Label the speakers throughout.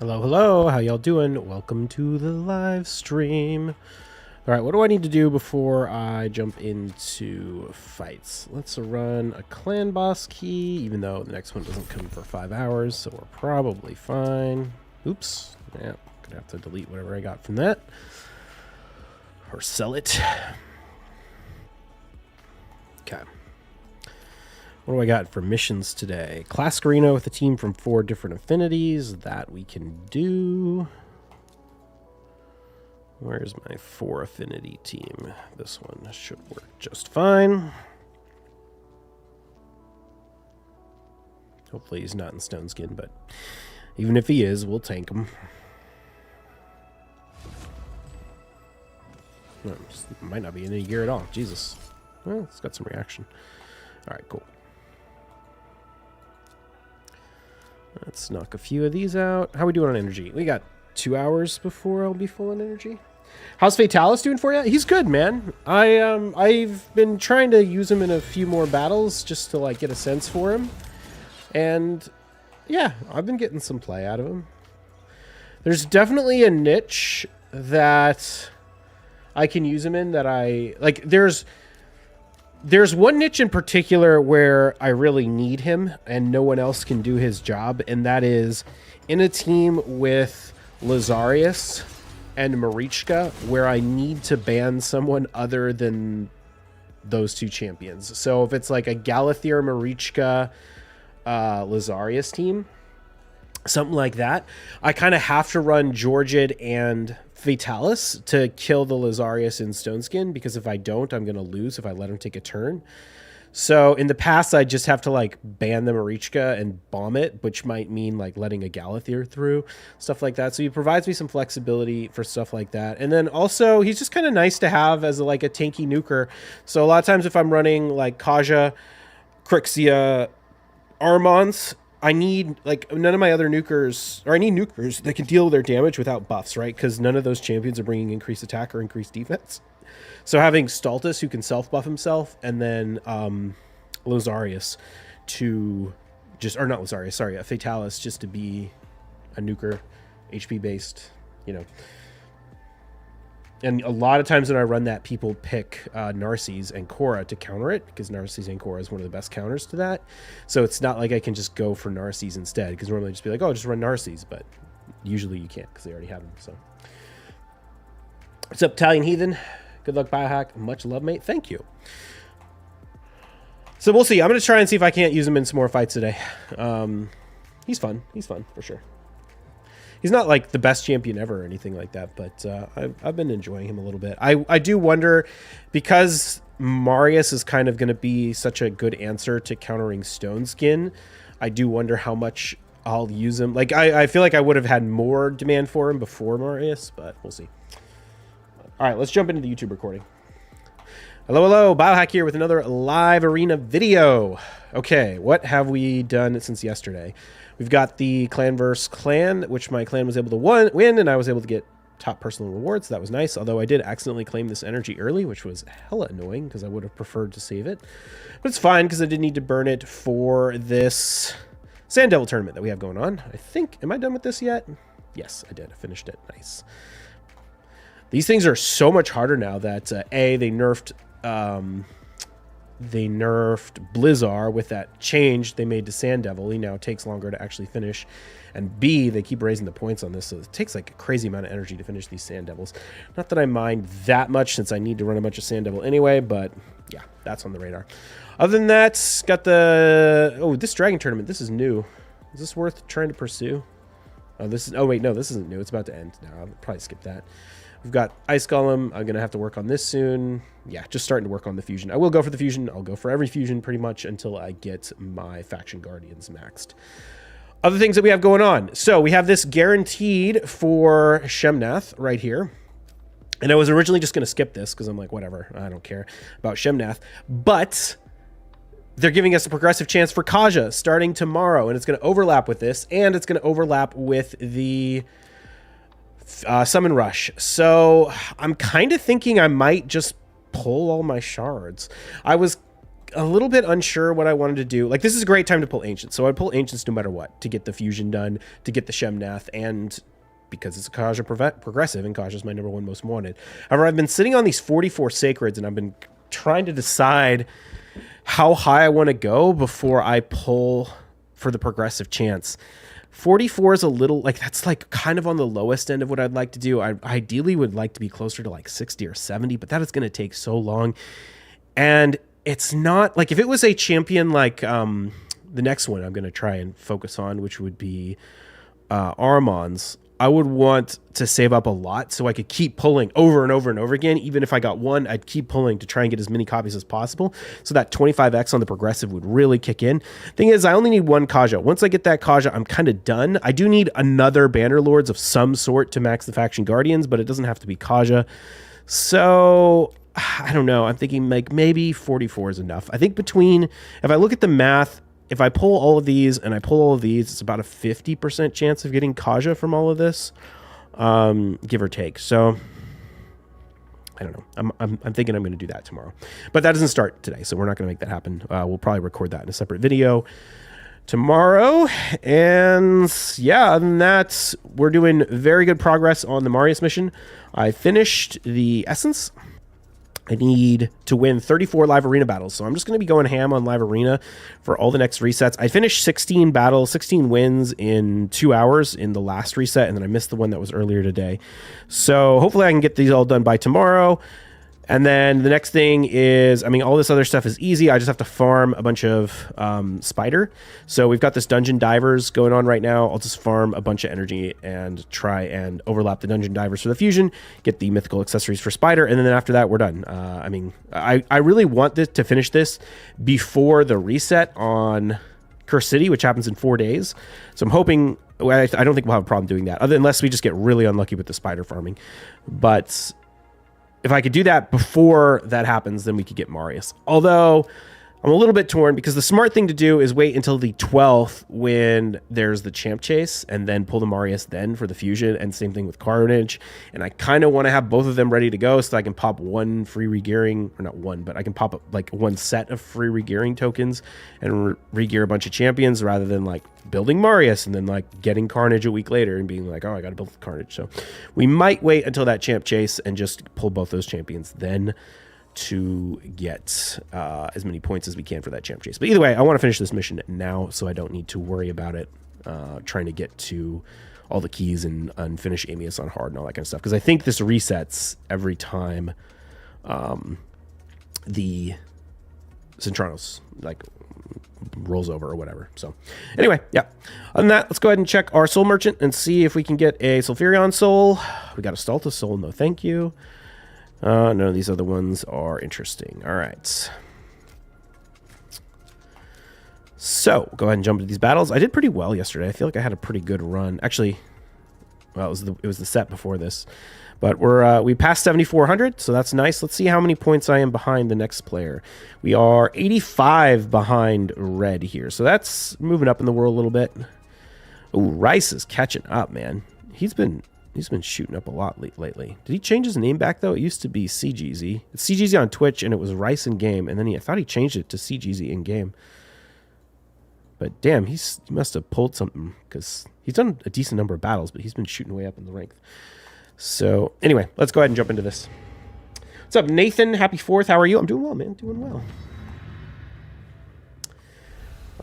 Speaker 1: Hello, hello. How y'all doing? Welcome to the live stream. All right, what do I need to do before I jump into fights? Let's run a clan boss key, even though the next one doesn't come for 5 hours, so we're probably fine. Oops. Yeah, gonna have to delete whatever I got from that. Or sell it. Okay. What do I got for missions today? Classic Arena with a team from 4 different affinities. That we can do. Where's my 4 affinity team? This one should work just fine. Hopefully he's not in Stone Skin, but even if he is, we'll tank him. No, might not be in any gear at all. Jesus. Well, it's got some reaction. All right, cool. Let's knock a few of these out. How are we doing on energy? We got 2 hours before I'll be full on energy. How's Fatalis doing for you? He's good, man. I've been trying to use him in a few more battles just to like get a sense for him. And yeah, I've been getting some play out of him. There's definitely a niche that I can use him in that I like. There's one niche in particular where I really need him and no one else can do his job, and that is in a team with Lazarius and Marichka, where I need to ban someone other than those 2 champions. So if it's like a Galathir, Marichka, Lazarius team, something like that, I kind of have to run Georgid and Fatalis to kill the Lazarius in Stone Skin, because if I don't, I'm going to lose if I let him take a turn. So in the past, I just have to like ban the Marichka and bomb it, which might mean like letting a Galathir through, stuff like that. So he provides me some flexibility for stuff like that. And then also he's just kind of nice to have as like a tanky nuker. So a lot of times if I'm running like Kaja, Crixia, Armons, I need like none of my other nukers, or I need nukers that can deal with their damage without buffs, right? Because none of those champions are bringing increased attack or increased defense. So having Stultus, who can self-buff himself, and then Lazarius to just, or not Lazarius, sorry, Fatalis just to be a nuker, HP based, you know. And a lot of times when I run that, people pick Narses and Korra to counter it, because Narses and Korra is one of the best counters to that. So it's not like I can just go for Narses instead, because normally I'd just be like, oh, just run Narses, but usually you can't because they already have them. So what's up, Italian Heathen? Good luck, Biohack. Much love, mate. Thank you. So we'll see. I'm going to try and see if I can't use him in some more fights today. He's fun. He's fun for sure. He's not like the best champion ever or anything like that, but I've been enjoying him a little bit. I do wonder, because Marius is kind of going to be such a good answer to countering Stone Skin, I do wonder how much I'll use him. Like, I feel like I would have had more demand for him before Marius, but we'll see. All right, let's jump into the YouTube recording. Hello, hello, Biohack here with another live arena video. Okay, what have we done since yesterday? We've got the clan versus clan, which my clan was able to win, and I was able to get top personal rewards. So that was nice, although I did accidentally claim this energy early, which was hella annoying because I would have preferred to save it. But it's fine because I didn't need to burn it for this Sand Devil tournament that we have going on. I think, am I done with this yet? Yes, I did. I finished it. Nice. These things are so much harder now that they nerfed Blizzard with that change they made to Sand Devil. He now takes longer to actually finish, and B, they keep raising the points on this, so it takes like a crazy amount of energy to finish these Sand Devils. Not that I mind that much, since I need to run a bunch of Sand Devil anyway, but yeah, that's on the radar. Other than that, got the this dragon tournament. This is new. Is this worth trying to pursue? Oh wait, no, this isn't new. It's about to end now. I'll probably skip that. We've got Ice Golem. I'm going to have to work on this soon. Yeah, just starting to work on the fusion. I will go for the fusion. I'll go for every fusion pretty much until I get my Faction Guardians maxed. Other things that we have going on. So we have this guaranteed for Shemnath right here. And I was originally just going to skip this because I'm like, whatever, I don't care about Shemnath. But they're giving us a progressive chance for Kaja starting tomorrow. And it's going to overlap with this. And it's going to overlap with the Summon Rush. So I'm kind of thinking I might just pull all my shards. I was a little bit unsure what I wanted to do. Like, this is a great time to pull Ancients. So I'd pull Ancients no matter what to get the fusion done, to get the Shemnath, and because it's a Kaja progressive, and Kaja's my number one most wanted. However, I've been sitting on these 44 Sacreds, and I've been trying to decide how high I want to go before I pull for the progressive chance. 44 is a little, like, that's like kind of on the lowest end of what I'd like to do. I ideally would like to be closer to like 60 or 70, but that is going to take so long. And it's not like, if it was a champion like the next one I'm going to try and focus on, which would be Armon's, I would want to save up a lot so I could keep pulling over and over and over again. Even if I got one, I'd keep pulling to try and get as many copies as possible. So that 25x on the progressive would really kick in. Thing is, I only need one Kaja. Once I get that Kaja, I'm kind of done. I do need another Bannerlords of some sort to max the Faction Guardians, but it doesn't have to be Kaja. So I don't know. I'm thinking like maybe 44 is enough. I think between, if I look at the math, if I pull all of these and I pull all of these, it's about a 50% chance of getting Kaja from all of this, give or take. So I don't know. I'm thinking I'm going to do that tomorrow, but that doesn't start today, so we're not going to make that happen. We'll probably record that in a separate video tomorrow. And yeah, other than that, we're doing very good progress on the Marius mission. I finished the Essence. I need to win 34 live arena battles. So I'm just going to be going ham on live arena for all the next resets. I finished 16 battles, 16 wins in 2 hours in the last reset. And then I missed the one that was earlier today. So hopefully I can get these all done by tomorrow. And then the next thing is, I mean, all this other stuff is easy. I just have to farm a bunch of spider. So we've got this dungeon divers going on right now. I'll just farm a bunch of energy and try and overlap the dungeon divers for the fusion, get the mythical accessories for spider, and then after that, we're done. I mean, I really want this to finish this before the reset on Curse City, which happens in 4 days. So I'm hoping, I don't think we'll have a problem doing that, unless we just get really unlucky with the spider farming. But if I could do that before that happens, then we could get Marius. Although I'm a little bit torn because the smart thing to do is wait until the 12th when there's the champ chase and then pull the Marius then for the fusion, and same thing with Carnage. And I kind of want to have both of them ready to go so that I can pop one free regearing, or not one, but I can pop like one set of free regearing tokens and regear a bunch of champions rather than like building Marius and then like getting Carnage a week later and being like, oh, I got to build Carnage. So we might wait until that champ chase and just pull both those champions then to get as many points as we can for that champ chase. But either way, I want to finish this mission now so I don't need to worry about it trying to get to all the keys and finish Amius on hard and all that kind of stuff, because I think this resets every time the Centranos like rolls over or whatever. So anyway, yeah, other than that, let's go ahead and check our soul merchant and see if we can get a Sulfurion soul. We got a Stultus soul, no thank you. None of these other ones are interesting. All right. So go ahead and jump into these battles. I did pretty well yesterday. I feel like I had a pretty good run. Actually, well, it was the set before this, but we passed 7,400, so that's nice. Let's see how many points I am behind the next player. We are 85 behind Red here, so that's moving up in the world a little bit. Ooh, Rice is catching up, man. He's been shooting up a lot lately. Did he change his name back, though? It used to be CGZ. It's CGZ on Twitch, and it was Rice in game, and then I thought he changed it to CGZ in game. But damn, he must have pulled something, because he's done a decent number of battles, but he's been shooting way up in the rank. So anyway, let's go ahead and jump into this. What's up, Nathan? Happy 4th. How are you? I'm doing well, man. Doing well.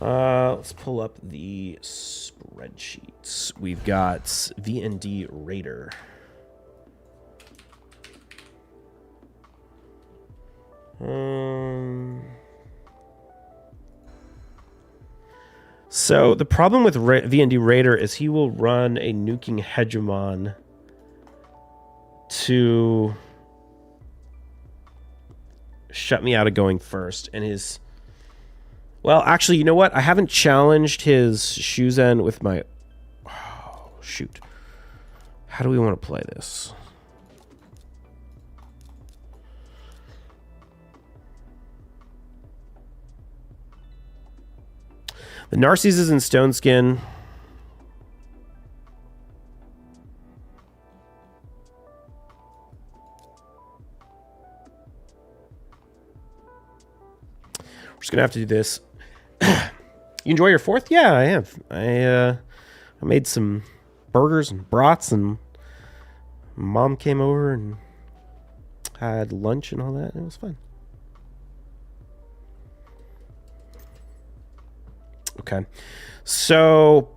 Speaker 1: Let's pull up the spreadsheets. We've got VND Raider. So the problem with VND Raider is he will run a nuking hegemon to shut me out of going first, and his... Well, actually, you know what? I haven't challenged his Shuzen with my... Oh, shoot. How do we want to play this? The Narcissus is in Stone Skin. just gonna have to do this. You enjoy your 4th? Yeah, I have. I made some burgers and brats, and Mom came over and had lunch and all that. It was fun. Okay, so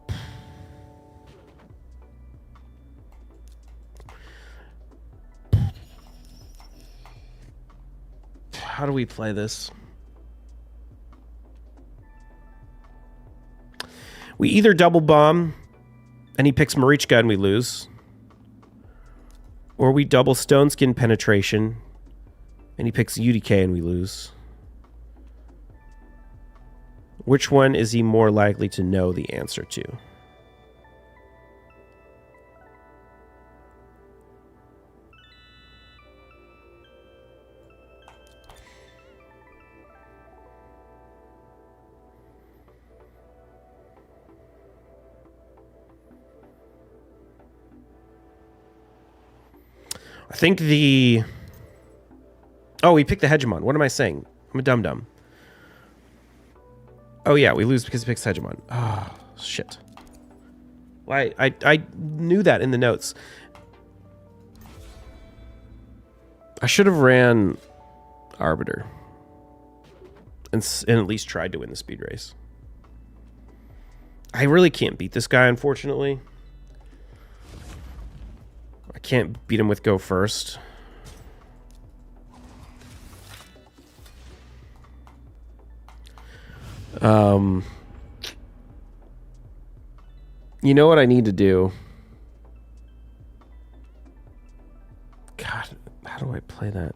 Speaker 1: how do we play this? We either double bomb and he picks Marichka and we lose, or we double Stone Skin Penetration and he picks UDK and we lose. Which one is he more likely to know the answer to? I think the... Oh, we picked the Hegemon. What am I saying? I'm a dum-dum. Oh, yeah, we lose because he picks Hegemon. Oh, shit. Why? I knew that in the notes. I should have ran Arbiter. And at least tried to win the speed race. I really can't beat this guy, unfortunately. I can't beat him with Go First. You know what I need to do? God, how do I play that?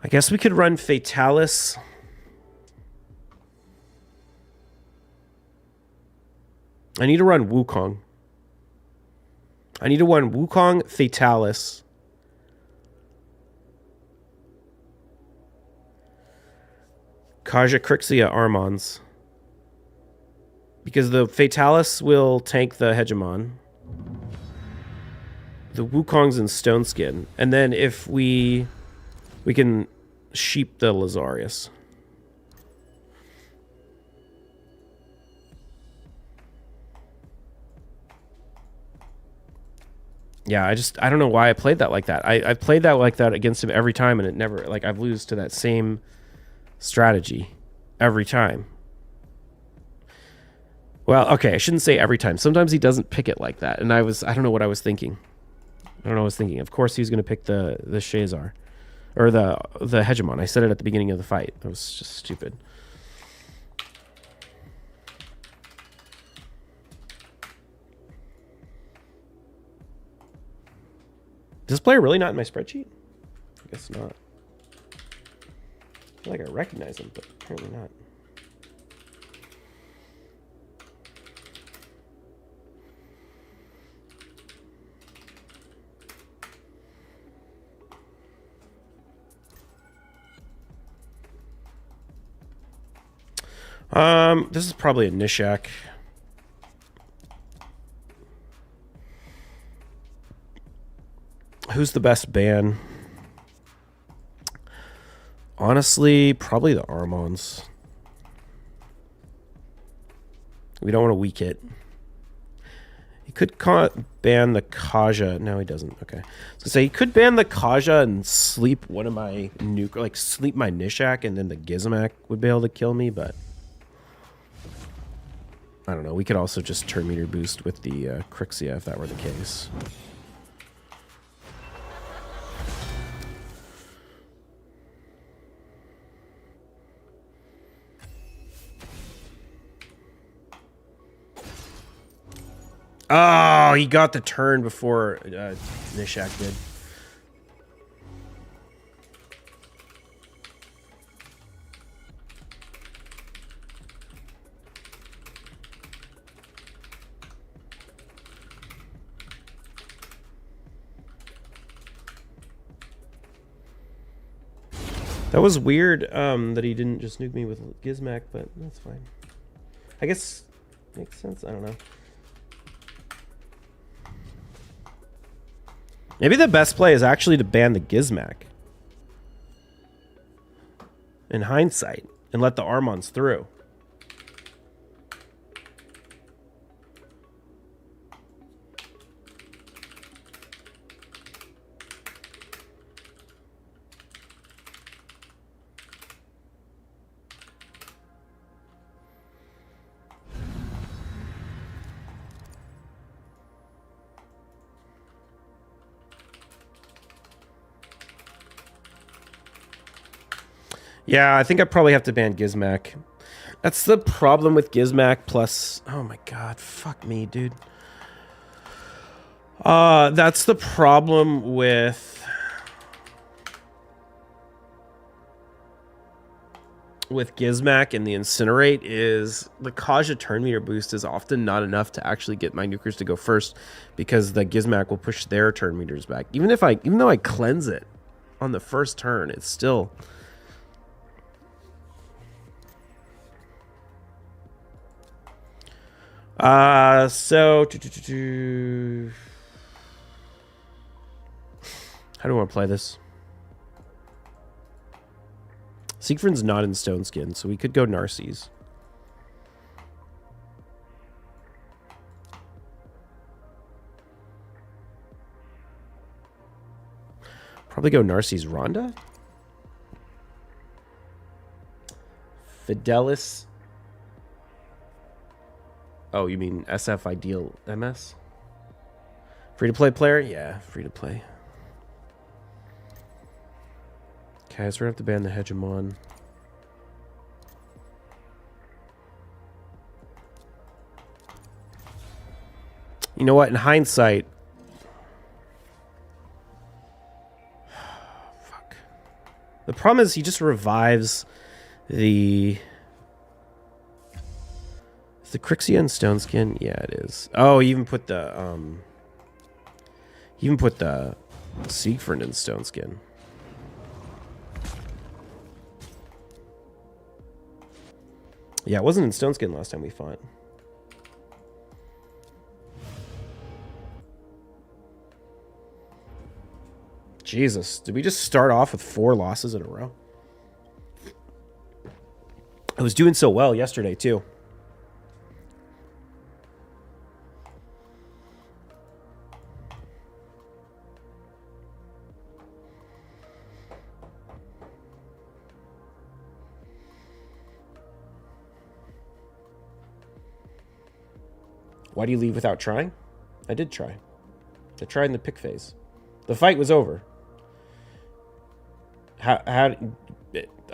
Speaker 1: I guess we could run Fatalis. I need to run Wukong. I need to run Wukong, Fatalis. Kaja, Crixia, Armons. Because the Fatalis will tank the Hegemon. The Wukong's in Stone Skin. And then if we can sheep the Lazarius. Yeah, I don't know why I played that like that. I've played that like that against him every time, and it never, like, I've lose to that same strategy every time. Well, okay, I shouldn't say every time. Sometimes he doesn't pick it like that, and I don't know what I was thinking. I don't know what I was thinking. Of course he was going to pick the Shazar. Or the Hegemon. I said it at the beginning of the fight. That was just stupid. Is this player really not in my spreadsheet? I guess not. I feel like I recognize him, but apparently not. This is probably a Nishak. Who's the best ban? Honestly, probably the Armons. We don't want to weak it. He could ban the Kaja. No, he doesn't. Okay. So he could ban the Kaja and sleep one of my like sleep my Nishak, and then the Gizmak would be able to kill me, but I don't know. We could also just turn meter boost with the Crixia if that were the case. Oh, he got the turn before Nishak did. That was weird that he didn't just nuke me with Gizmak, but that's fine. I guess makes sense. I don't know. Maybe the best play is actually to ban the Gizmak. In hindsight. And let the Armons through. Yeah, I think I probably have to ban Gizmak. That's the problem with Gizmak plus... Oh my god, fuck me, dude. That's the problem with Gizmak and the Incinerate is the Kaja turn meter boost is often not enough to actually get my nukers to go first because the Gizmak will push their turn meters back. Even though I cleanse it on the first turn, it's still... So how do I want to play this? Siegfried's not in Stone Skin, so we could go Narcisse. Probably go Narcisse Ronda. Fidelis. Oh, you mean SF Ideal MS? Free-to-play player? Yeah, free-to-play. Okay, so we're going to have to ban the Hegemon. You know what? In hindsight... Fuck. The problem is he just revives the... Is the Crixia in Stone Skin? Yeah, it is. Oh, he even put the... He even put the Siegfried in Stone Skin. Yeah, it wasn't in Stone Skin last time we fought. Jesus, did we just start off with 4 losses in a row? I was doing so well yesterday, too. Why do you leave without trying? I did try. I tried in the pick phase. The fight was over. How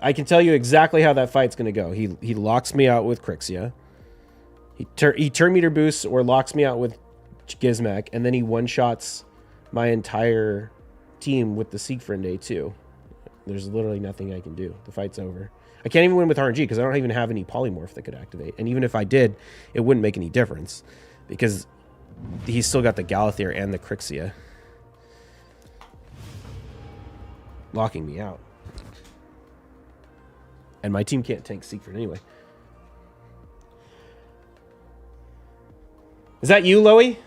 Speaker 1: I can tell you exactly how that fight's going to go. He locks me out with Crixia. He turn meter boosts or locks me out with Gizmak, and then he one-shots my entire team with the Siegfried A2. There's literally nothing I can do. The fight's over. I can't even win with RNG because I don't even have any polymorph that could activate. And even if I did, it wouldn't make any difference because he's still got the Galathyr and the Crixia locking me out. And my team can't tank Siegfried anyway. Is that you, Loey?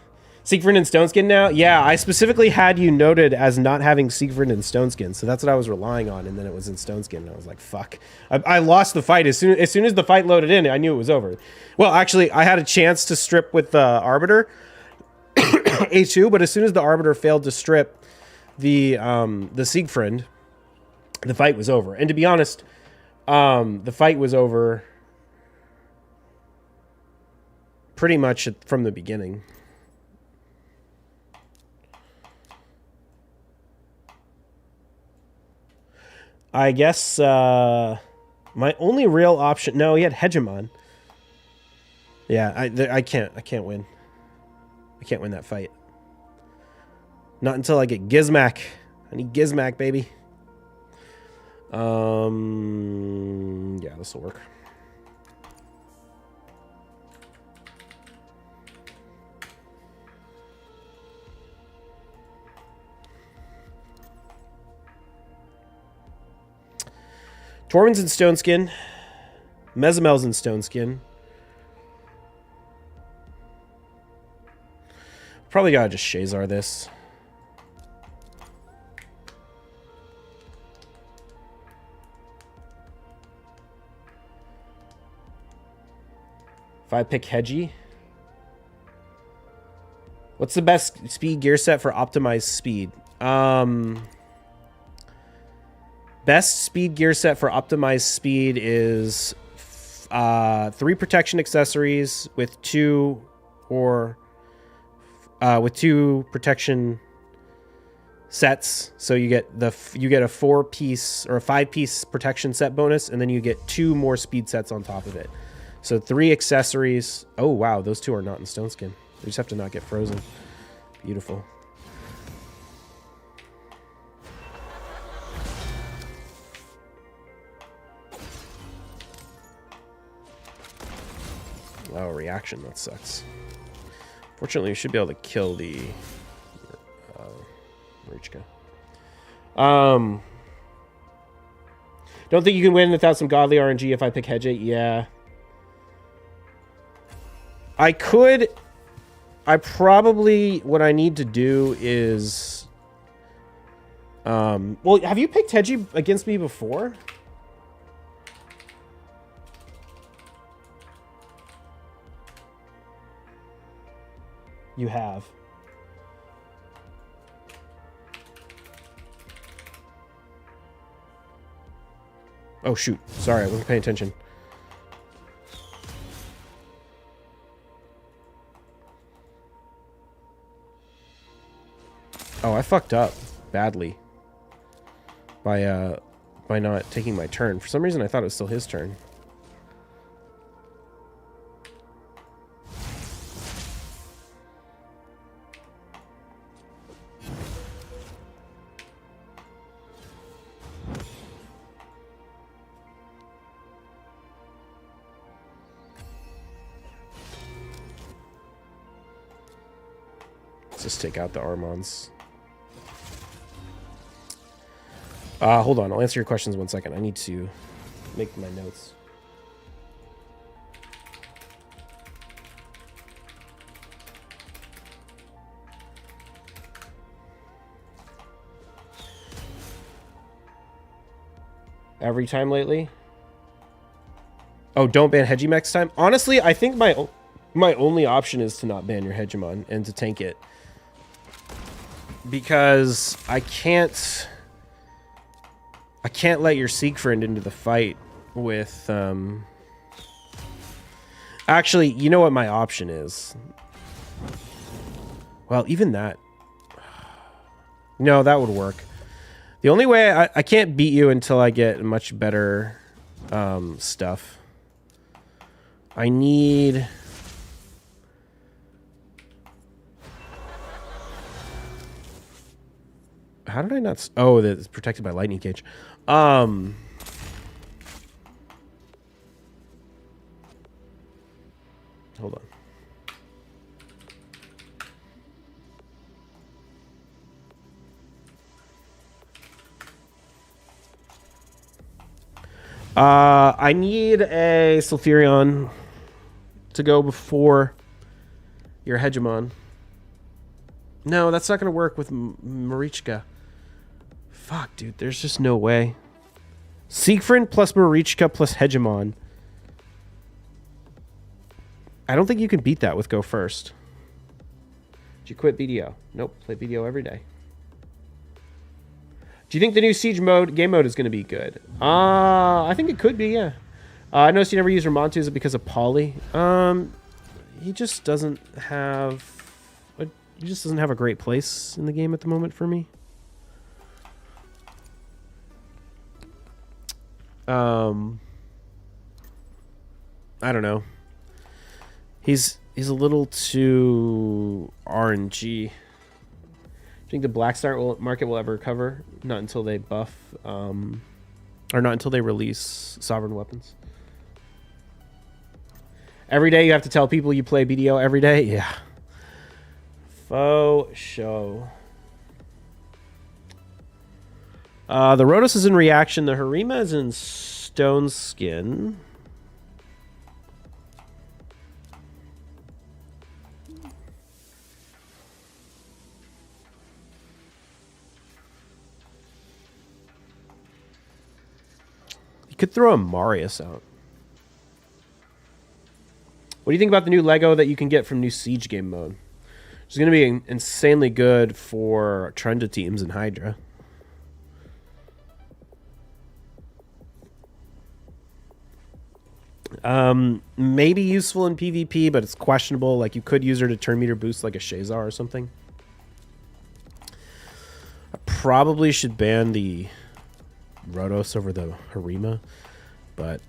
Speaker 1: Siegfried and Stone Skin now? Yeah, I specifically had you noted as not having Siegfried and Stone Skin, so that's what I was relying on, and then it was in Stone Skin, and I was like, fuck. I lost the fight. As soon as the fight loaded in, I knew it was over. Well, actually, I had a chance to strip with the Arbiter, A2, but as soon as the Arbiter failed to strip the Siegfried, the fight was over. And to be honest, the fight was over pretty much from the beginning. I guess my only real option... No, he had Hegemon. Yeah, I can't win. I can't win that fight. Not until I get Gizmak. I need Gizmak, baby. Yeah, this will work. Tormund's in Stone Skin. Mesamel's in Stone Skin. Probably gotta just Shazar this. If I pick Hedgie. What's the best speed gear set for optimized speed? Best speed gear set for optimized speed is 3 protection accessories with 2 protection sets. So you get a 4-piece or a 5-piece protection set bonus, and then you get 2 more speed sets on top of it. So 3 accessories. Oh wow, those 2 are not in stone skin. They just have to not get frozen. Beautiful. Oh, reaction. That sucks. Fortunately, we should be able to kill the Marichka. Don't think you can win without some godly RNG if I pick Hedge 8. Yeah. I could. What I need to do is... well, have you picked Hedgie against me before? You have. Oh, shoot. Sorry, I wasn't paying attention. Oh, I fucked up badly by not taking my turn. For some reason, I thought it was still his turn. Let's just take out the Armons. Hold on, I'll answer your questions 1 second. I need to make my notes. Every time lately? Oh, don't ban Hedgie next time? Honestly, I think my only option is to not ban your Hegemon and to tank it. Because I can't let your Siegfried into the fight with, Actually, you know what my option is? Well, even that... No, that would work. The only way... I can't beat you until I get much better, stuff. I need... How did I not... Oh, that's protected by lightning cage. Hold on. I need a Sulfurion to go before your Hegemon. No, that's not going to work with Marichka. Fuck, dude. There's just no way. Siegfried plus Marichka plus Hegemon. I don't think you can beat that with Go First. Did you quit BDO? Nope. Play BDO every day. Do you think the new Siege mode, game mode, is going to be good? I think it could be, yeah. I noticed you never use Ramontu. Is it because of Poly? He just doesn't have... He just doesn't have a great place in the game at the moment for me. I don't know. He's a little too RNG. Do you think the Black Star market will ever recover? Not until they buff, or not until they release Sovereign Weapons. Every day you have to tell people you play BDO every day? Yeah. Faux show. The Rotos is in reaction. The Harima is in stone skin. You could throw a Marius out. What do you think about the new Lego that you can get from new Siege game mode? It's going to be insanely good for Trenda teams and Hydra. Maybe useful in PvP, but it's questionable. Like, you could use her to turn meter boost like a Shazar or something. I probably should ban the Rotos over the Harima, but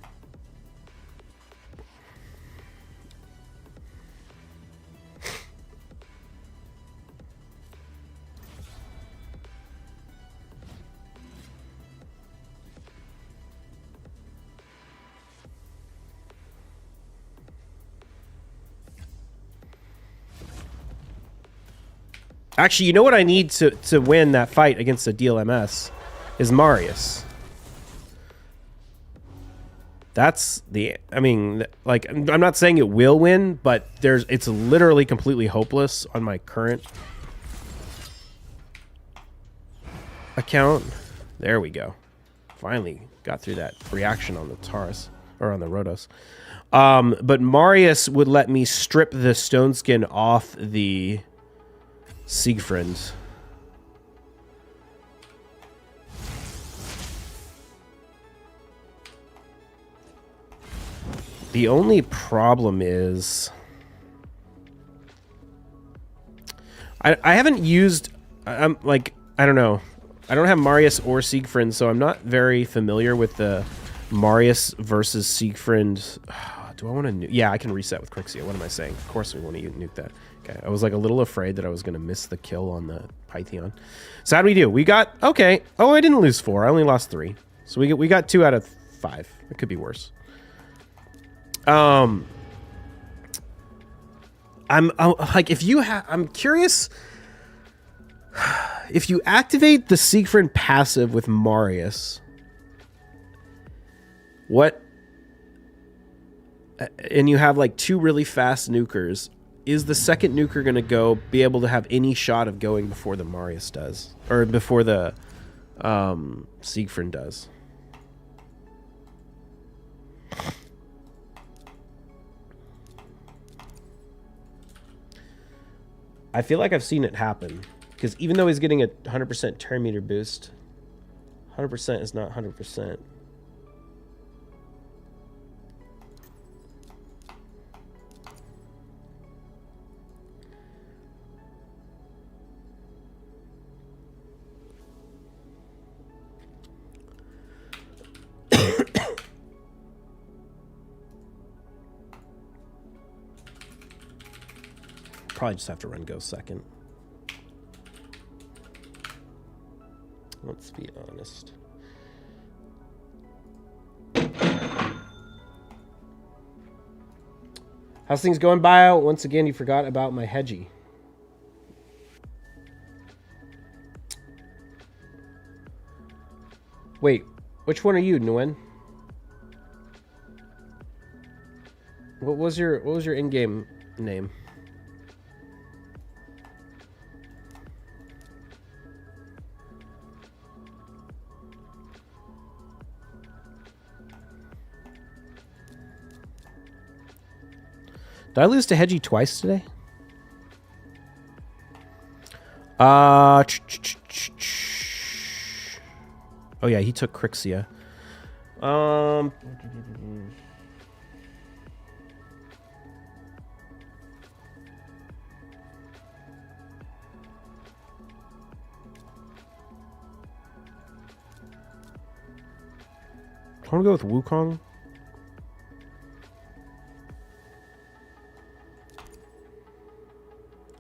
Speaker 1: actually, you know what I need to win that fight against the DLMS is Marius. That's the, I mean, like, I'm not saying it will win, but it's literally completely hopeless on my current account. There we go. Finally got through that reaction on the Taurus, or on the Rotos. But Marius would let me strip the stone skin off the Siegfried. The only problem is I haven't used, I'm like, I don't know. I don't have Marius or Siegfried, so I'm not very familiar with the Marius versus Siegfried. Do I want to nuke? Yeah, I can reset with Crixia. What am I saying? Of course we want to nuke that. Okay, I was like a little afraid that I was going to miss the kill on the Pytheon. So how do we do? We got, okay. Oh, I didn't lose 4. I only lost 3. So we got 2 out of 5. It could be worse. I'm like, if you have, I'm curious if you activate the Siegfried passive with Marius, what, and you have like 2 really fast nukers, is the second nuker going to be able to have any shot of going before the Marius does, or before the Siegfried does? I feel like I've seen it happen, because even though he's getting a 100% turn meter boost, 100% is not 100%. Probably just have to run go second. Let's be honest. How's things going, Bio? Once again, you forgot about my Hedgie. Wait, which one are you, Nguyen? What was your in-game name? Did I lose to Hedgie twice today? Oh yeah, he took Crixia. I want to go with Wukong.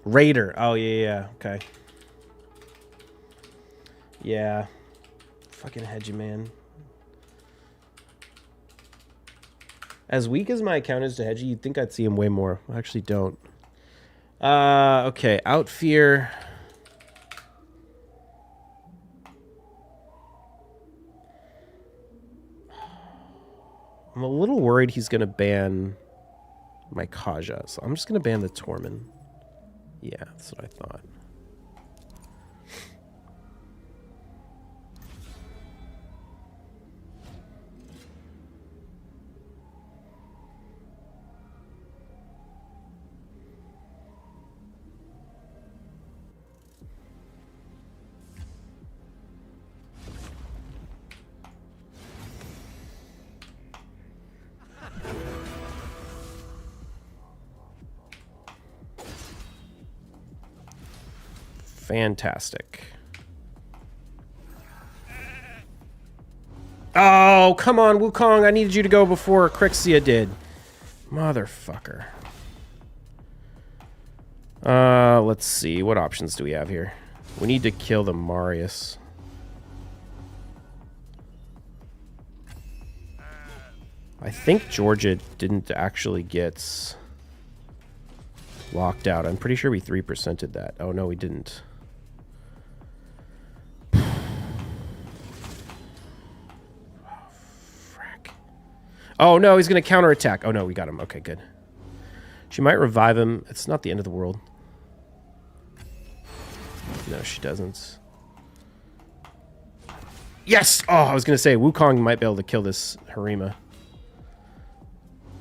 Speaker 1: Raider. Oh, yeah. Okay. Yeah. Fucking Hedgie, man. As weak as my account is to Hedgie, you'd think I'd see him way more. I actually don't. Okay. Outfear. I'm a little worried he's going to ban my Kaja, so I'm just going to ban the Tormund. Yeah, that's what I thought. Fantastic. Oh, come on, Wukong. I needed you to go before Crixia did. Motherfucker. Let's see. What options do we have here? We need to kill the Marius. I think Georgia didn't actually get locked out. I'm pretty sure we 3%ed that. Oh, no, we didn't. Oh, no, he's going to counterattack. Oh, no, we got him. Okay, good. She might revive him. It's not the end of the world. No, she doesn't. Yes! Oh, I was going to say, Wukong might be able to kill this Harima.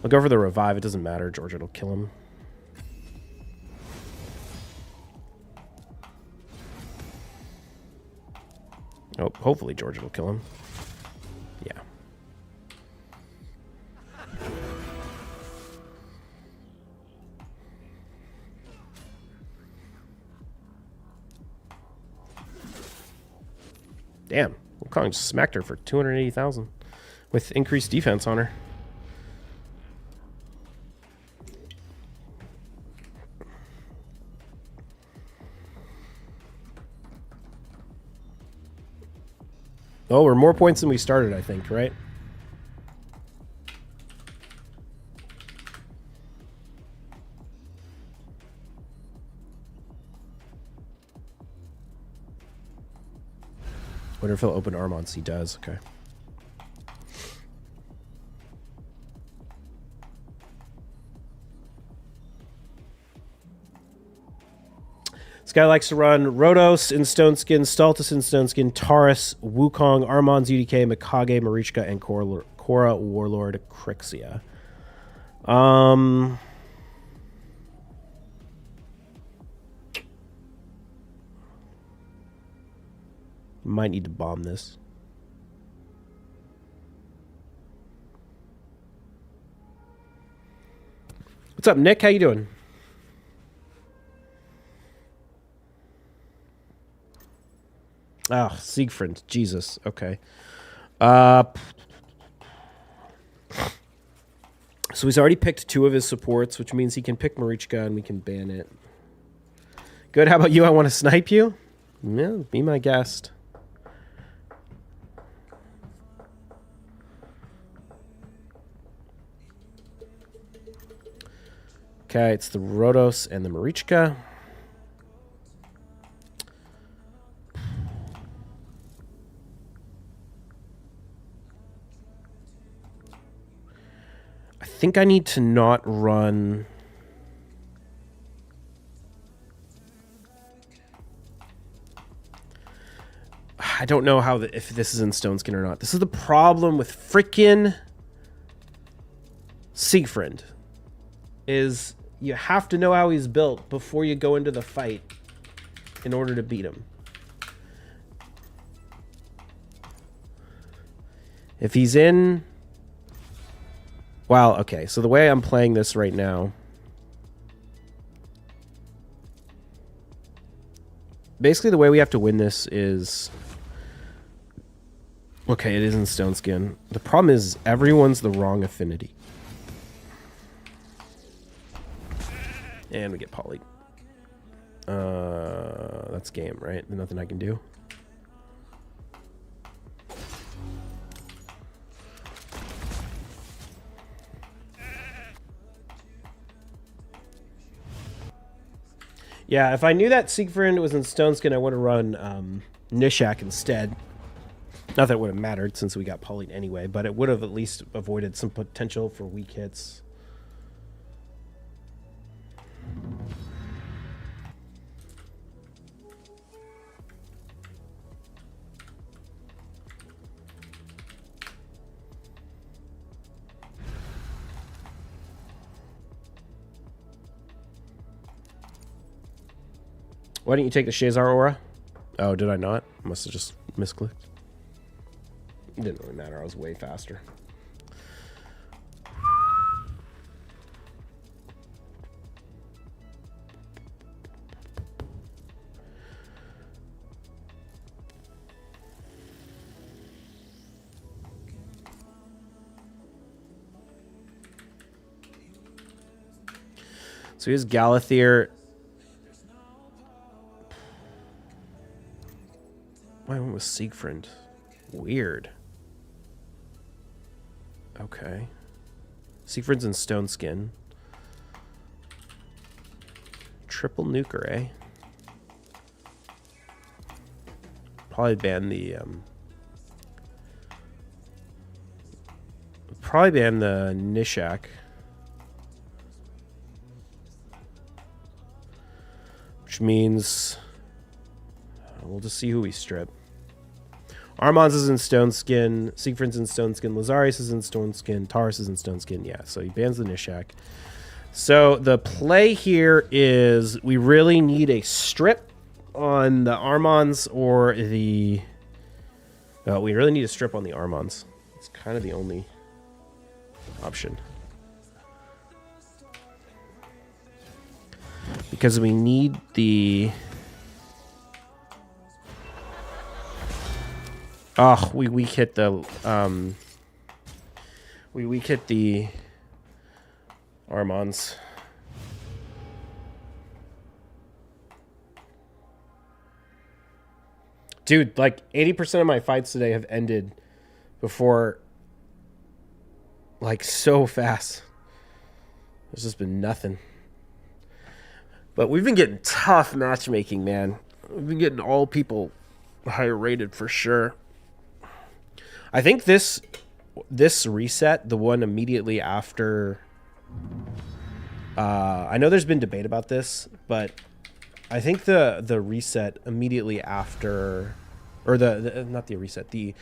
Speaker 1: I'll go for the revive. It doesn't matter. Georgia will kill him. Oh, hopefully Georgia will kill him. Yeah. Damn. Wukong just smacked her for 280,000 with increased defense on her. Oh, we're more points than we started, I think, right? Wonder if he'll open Armons. He does. Okay. This guy likes to run Rhodos in Stone Skin, Stultus in Stone Skin, Taurus, Wukong, Armons, UDK, Mikage, Marichka, and Korra Warlord Crixia. Might need to bomb this. What's up, Nick? How you doing? Oh, Siegfried. Jesus. Okay. So he's already picked 2 of his supports, which means he can pick Marichka and we can ban it. Good. How about you? I want to snipe you? Yeah, be my guest. Okay, it's the Rhodos and the Marichka. I think I need to not run... I don't know how if this is in Stone Skin or not. This is the problem with freaking Siegfried. Is you have to know how he's built before you go into the fight in order to beat him. If he's in... Well, okay, so the way I'm playing this right now... Basically, the way we have to win this is... Okay, it is in Stone Skin. The problem is everyone's the wrong affinity. And we get polyed. That's game, right? There's nothing I can do. Yeah, if I knew that Siegfried was in Stone Skin, I would have run Nishak instead. Not that it would have mattered since we got polyed anyway, but it would have at least avoided some potential for weak hits. Why didn't you take the Shazar Aura? Oh, did I not? Must have just misclicked. It didn't really matter. I was way faster. So here's Galathir. Why went with Siegfried? Weird. Okay. Siegfried's in Stone Skin. Triple nuker, eh? Probably ban the Nishak. Which means we'll just see who we strip. Armand's is in Stone Skin. Siegfried's in Stone Skin. Lazarius is in Stone Skin. Taurus is in Stone Skin. Yeah, so he bans the Nishak. So the play here is we really need a strip on the Armands or the... we really need a strip on the Armands. It's kind of the only option. Because we need the... Oh, we weak hit the... we weak hit the Armands. Dude, like 80% of my fights today have ended before, like, so fast. There's just been nothing. But we've been getting tough matchmaking, man. We've been getting all people higher rated for sure. I think this reset, the one immediately after... I know there's been debate about this, but I think the reset immediately after, or not the reset, the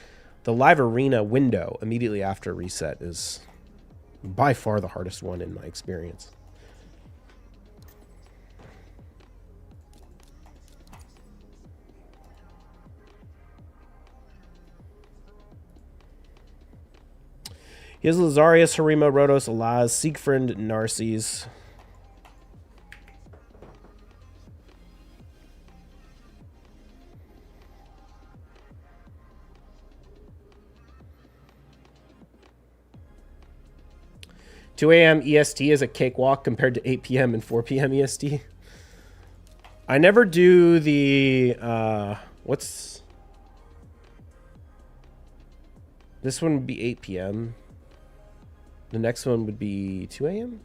Speaker 1: live arena window immediately after reset is by far the hardest one in my experience. He has Lazarius, Harima, Rhodos, Alaz, Siegfried, Narses. "2 a.m. EST is a cakewalk compared to 8 p.m. and 4 p.m. EST. I never do the... what's... This one would be 8 p.m. The next one would be 2 a.m.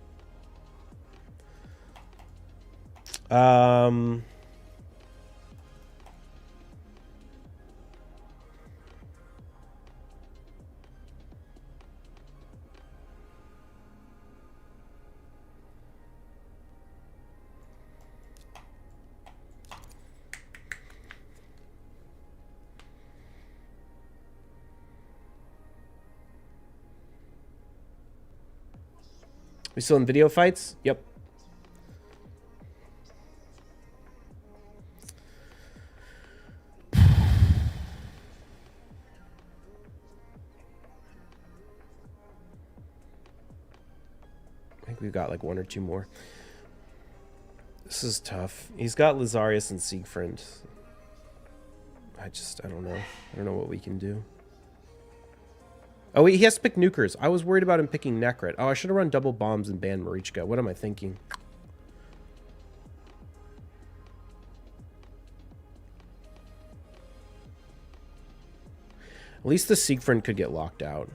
Speaker 1: We still in video fights? Yep. I think we've got like one or two more. This is tough. He's got Lazarius and Siegfried. I don't know. I don't know what we can do. Oh, wait, he has to pick nukers. I was worried about him picking Necrit. Oh, I should have run double bombs and banned Marichka. What am I thinking? At least the Siegfried could get locked out.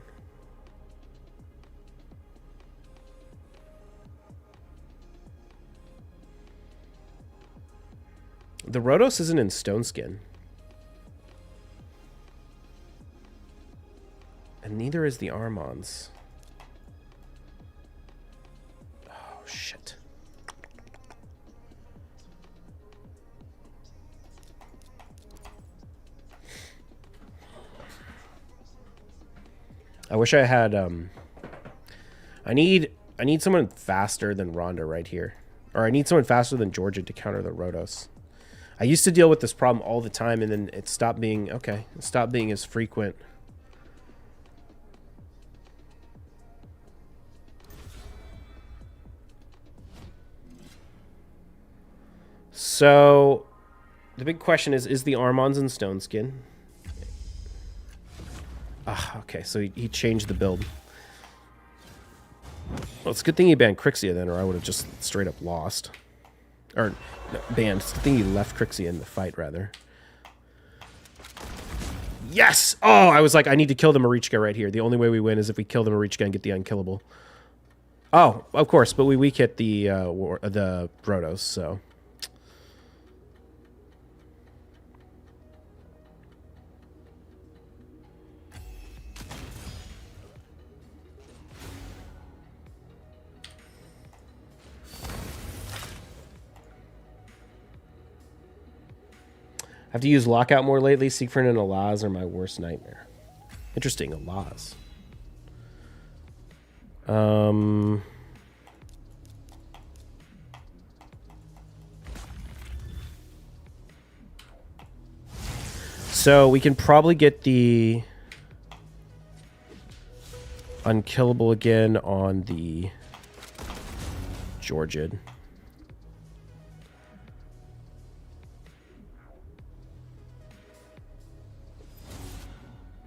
Speaker 1: The Rhodos isn't in Stone Skin. And neither is the Armands. Oh, shit. I wish I had, I need someone faster than Ronda right here. Or I need someone faster than Georgia to counter the Rhodos. I used to deal with this problem all the time, and then it stopped being, okay, it stopped being as frequent. So, the big question is the Armands in Stone Skin? Ah, okay, so he changed the build. Well, it's a good thing he banned Crixia then, or I would have just straight up lost. Or, no, banned. It's a good thing he left Crixia in the fight, rather. Yes! Oh, I was like, I need to kill the Marichka right here. The only way we win is if we kill the Marichka and get the unkillable. Oh, of course, but we weak hit the Protoss, so... I have to use Lockout more lately. Siegfried and Alaz are my worst nightmare. Interesting, Alaz. So we can probably get the unkillable again on the Georgiad.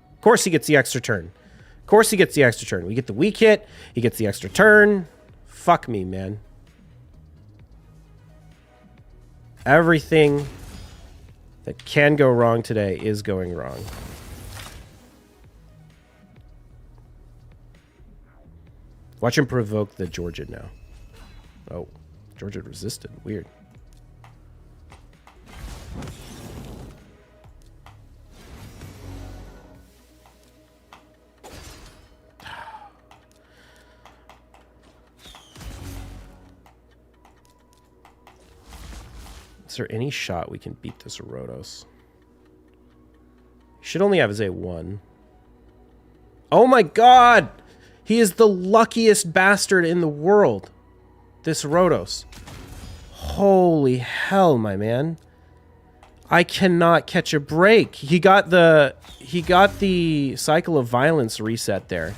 Speaker 1: Of course he gets the extra turn. Of course he gets the extra turn. We get the weak hit. He gets the extra turn. Fuck me, man. Everything that can go wrong today is going wrong. Watch him provoke the Georgiad now. Oh, Georgiad resisted. Weird. Is there any shot we can beat this Rotos? He should only have his A1. Oh my god! He is the luckiest bastard in the world. This Rotos. Holy hell, my man. I cannot catch a break. He got the cycle of violence reset there.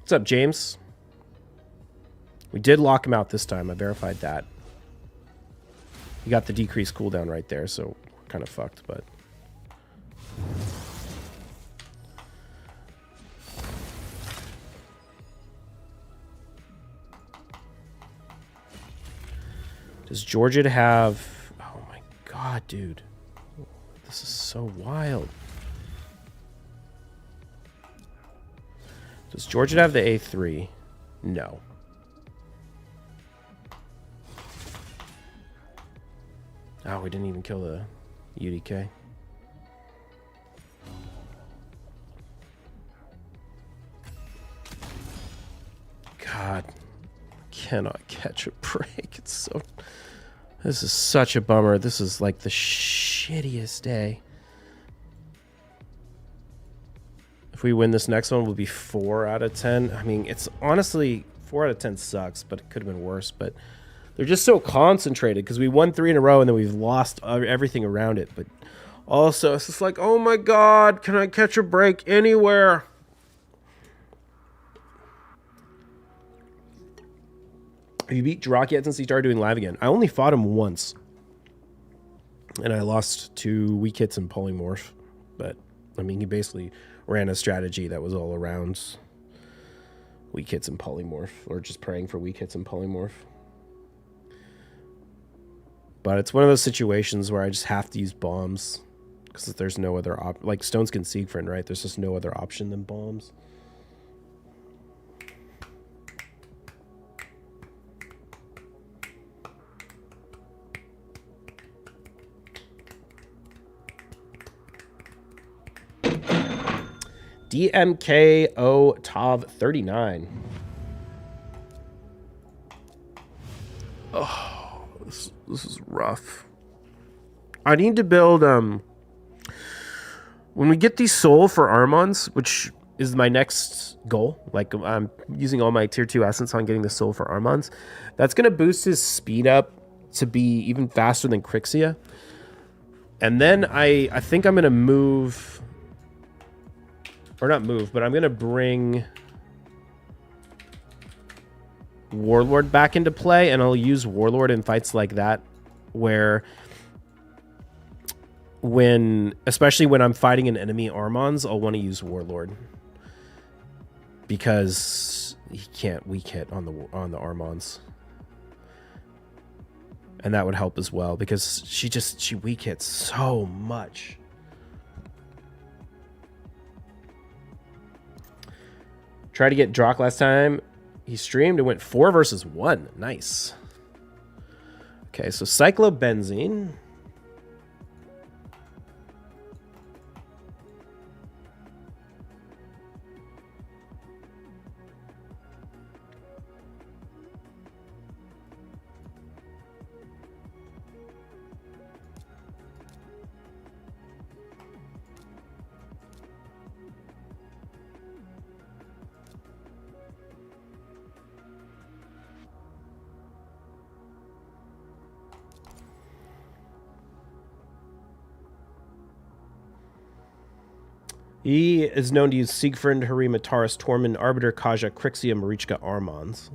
Speaker 1: What's up, James? We did lock him out this time. I verified that. He got the decreased cooldown right there, so we're kind of fucked, but... Does Georgia have... Oh my god, dude. This is so wild. Does Georgia have the A3? No. Oh, we didn't even kill the UDK. God. Cannot catch a break. It's so... This is such a bummer. This is like the shittiest day. If we win this next one, we'll be 4 out of 10. I mean, it's honestly 4 out of 10 sucks, but it could have been worse. But they're just so concentrated because we won 3 in a row and then we've lost everything around it. But also, it's just like, oh my god, can I catch a break anywhere? Have you beat Jirok yet since he started doing live again? I only fought him once. And I lost 2 weak hits and polymorph. But, I mean, he basically ran a strategy that was all around weak hits and polymorph, or just praying for weak hits and polymorph. But it's one of those situations where I just have to use bombs because there's no other like Stoneskin Siegfried, right? There's just no other option than bombs. DMKO Tav 39. Oh, this is rough. I need to build when we get these soul for Armons, which is my next goal. Like I'm using all my tier 2 essence on getting the soul for Armons. That's gonna boost his speed up to be even faster than Crixia. And then I think I'm gonna move. Or not move, but I'm going to bring Warlord back into play, and I'll use Warlord in fights like that where especially when I'm fighting an enemy Armons, I'll want to use Warlord because he can't weak hit on the Armons. And that would help as well because she weak hits so much. Tried to get Drock last time he streamed. It went 4 versus 1. Nice. Okay, so cyclobenzene. He is known to use Siegfried, Harima, Taurus, Tormund, Arbiter, Kaja, Crixia, Marichka, Armons.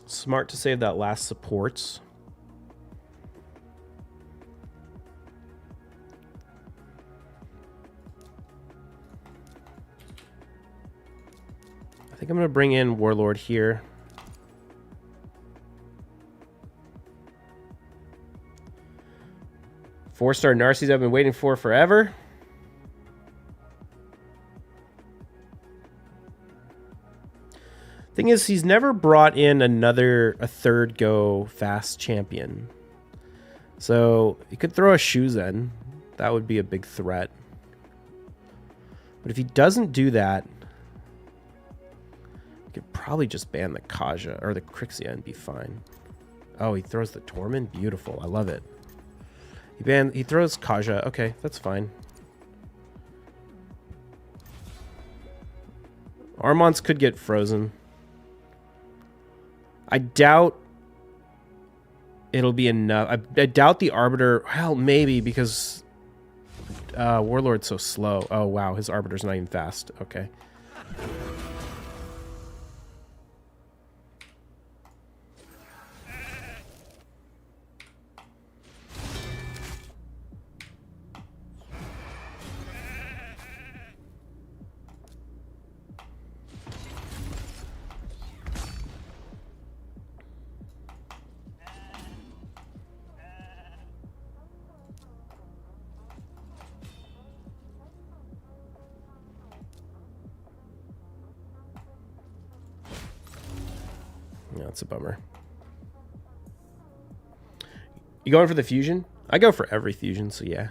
Speaker 1: Smart to save that last supports. I think I'm going to bring in Warlord here. Four-star Narcies I've been waiting for forever. Thing is, he's never brought in a third go fast champion. So he could throw a Shuzen. That would be a big threat. But if he doesn't do that, he could probably just ban the Kaja or the Crixia and be fine. Oh, he throws the Tormund? Beautiful. I love it. He throws Kaja. Okay, that's fine. Armons could get frozen. I doubt it'll be enough. I doubt the Arbiter... Well, maybe, because Warlord's so slow. Oh, wow. His Arbiter's not even fast. Okay. Yeah, that's a bummer. You going for the fusion? I go for every fusion, so yeah.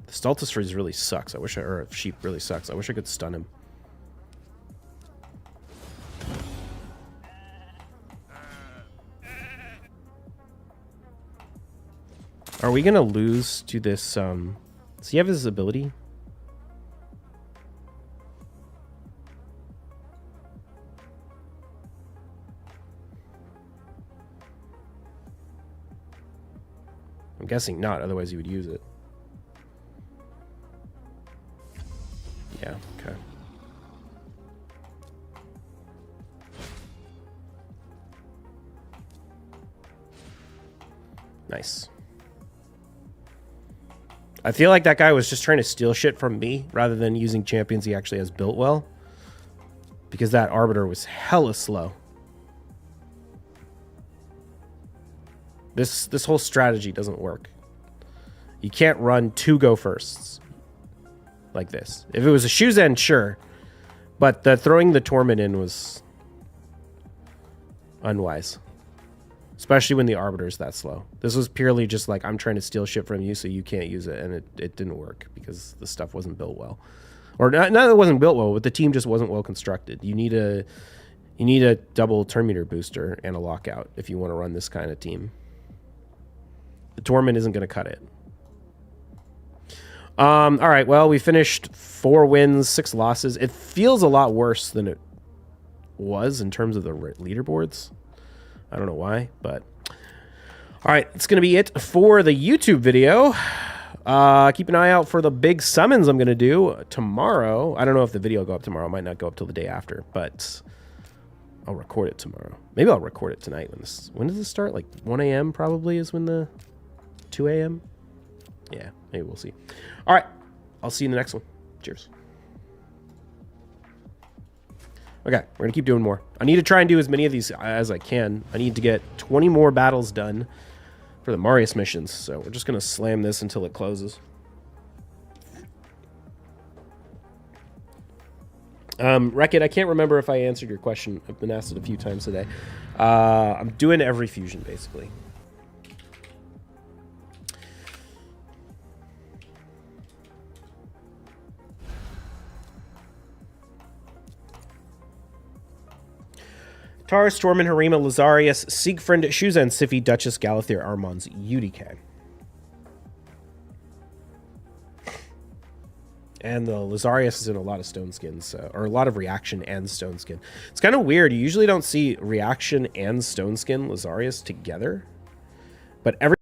Speaker 1: The Stultus Freeze really sucks. Or Sheep really sucks. I wish I could stun him. Are we gonna lose to this, Does he have his ability? I'm guessing not, otherwise you would use it. Yeah, okay. Nice. I feel like that guy was just trying to steal shit from me rather than using champions he actually has built well. Because that Arbiter was hella slow. This whole strategy doesn't work. You can't run 2 go firsts like this. If it was a Shuzen, sure. But throwing the Tormund in was unwise. Especially when the Arbiter's that slow. This was purely just like, I'm trying to steal shit from you so you can't use it. And it didn't work because the stuff wasn't built well. Or not that it wasn't built well, but the team just wasn't well constructed. You need a double turn meter booster and a lockout if you want to run this kind of team. The Tormund isn't going to cut it. All right, well, we finished 4 wins, 6 losses. It feels a lot worse than it was in terms of the leaderboards. I don't know why, but all right, it's going to be it for the YouTube video. Keep an eye out for the big summons I'm going to do tomorrow. I don't know if the video will go up tomorrow. It might not go up till the day after, but I'll record it tomorrow. Maybe I'll record it tonight. When does this start? Like 1 a.m. probably is when the 2 a.m. Yeah, maybe we'll see. All right, I'll see you in the next one. Cheers. Okay, we're going to keep doing more. I need to try and do as many of these as I can. I need to get 20 more battles done for the Marius missions, so we're just going to slam this until it closes. Wreck-It, I can't remember if I answered your question. I've been asked it a few times today. I'm doing every fusion, basically. Taurus, Stormin, Harima, Lazarius, Siegfried, Shuzan, Siffi, Duchess, Galathir, Armons, UDK. And the Lazarius is in a lot of stone skins, or a lot of reaction and stone skin. It's kind of weird. You usually don't see reaction and stone skin Lazarius together. But every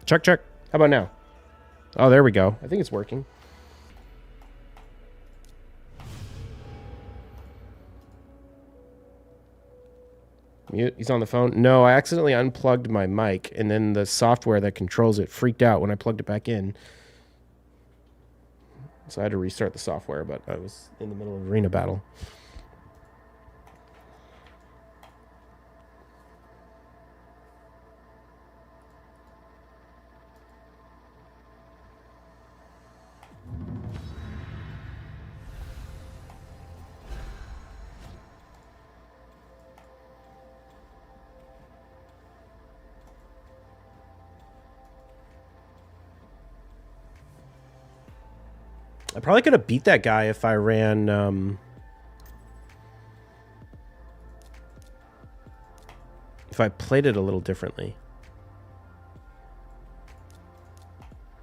Speaker 1: check. How about now? Oh, there we go. I think it's working. Mute. He's on the phone. No, I accidentally unplugged my mic, and then the software that controls it freaked out when I plugged it back in. So I had to restart the software, but I was in the middle of arena battle. I probably could have beat that guy if I ran, if I played it a little differently.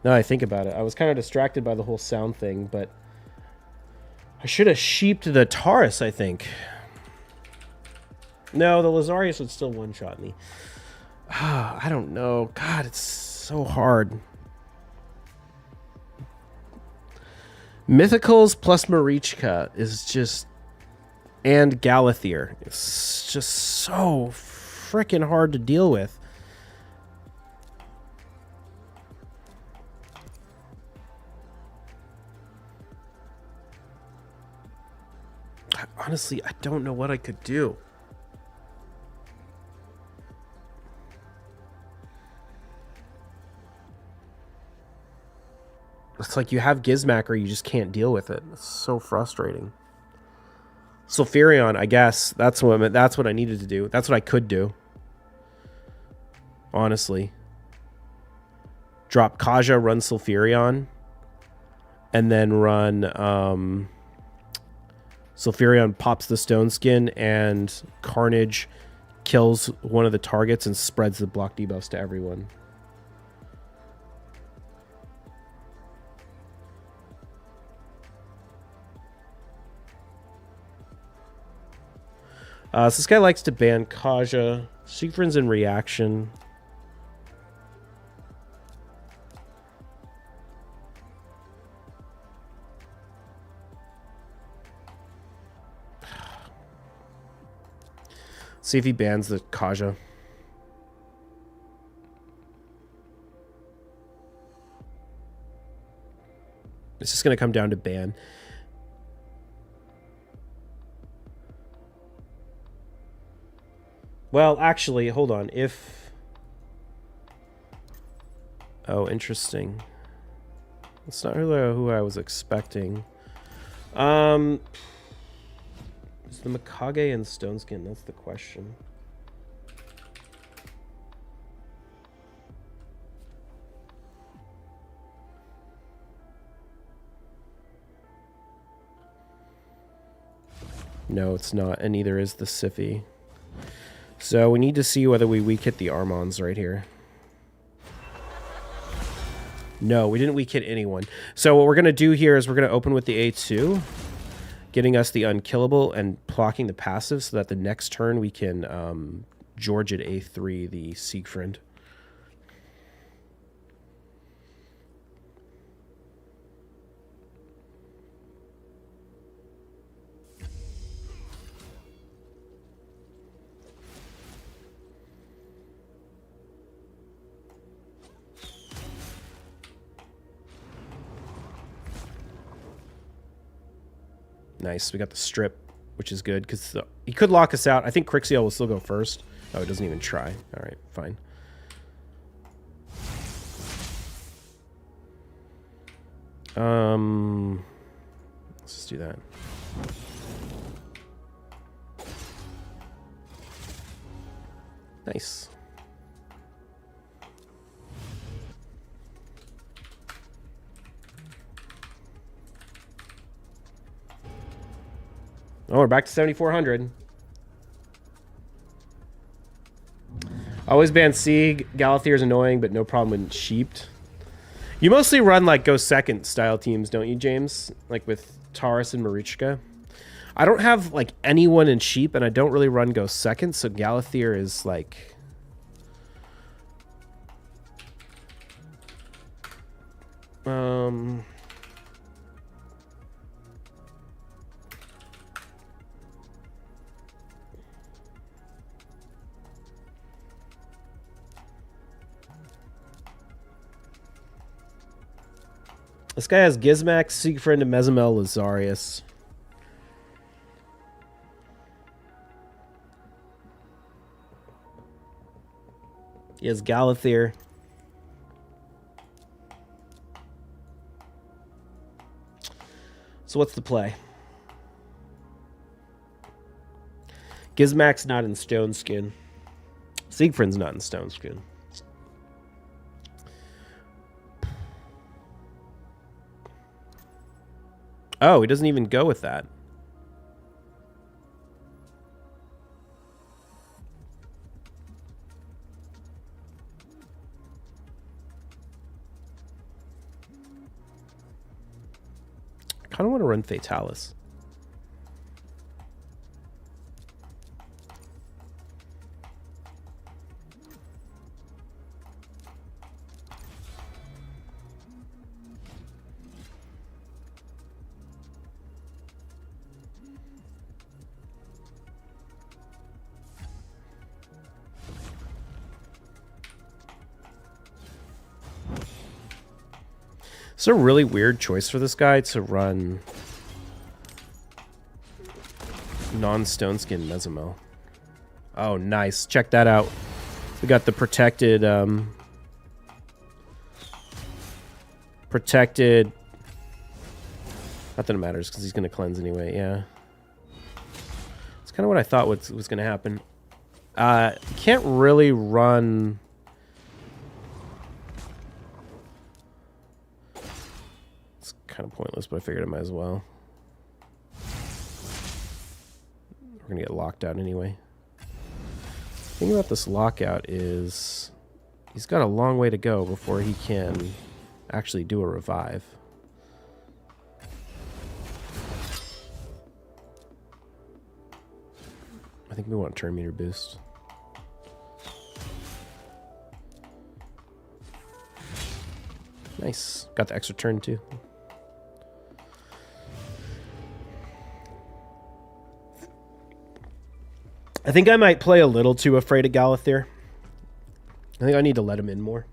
Speaker 1: Now I think about it, I was kind of distracted by the whole sound thing, but I should have sheeped the Taurus, I think. No, the Lazarius would still one-shot me. I don't know. God, it's so hard. Mythicals plus Marichka is just... And Galathier. It's just so freaking hard to deal with. Honestly, I don't know what I could do. It's like you have Gizmacker, you just can't deal with it. It's so frustrating. Sulfurion, I guess. That's what I needed to do. That's what I could do. Honestly. Drop Kaja, run Sulfurion. And then run... Sulfurion pops the Stone Skin, and Carnage kills one of the targets and spreads the block debuffs to everyone. So this guy likes to ban Kaja. Siegfried's in reaction. See if he bans the Kaja. It's just going to come down to ban. Well, actually, hold on. If... Oh, interesting. That's not really who I was expecting. Is the Mikage and Stone Skin? That's the question. No, it's not, and neither is the Siphi. So we need to see whether we weak hit the Armons right here. No, we didn't weak hit anyone. So what we're going to do here is we're going to open with the A2, getting us the unkillable and blocking the passive so that the next turn we can George at A3 the Siegfried. Nice, we got the strip, which is good, because he could lock us out. I think Crixio will still go first. Oh, he doesn't even try. All right, fine. Let's just do that. Nice. Oh, we're back to 7,400. Always ban Sieg. Galathier is annoying, but no problem when sheeped. You mostly run like go second style teams, don't you, James? Like with Taurus and Marichka. I don't have like anyone in sheep, and I don't really run go second, so Galathier is like... This guy has Gizmax, Siegfried, and Mezimel Lazarius. He has Galathir. So what's the play? Gizmax not in Stone Skin. Siegfried's not in Stone Skin. Oh, he doesn't even go with that. I kind of want to run Fatalis. It's a really weird choice for this guy to run non-Stone Skin Mezimel. Oh, nice. Check that out. We got the protected... protected... Not that it matters, because he's going to cleanse anyway, yeah. It's kind of what I thought was going to happen. Can't really run... Kind of pointless, but I figured I might as well. We're gonna get locked out anyway. The thing about this lockout is he's got a long way to go before he can actually do a revive. I think we want turn meter boost. Nice. Got the extra turn too. I think I might play a little too afraid of Galathir. I think I need to let him in more.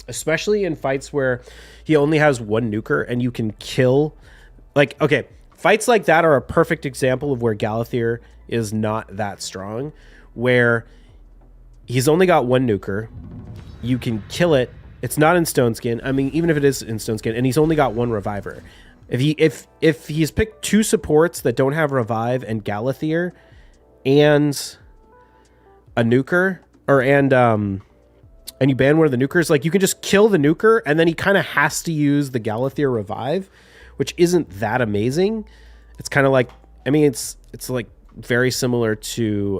Speaker 1: Especially in fights where he only has one nuker and you can kill... Like, okay, fights like that are a perfect example of where Galathir is not that strong. Where he's only got one nuker. You can kill it. It's not in Stone Skin. I mean, even if it is in Stone Skin. And he's only got one reviver. If he's picked two supports that don't have revive and Galathir... and a nuker, and you ban one of the nukers, like you can just kill the nuker, and then he kind of has to use the Galathir revive, which isn't that amazing. It's kind of like, I mean, it's like very similar to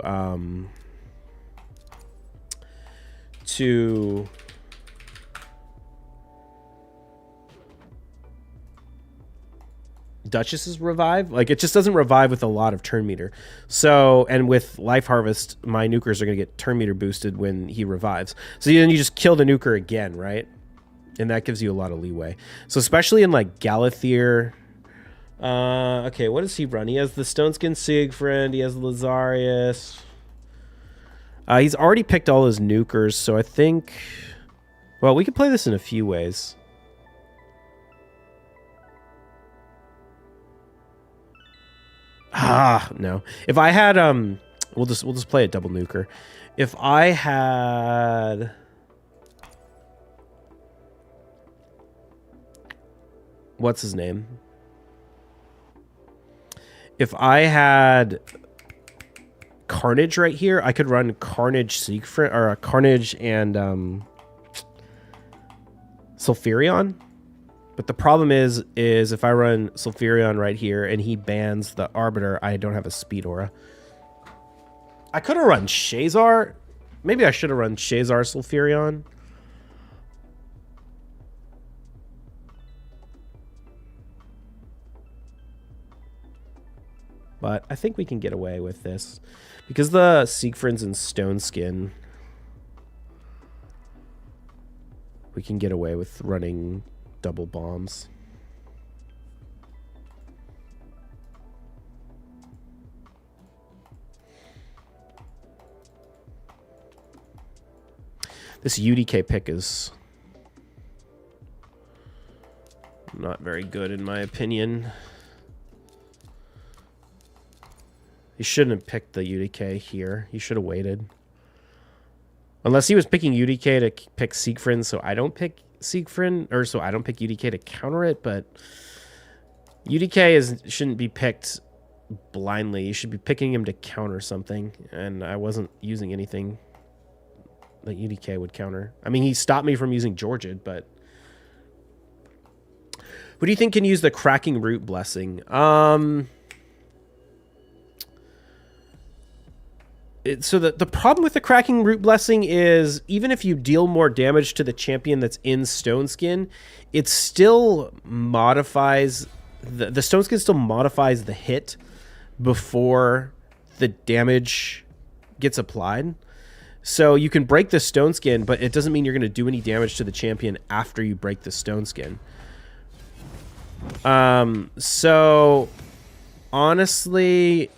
Speaker 1: Duchess's revive. Like, it just doesn't revive with a lot of turn meter. So, and with Life Harvest, my nukers are going to get turn meter boosted when he revives. So then you just kill the nuker again, right? And that gives you a lot of leeway. So especially in like Galathir. Okay, what does he run? He has the Stone Skin Siegfried. He has Lazarius. He's already picked all his nukers, so I think... Well, we could play this in a few ways. No. If I had we'll just play a double nuker. If I had what's his name? If I had Carnage right here, I could run Carnage Siegfried or Carnage and Sulfurion. But the problem is if I run Sulfurion right here and he bans the Arbiter, I don't have a speed aura. I could have run Shazar. Maybe I should have run Shazar Sulfurion. But I think we can get away with this. Because the Siegfried's in Stone Skin, we can get away with running double bombs. This UDK pick is... not very good in my opinion. He shouldn't have picked the UDK here. He should have waited. Unless he was picking UDK to pick Siegfried, so I don't pick Siegfried, or so I don't pick UDK to counter it, but UDK shouldn't be picked blindly. You should be picking him to counter something, and I wasn't using anything that UDK would counter. I mean, he stopped me from using Georgid, but who do you think can use the Cracking Root Blessing? So the problem with the Cracking Root Blessing is even if you deal more damage to the champion that's in Stone Skin, it still modifies the Stone Skin still modifies the hit before the damage gets applied. So you can break the Stone Skin, but it doesn't mean you're going to do any damage to the champion after you break the Stone Skin. So honestly,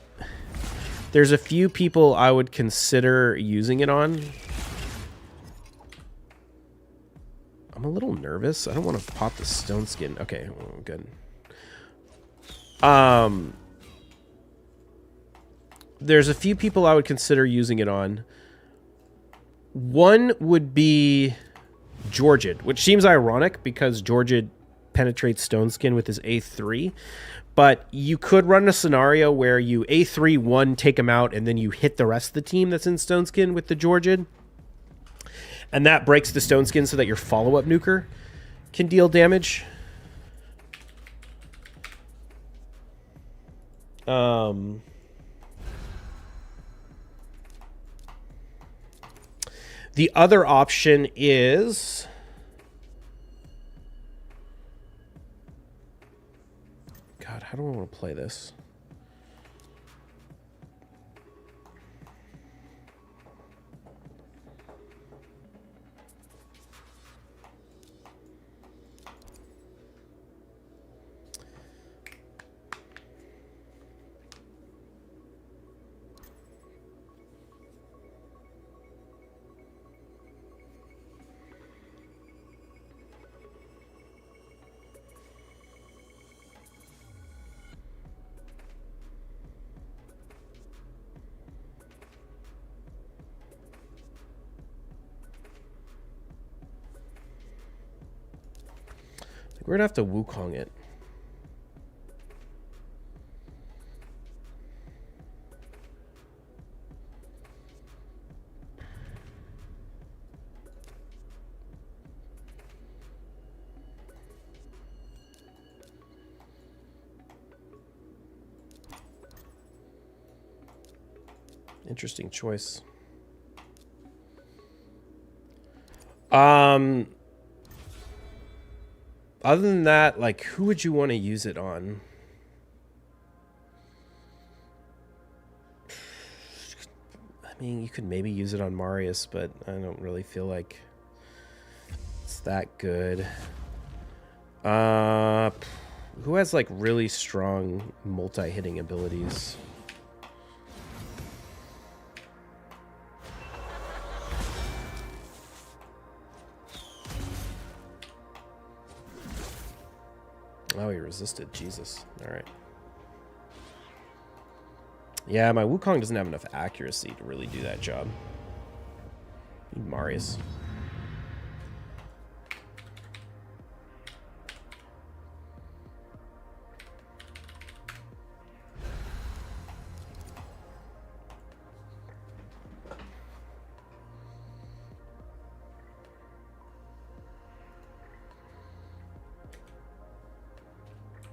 Speaker 1: there's a few people I would consider using it on. I'm a little nervous. I don't want to pop the Stone Skin. Okay, well, good. There's a few people I would consider using it on. One would be Georgid, which seems ironic because Georgid penetrates Stone Skin with his A3. But you could run a scenario where you A3 one, take him out, and then you hit the rest of the team that's in Stone Skin with the Georgid. And that breaks the Stone Skin so that your follow-up nuker can deal damage. The other option is... God, how do I want to play this? We're gonna have to Wukong it. Interesting choice. Other than that, like, who would you want to use it on? I mean, you could maybe use it on Marius, but I don't really feel like it's that good. Who has, like, really strong multi-hitting abilities? Oh, he resisted. Jesus. All right. Yeah, my Wukong doesn't have enough accuracy to really do that job. Need Marius.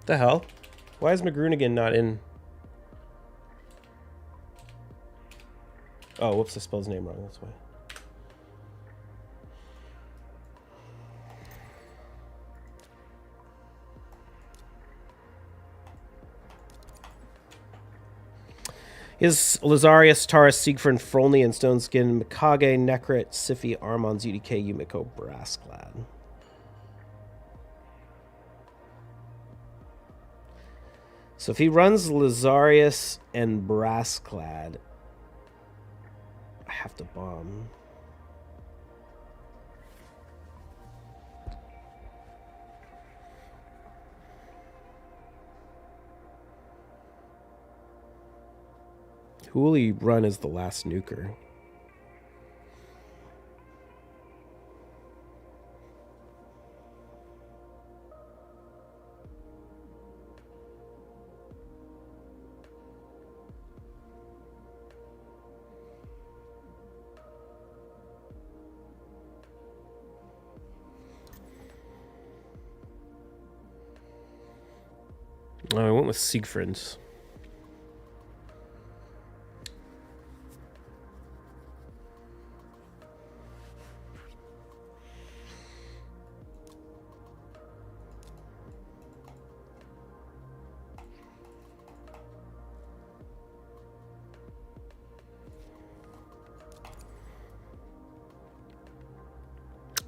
Speaker 1: The hell? Why is McGrunigan not in? Oh, whoops, I spelled his name wrong, that's why. Is Lazarius, Taurus, Siegfried, Frolny, and Stone Skin, Mikage, Necrit, Siphi, Armons, UDK, Yumiko, Brassclad. So if he runs Lazarius and Brassclad, I have to bomb. Who will he run as the last nuker? Oh, I went with Siegfried.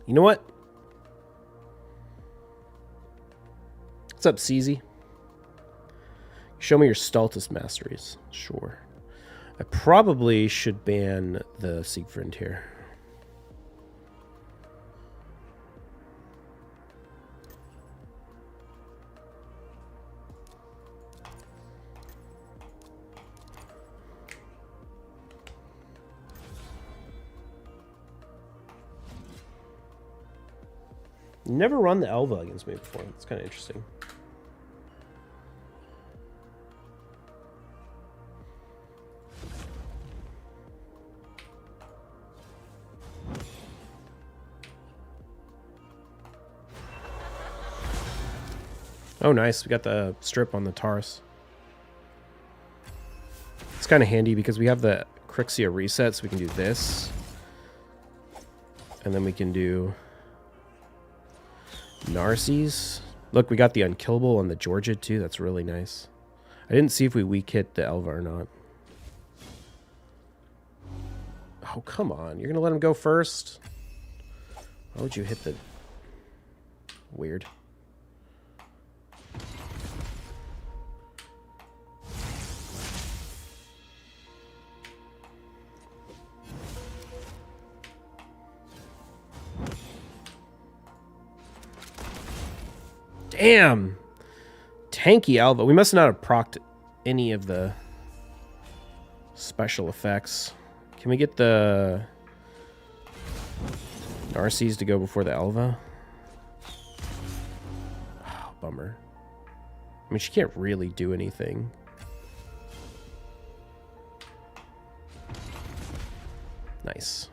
Speaker 1: You know what? What's up, CZ? Show me your Stultus masteries. Sure. I probably should ban the Siegfried here. Never run the Elva against me before. It's kind of interesting. Oh, nice. We got the strip on the Taurus. It's kind of handy because we have the Crixia reset, so we can do this. And then we can do Narses. Look, we got the Unkillable on the Georgia, too. That's really nice. I didn't see if we weak hit the Elva or not. Oh, come on. You're going to let him go first? Why would you hit the... Weird. Damn! Tanky Elva. We must not have procced any of the special effects. Can we get the Narses to go before the Elva? Oh, bummer. I mean, she can't really do anything. Nice.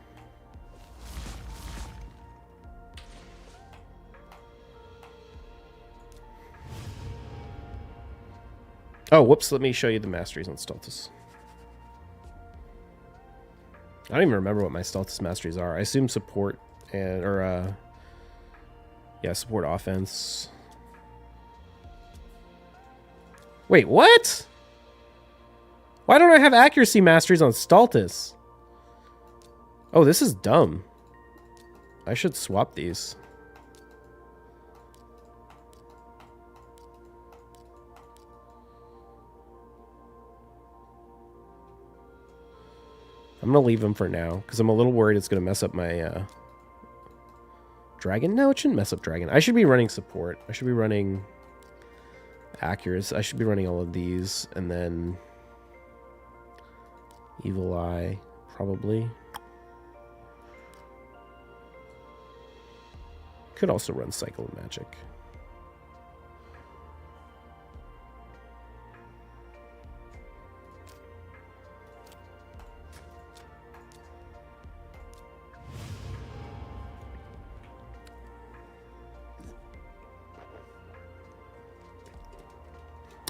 Speaker 1: Oh, whoops. Let me show you the masteries on Stultus. I don't even remember what my Stultus masteries are. I assume support and, yeah, support offense. Wait, what? Why don't I have accuracy masteries on Stultus? Oh, this is dumb. I should swap these. I'm going to leave them for now, because I'm a little worried it's going to mess up my dragon. No, it shouldn't mess up dragon. I should be running support. I should be running accuracy. I should be running all of these, and then Evil Eye, probably. Could also run Cycle of Magic.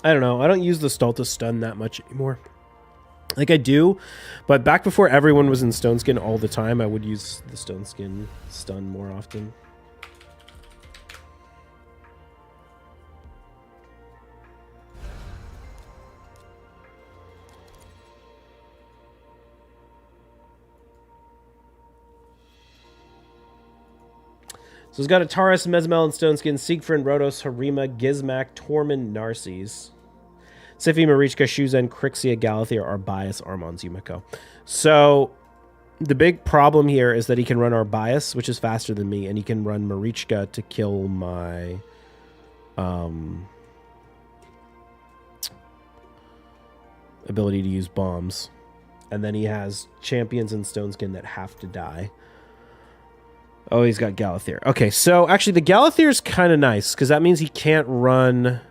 Speaker 1: I don't know. I don't use the Stultus stun that much anymore. Like I do, but back before everyone was in Stone Skin all the time, I would use the Stone Skin stun more often. So he's got a Taurus, Mezmel, and Stone Skin, Siegfried, Rhodos, Harima, Gizmak, Tormund, Narses. Siphi, Marichka, Shuzen, Crixia, Galathea, Arbias, Armons, Yumiko. So the big problem here is that he can run Arbias, which is faster than me, and he can run Marichka to kill my ability to use bombs. And then he has champions and Stoneskin that have to die. Oh, he's got Galathir. Okay, so actually the Galathir is kind of nice because that means he can't run...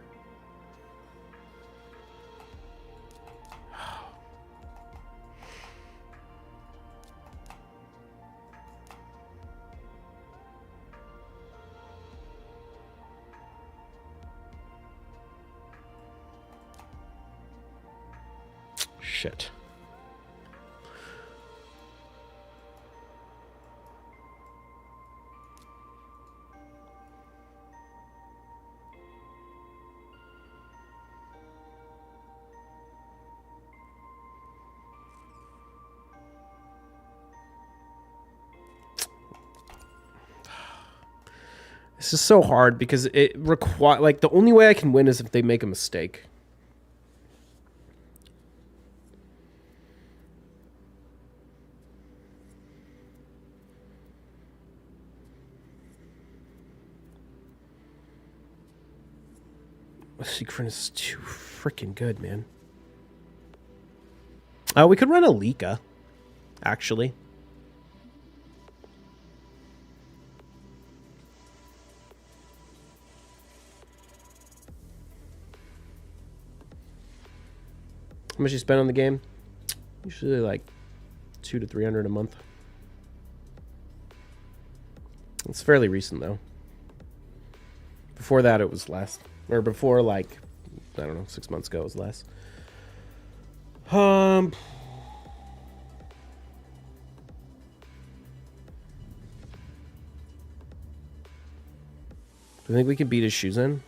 Speaker 1: Shit. This is so hard because it require like the only way I can win is if they make a mistake. Siegfried is too freaking good, man. We could run a Lika, actually. How much you spend on the game? Usually like 200 to 300 a month. It's fairly recent though. Before that, it was less. Or before, like, I don't know, 6 months ago, it was less. Do you think we could beat his shoes in?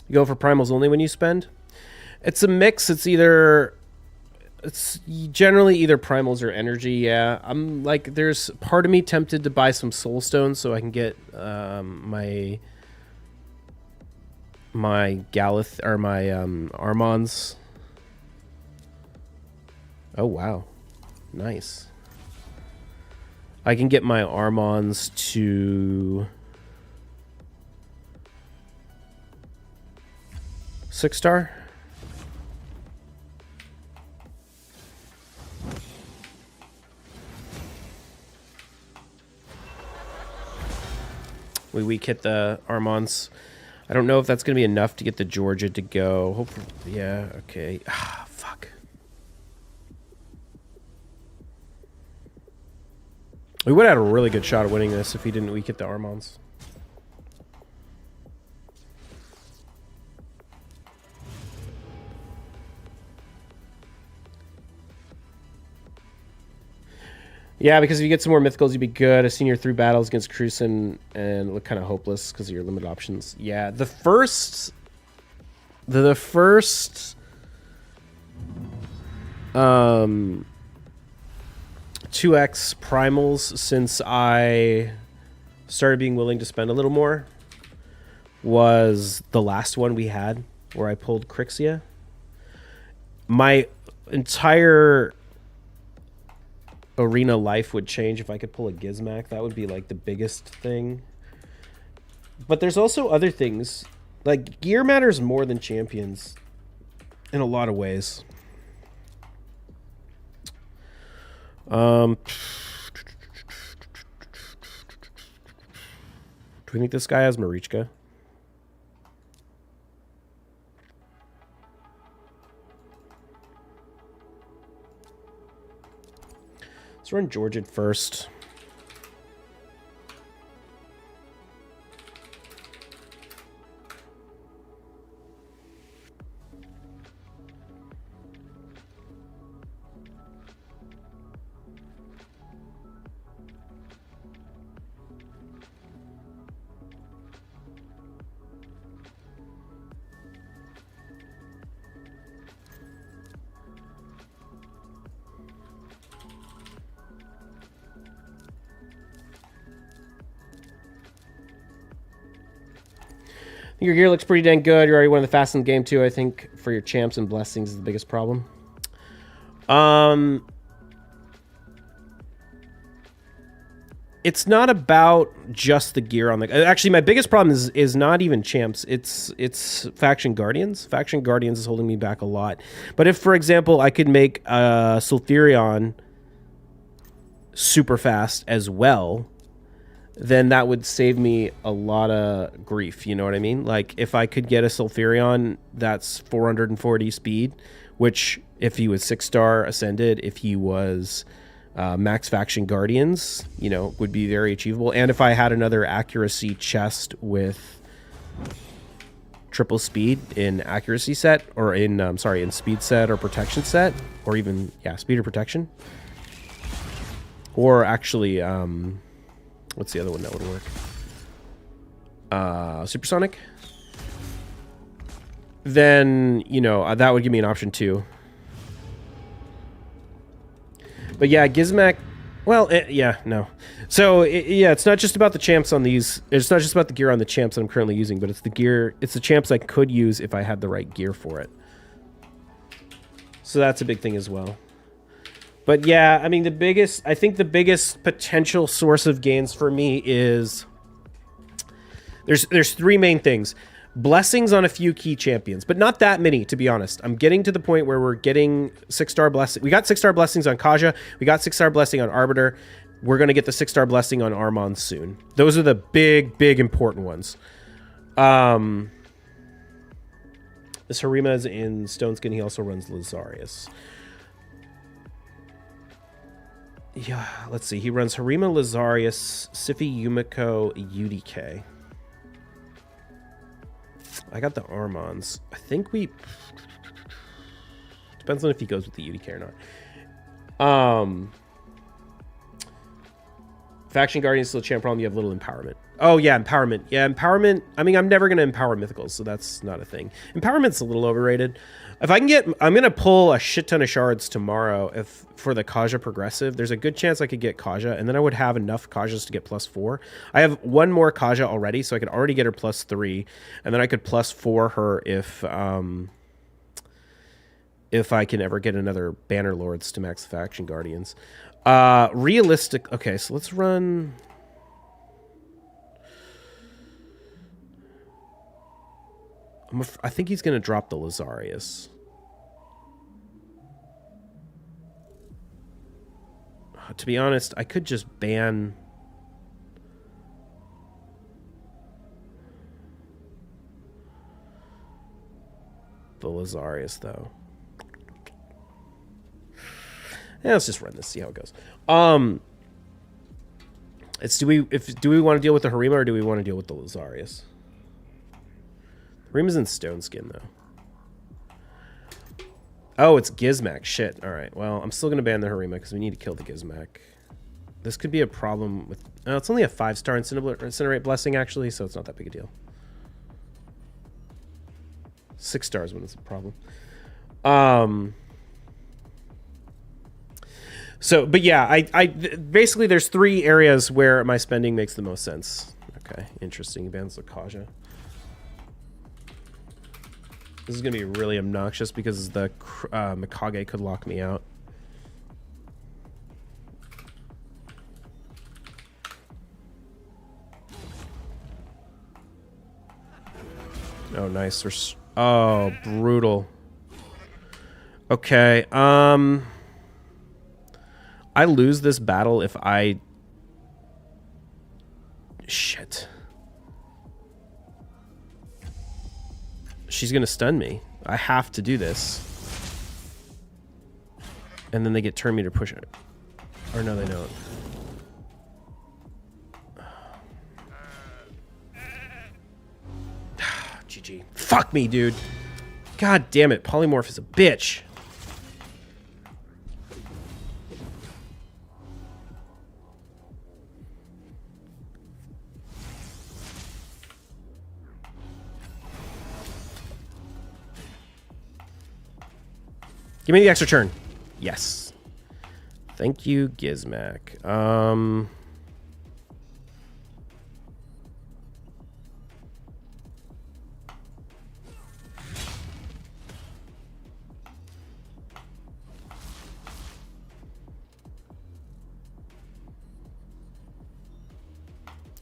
Speaker 1: You go for primals only when you spend? It's a mix. It's generally either primals or energy. Yeah, I'm like, there's part of me tempted to buy some soul stones so I can get my Galath or my Armons. Oh wow, nice. I can get my Armons to 6-star. We weak hit the Armons. I don't know if that's going to be enough to get the Georgia to go. Hopefully, yeah, okay. Ah, fuck. We would have had a really good shot at winning this if he didn't weak hit the Armons. Yeah, because if you get some more mythicals, you'd be good. I've seen your 3 battles against Cruisen and look kind of hopeless because of your limited options. Yeah, the first 2x primals since I started being willing to spend a little more was the last one we had where I pulled Crixia. My entire arena life would change if I could pull a Gizmak. That would be like the biggest thing. But there's also other things. Like, gear matters more than champions in a lot of ways. Do we think this guy has Marichka? Let's run George at first. Your gear looks pretty dang good. You're already one of the fastest in the game too. I think for your champs and blessings is the biggest problem. It's not about just the gear on the... Actually, my biggest problem is not even champs. It's Faction Guardians. Faction Guardians is holding me back a lot. But if, for example, I could make Sulfurion super fast as well, then that would save me a lot of grief. You know what I mean? Like, if I could get a Sulfurion that's 440 speed, which if he was 6-star Ascended, if he was... max Faction Guardians, you know, would be very achievable. And if I had another accuracy chest with triple speed in accuracy set, or in, sorry, in speed set or protection set, or even, yeah, speed or protection. Or actually, what's the other one that would work? Supersonic? Then, you know, that would give me an option too. But yeah, Gizmak, well, yeah, no. So, yeah, it's not just about the champs on these. It's not just about the gear on the champs that I'm currently using, but it's the gear, it's the champs I could use if I had the right gear for it. So that's a big thing as well. But yeah, I mean, I think the biggest potential source of gains for me is, there's three main things. Blessings on a few key champions, but not that many, to be honest. I'm getting to the point where we're getting 6-star blessing. We got 6-star blessings on Kaja. We got 6-star blessing on Arbiter. We're going to get the 6-star blessing on Armand soon. Those are the big, big important ones. This Harima is in Stoneskin. He also runs Lazarius. Yeah, let's see. He runs Harima, Lazarius, Sify, Yumiko, UDK. I got the Armands. I think we... Depends on if he goes with the UDK or not. Faction Guardian is still a champ problem. You have little empowerment. Oh, yeah, empowerment. Yeah, empowerment. I mean, I'm never going to empower mythicals, so that's not a thing. Empowerment's a little overrated. If I can get... I'm going to pull a shit ton of shards tomorrow for the Kaja progressive. There's a good chance I could get Kaja, and then I would have enough Kajas to get +4. I have one more Kaja already, so I could already get her +3, and then I could +4 her if I can ever get another Banner Lords to max Faction Guardians. Realistic... Okay, so let's run... I think he's going to drop the Lazarius. To be honest, I could just ban... the Lazarius, though. Yeah, let's just run this, see how it goes. Do we want to deal with the Harima or do we want to deal with the Lazarius? Harima's in Stoneskin, though. Oh, it's Gizmak. Shit. All right. Well, I'm still going to ban the Harima because we need to kill the Gizmak. This could be a problem with... Oh, it's only a 5-star Incinerate Blessing, actually, so it's not that big a deal. 6 stars when it's a problem. So, but yeah, I basically, there's 3 areas where my spending makes the most sense. Okay, interesting. Bans Kaja. This is going to be really obnoxious because the Mikage could lock me out. Oh, nice. Oh, brutal. Okay, I lose this battle if I... Shit. She's gonna stun me. I have to do this. And then they get turn meter push it. Or no, they don't. GG. Fuck me, dude. God damn it. Polymorph is a bitch. Give me the extra turn. Yes. Thank you, Gizmak.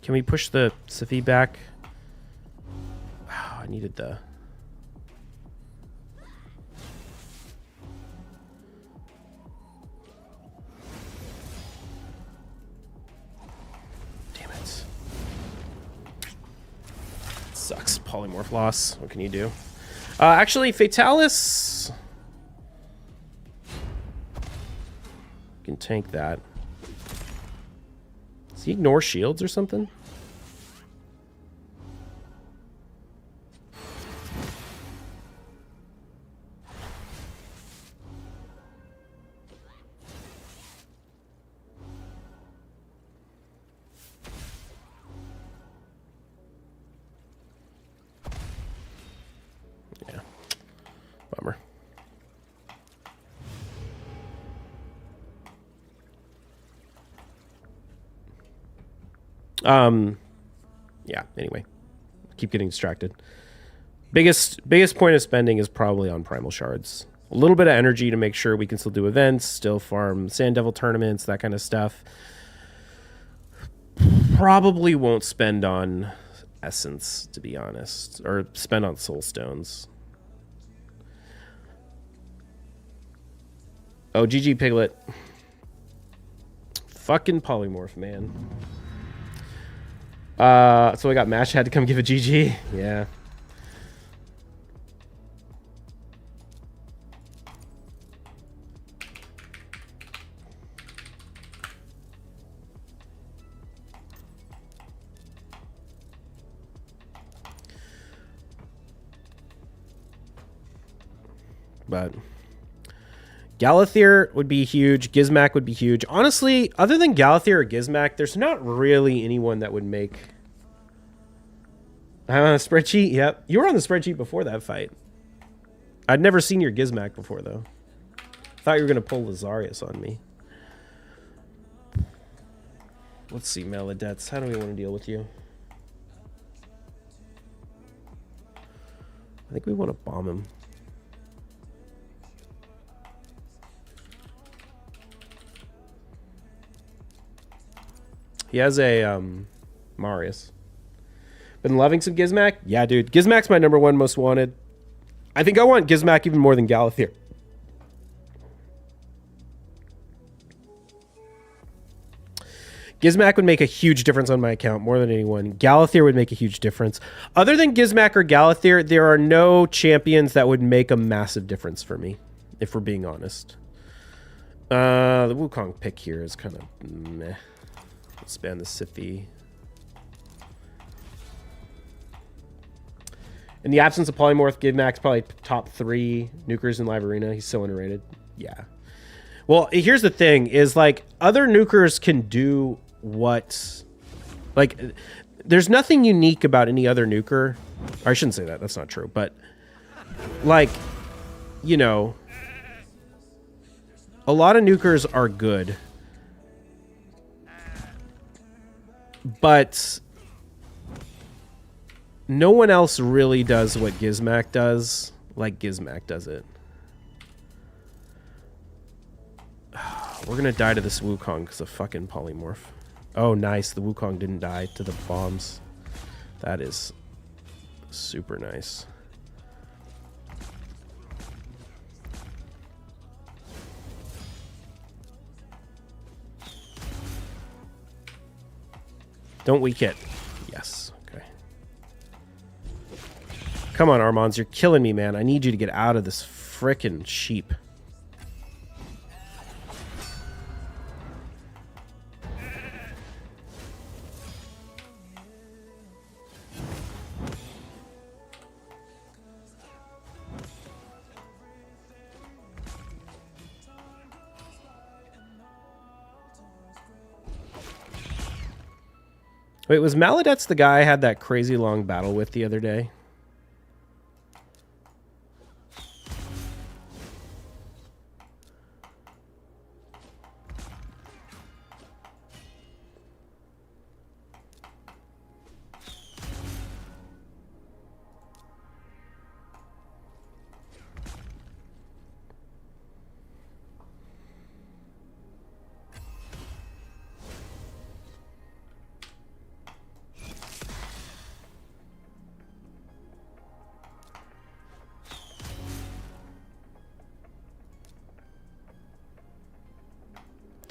Speaker 1: Can we push the Siphi back? Oh, I needed the... Damn it. Sucks. Polymorph loss. What can you do? Actually, Fatalis... Can tank that. Does he ignore shields or something? Yeah. Bummer. Yeah, anyway. Keep getting distracted. Biggest point of spending is probably on primal shards. A little bit of energy to make sure we can still do events, still farm Sand Devil tournaments, that kind of stuff. Probably won't spend on essence, to be honest, or spend on soul stones. Oh, GG Piglet. Fucking polymorph, man. So I got Mash had to come give a GG. Yeah. But Galathir would be huge. Gizmak would be huge. Honestly, other than Galathir or Gizmak, there's not really anyone that would make... I'm on a spreadsheet? Yep. You were on the spreadsheet before that fight. I'd never seen your Gizmak before, though. Thought you were going to pull Lazarius on me. Let's see, Maladets. How do we want to deal with you? I think we want to bomb him. He has a Marius. Been loving some Gizmak? Yeah, dude. Gizmak's my #1 most wanted. I think I want Gizmak even more than Galathir. Gizmak would make a huge difference on my account, more than anyone. Galathir would make a huge difference. Other than Gizmak or Galathir, there are no champions that would make a massive difference for me, if we're being honest. The Wukong pick here is kind of meh. Let's ban the Siphi. In the absence of Polymorph, Gizmak's probably top 3 nukers in Live Arena. He's so underrated. Yeah. Well, here's the thing, is like, other nukers can do what... Like, there's nothing unique about any other nuker. Or I shouldn't say that. That's not true. But, like, you know... A lot of nukers are good. But... no one else really does what Gizmak does, like Gizmak does it. We're gonna die to this Wukong because of fucking Polymorph. Oh, nice. The Wukong didn't die to the bombs. That is super nice. Don't weak hit. Yes. Okay. Come on, Armons. You're killing me, man. I need you to get out of this frickin' sheep. Wait, was Maladets the guy I had that crazy long battle with the other day?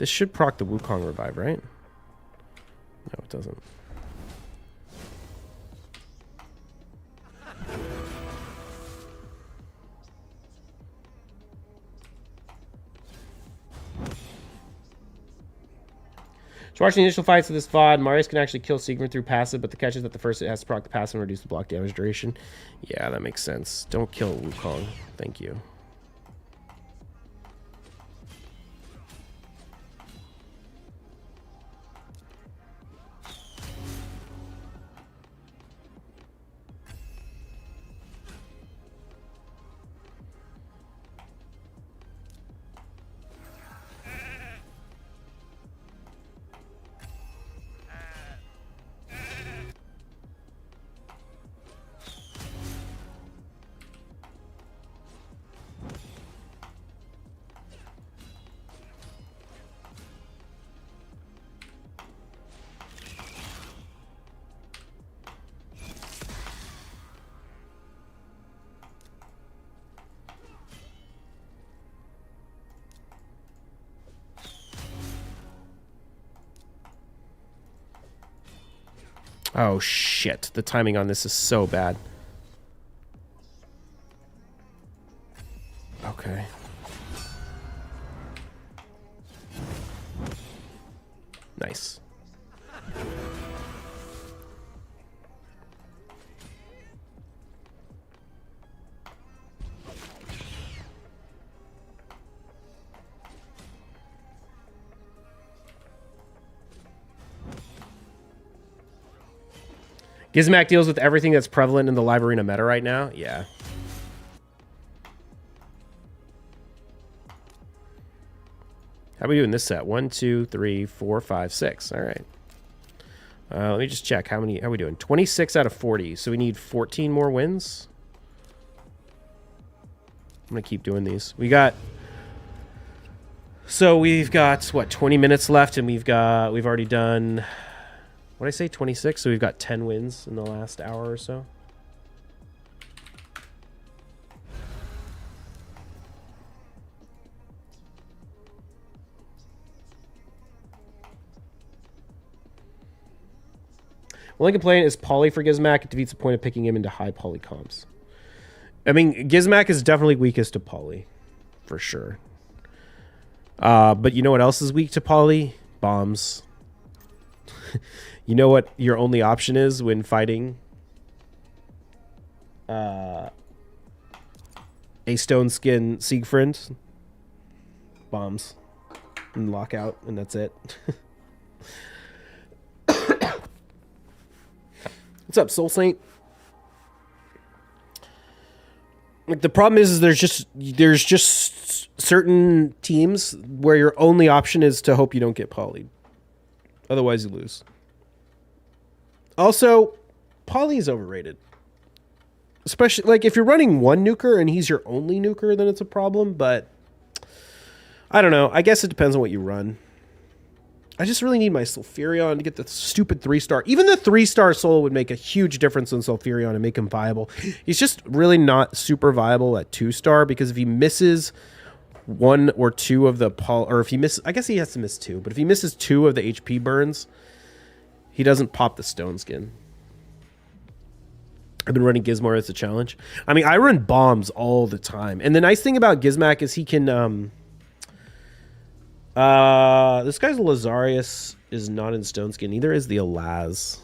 Speaker 1: This should proc the Wukong revive, right? No, it doesn't. So watching the initial fights of this VOD, Marius can actually kill Siegfried through passive, but the catch is that the first it has to proc the passive and reduce the block damage duration. Yeah, that makes sense. Don't kill Wukong. Thank you. Oh, shit. The timing on this is so bad. Okay. Nice. Gizmak deals with everything that's prevalent in the live arena meta right now. Yeah. How are we doing this set? 1, 2, 3, 4, 5, 6. All right. Let me just check. How are we doing? 26 out of 40. So we need 14 more wins. I'm going to keep doing these. So we've got, what, 20 minutes left, and we've already done... What did I say? 26? So we've got 10 wins in the last hour or so. Only complaint is poly for Gizmak. It defeats the point of picking him into high poly comps. I mean, Gizmak is definitely weakest to poly, for sure. But you know what else is weak to poly? Bombs. You know what your only option is when fighting a stone skin Siegfried? Bombs. And lockout, and that's it. What's up, Soul Saint? Like, the problem is there's just certain teams where your only option is to hope you don't get polyed. Otherwise, you lose. Also, poly is overrated. Especially, like, if you're running one nuker and he's your only nuker, then it's a problem, but I don't know. I guess it depends on what you run. I just really need my Sulfurion to get the stupid 3-star. Even the 3-star soul would make a huge difference in Sulfurion and make him viable. He's just really not super viable at 2-star, because if he misses 1 or 2 of the or if he misses, I guess he has to miss 2, but if he misses 2 of the HP burns, he doesn't pop the stone skin. I've been running Gizmar as a challenge. I mean, I run bombs all the time. And the nice thing about Gizmak is he can... this guy's Lazarius is not in stone skin. Neither is the Alaz.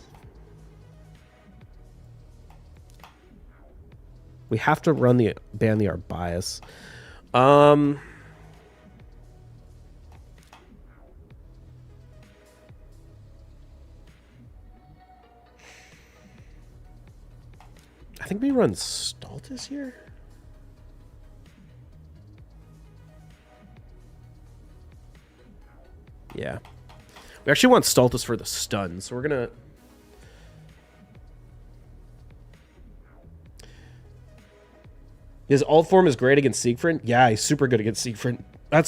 Speaker 1: We have to run the ban the Arbias. I think we run Stultus here. Yeah. We actually want Stultus for the stun, so we're gonna... His alt form is great against Siegfried. Yeah, he's super good against Siegfried. I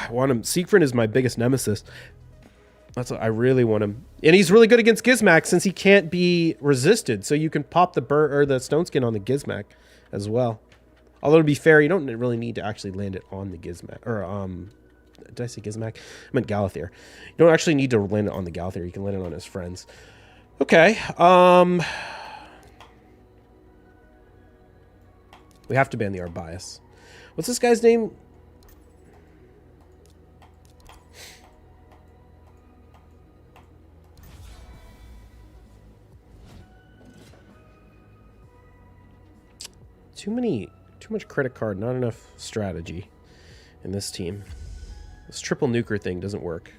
Speaker 1: want him. Siegfried is my biggest nemesis. That's what I really want him. And he's really good against Gizmak since he can't be resisted. So you can pop the stone skin on the Gizmak as well. Although to be fair, you don't really need to actually land it on the Gizmak or Did I say Gizmak? I meant Galathir. You don't actually need to land it on the Galathir. You can land it on his friends. Okay. We have to ban the Arbias. What's this guy's name? Too much credit card, not enough strategy in this team. This triple nuker thing doesn't work.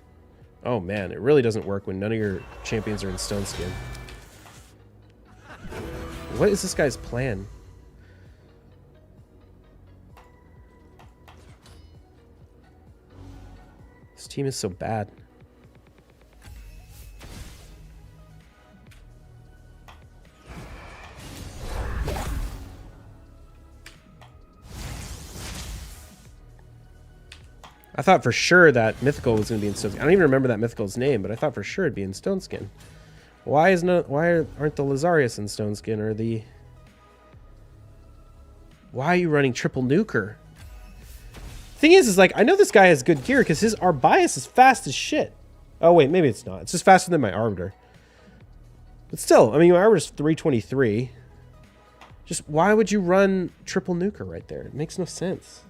Speaker 1: Oh man, it really doesn't work when none of your champions are in Stone Skin. What is this guy's plan? This team is so bad. I thought for sure that Mythical was going to be in Stone Skin. I don't even remember that Mythical's name, but I thought for sure it'd be in Stone Skin. Why aren't the Lazarius in Stone Skin, or the... Why are you running triple nuker? Thing is like, I know this guy has good gear because his Arbias is fast as shit. Oh wait, maybe it's not. It's just faster than my Arbiter. But still, I mean, my Arbiter's 323. Just why would you run triple nuker right there? It makes no sense.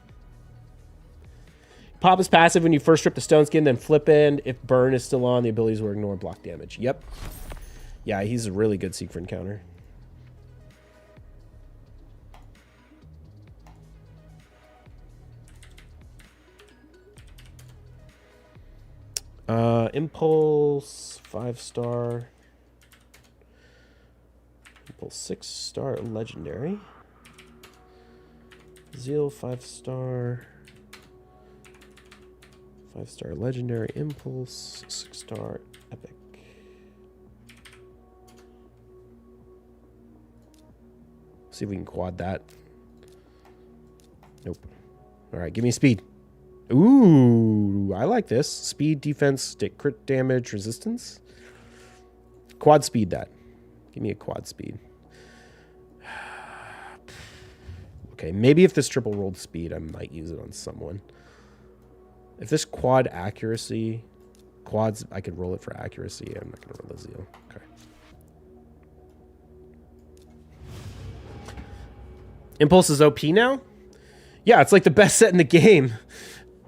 Speaker 1: Pop is passive when you first strip the Stone Skin, then flip in. If burn is still on, the abilities will ignore block damage. Yep. Yeah, he's a really good Siegfried counter. Impulse 5-star. Impulse 6-star legendary. Zeal 5-star. 5-star legendary. Impulse 6-star epic. See if we can quad that. Nope. All right, give me speed. Ooh, I like this. Speed, defense, stick, crit damage, resistance. Quad speed that. Give me a quad speed. Okay, maybe if this triple rolled speed, I might use it on someone. If this quad accuracy, quads, I could roll it for accuracy. I'm not going to roll the Zeal. Okay. Impulse is OP now? Yeah, it's like the best set in the game.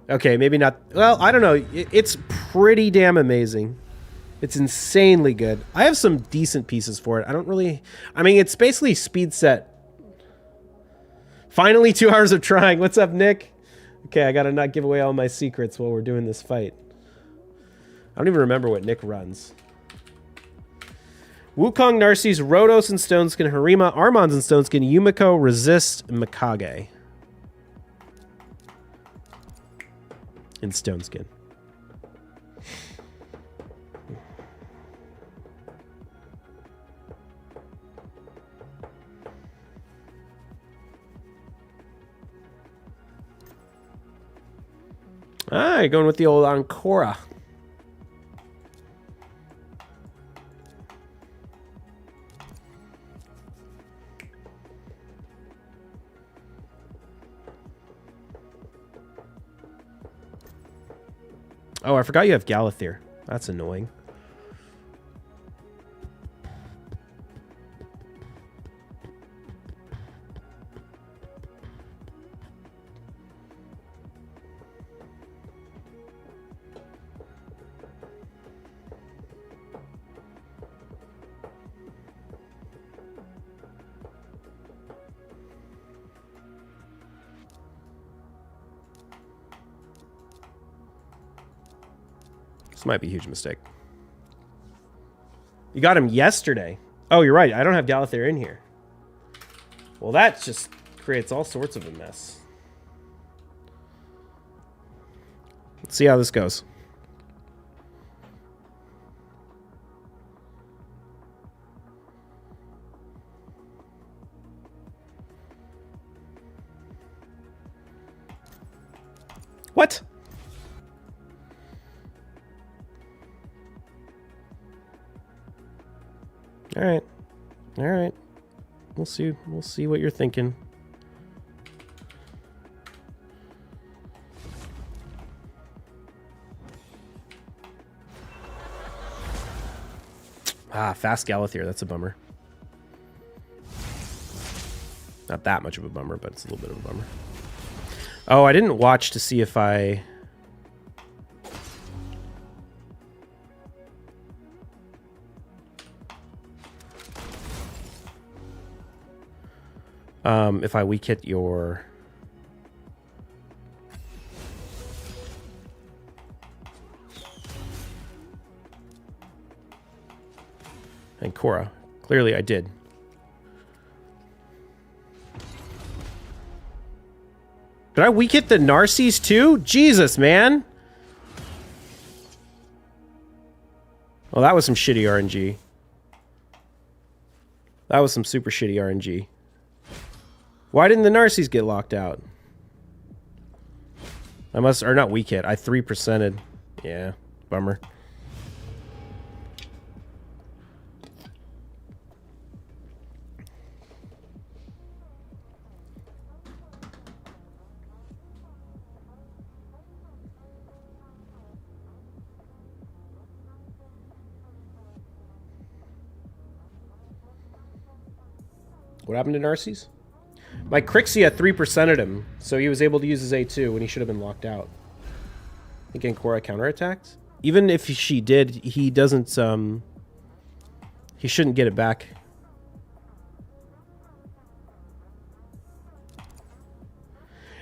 Speaker 1: Okay, maybe not. Well, I don't know. It's pretty damn amazing. It's insanely good. I have some decent pieces for it. I don't really... I mean, it's basically speed set. Finally, 2 hours of trying. What's up, Nick? Okay, I gotta not give away all my secrets while we're doing this fight. I don't even remember what Nick runs. Wukong, Narcisse, Rotos, and Stone Skin, Harima, Armons, and Stone Skin, Yumiko, Resist, and Mikage. In Stone Skin. Ah, you're going with the old Ancora. Oh, I forgot you have Galathir. That's annoying. This might be a huge mistake. You got him yesterday. Oh, you're right. I don't have Galathir in here. Well, that just creates all sorts of a mess. Let's see how this goes. What? All right. All right. We'll see. We'll see what you're thinking. I Ah, fast Galathier. That's a bummer. Not that much of a bummer, but it's a little bit of a bummer. Oh, I didn't watch to see if I weak hit your... And Korra. Clearly I did. Did I weak hit the Narcies too? Jesus, man. Well, that was some shitty RNG. That was some super shitty RNG. Why didn't the Narcies get locked out? I must... Or not weak hit. I 3%ed. Yeah. Bummer. What happened to Narcies? My Crixia 3%ed him, so he was able to use his A2 when he should have been locked out. I think Ancora counterattacks? Even if she did, he doesn't, he shouldn't get it back.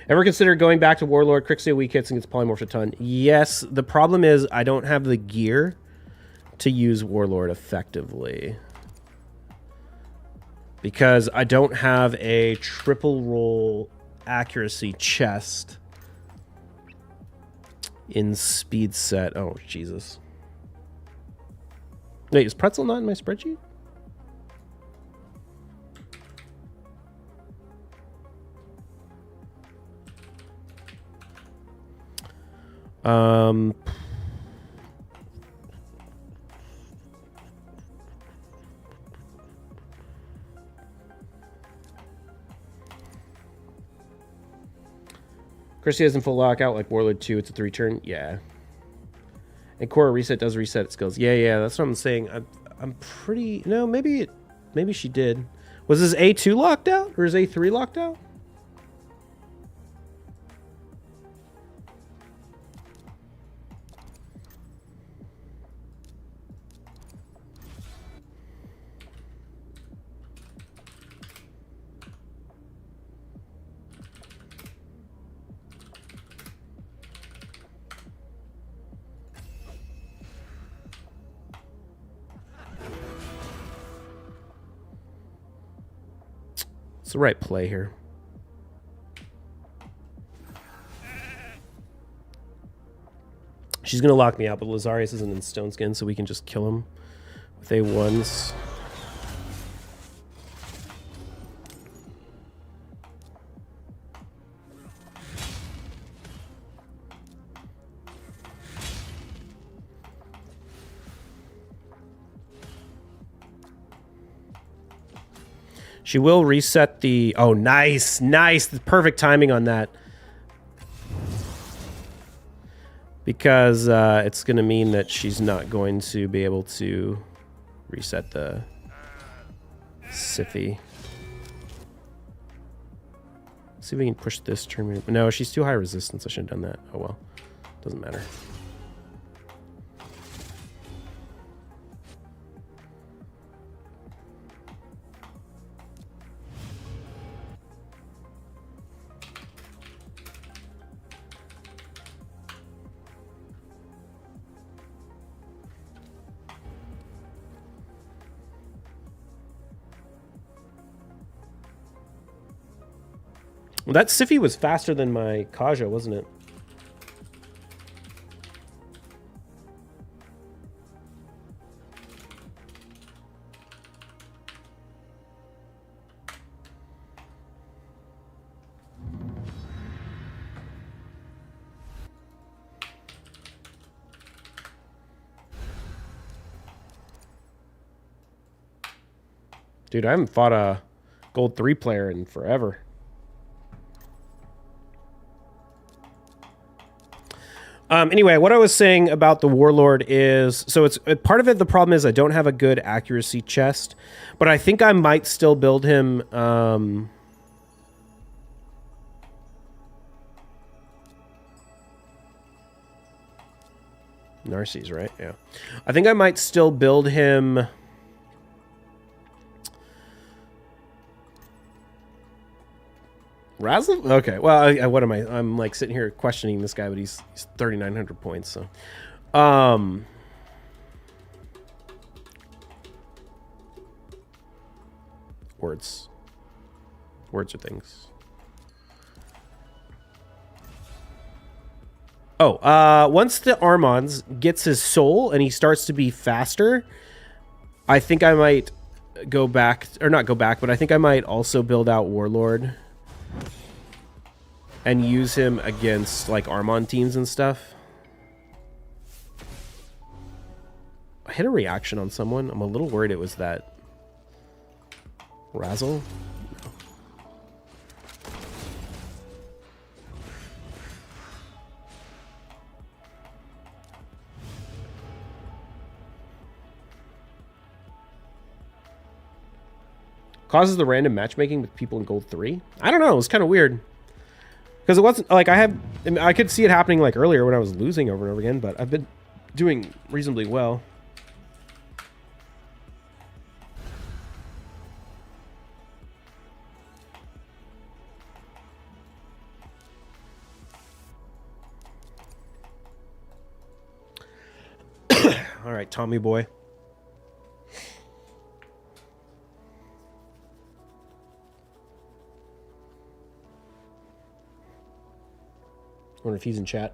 Speaker 1: Ever consider going back to Warlord? Crixia weak hits and gets polymorphed a ton. Yes, the problem is I don't have the gear to use Warlord effectively. Because I don't have a triple roll accuracy chest in speed set. Oh, Jesus. Wait, is Pretzel not in my spreadsheet? Chrissy isn't full lockout like Warlord 2. It's a 3-turn. Yeah. And Korra reset does reset skills. Yeah, that's what I'm saying. I'm pretty... No, maybe she did. Was his A2 locked out? Or is A3 locked out? It's the right play here. She's going to lock me out, but Lazarius isn't in Stone Skin, so we can just kill him with A1s. She will reset the... Oh, nice. Nice. The perfect timing on that. Because it's going to mean that she's not going to be able to reset the Siphi. See if we can push this turn. No, she's too high resistance. I should have done that. Oh, well. Doesn't matter. Well, that Siphi was faster than my Kaja, wasn't it? Dude, I haven't fought a gold 3 player in forever. Anyway, what I was saying about the Warlord is, so it's part of it. The problem is I don't have a good accuracy chest, but I think I might still build him. Narses, right? Yeah. I think I might still build him. Razzle? Okay. Well, what am I? I'm like sitting here questioning this guy, but he's 3,900 points. So, words are things. Oh, once the Armons gets his soul and he starts to be faster, I think I might go back, or not go back, but I think I might also build out Warlord and use him against like Armon teams and stuff. I hit a reaction on someone. I'm a little worried it was that Razzle. Causes the random matchmaking with people in gold 3. I don't know. It was kind of weird. Because it wasn't like I could see it happening like earlier when I was losing over and over again, but I've been doing reasonably well. All right, Tommy boy. I wonder if he's in chat.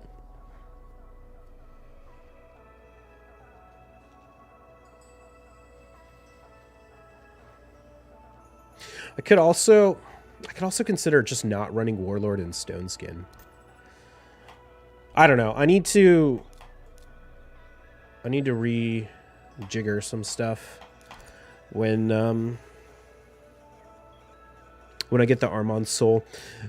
Speaker 1: I could also consider just not running Warlord and Stone Skin. I don't know. I need to rejigger some stuff when I get the Armon soul.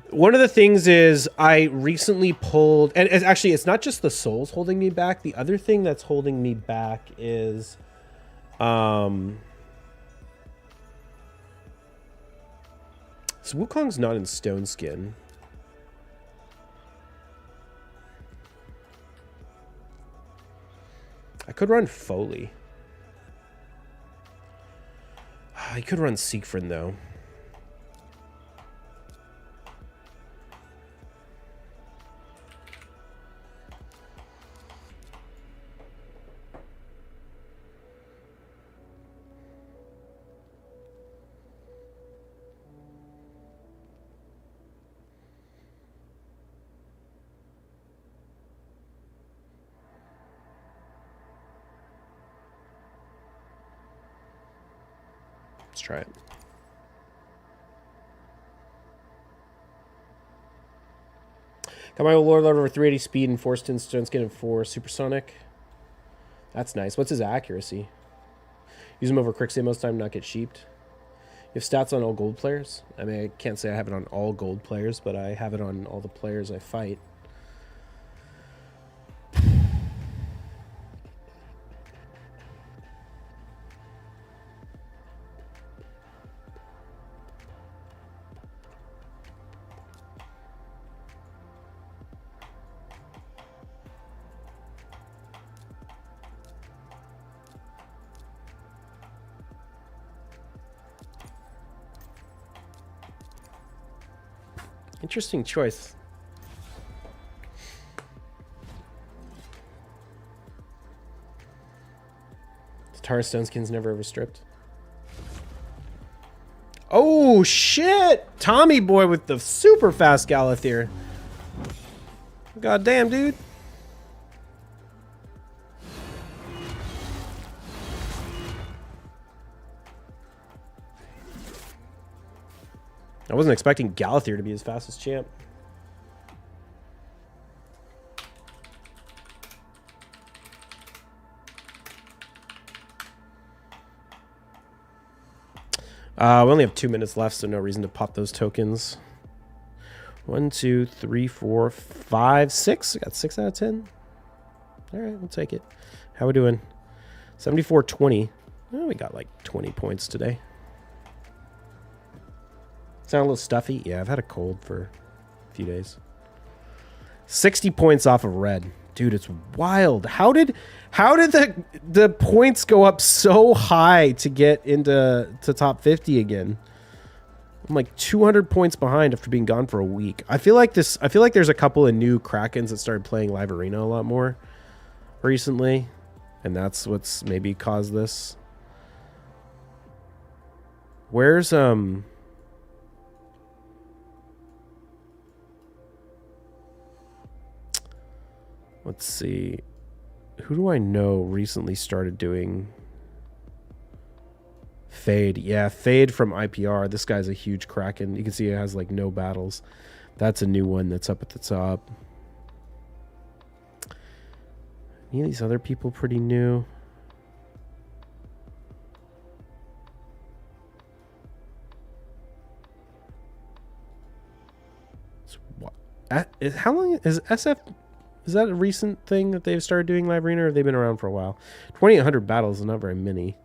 Speaker 1: One of the things is I recently pulled, and actually it's not just the souls holding me back. The other thing that's holding me back is so Wukong's not in Stone Skin. I could run Foley. I could run Siegfried though. Let's try it. Got my Warlord over 380 speed and 4 stun Stone Skin and 4 supersonic. That's nice. What's his accuracy? Use him over Crixie most time, not get sheeped. You have stats on all gold players? I mean, I can't say I have it on all gold players, but I have it on all the players I fight. Interesting choice. Tara Stone Skin's never ever stripped. Oh shit! Tommy boy with the super fast Galathir. God damn, dude. I wasn't expecting Galathir to be as fast as champ. We only have 2 minutes left, so no reason to pop those tokens. 1, 2, 3, 4, 5, 6. I got 6 out of 10. All right, we'll take it. How we doing? 74-20. Oh, we got like 20 points today. Sound a little stuffy? Yeah, I've had a cold for a few days. 60 points off of red. Dude, it's wild. How did the points go up so high to get into top 50 again? I'm like 200 points behind after being gone for a week. I feel like there's a couple of new Krakens that started playing Live Arena a lot more recently, and that's what's maybe caused this. Where's let's see. Who do I know recently started doing Fade? Yeah, Fade from IPR. This guy's a huge Kraken. You can see it has like no battles. That's a new one that's up at the top. Any of these other people pretty new? How long is SF? Is that a recent thing that they've started doing Live Arena, or have they been around for a while? 2,800 battles is not very many.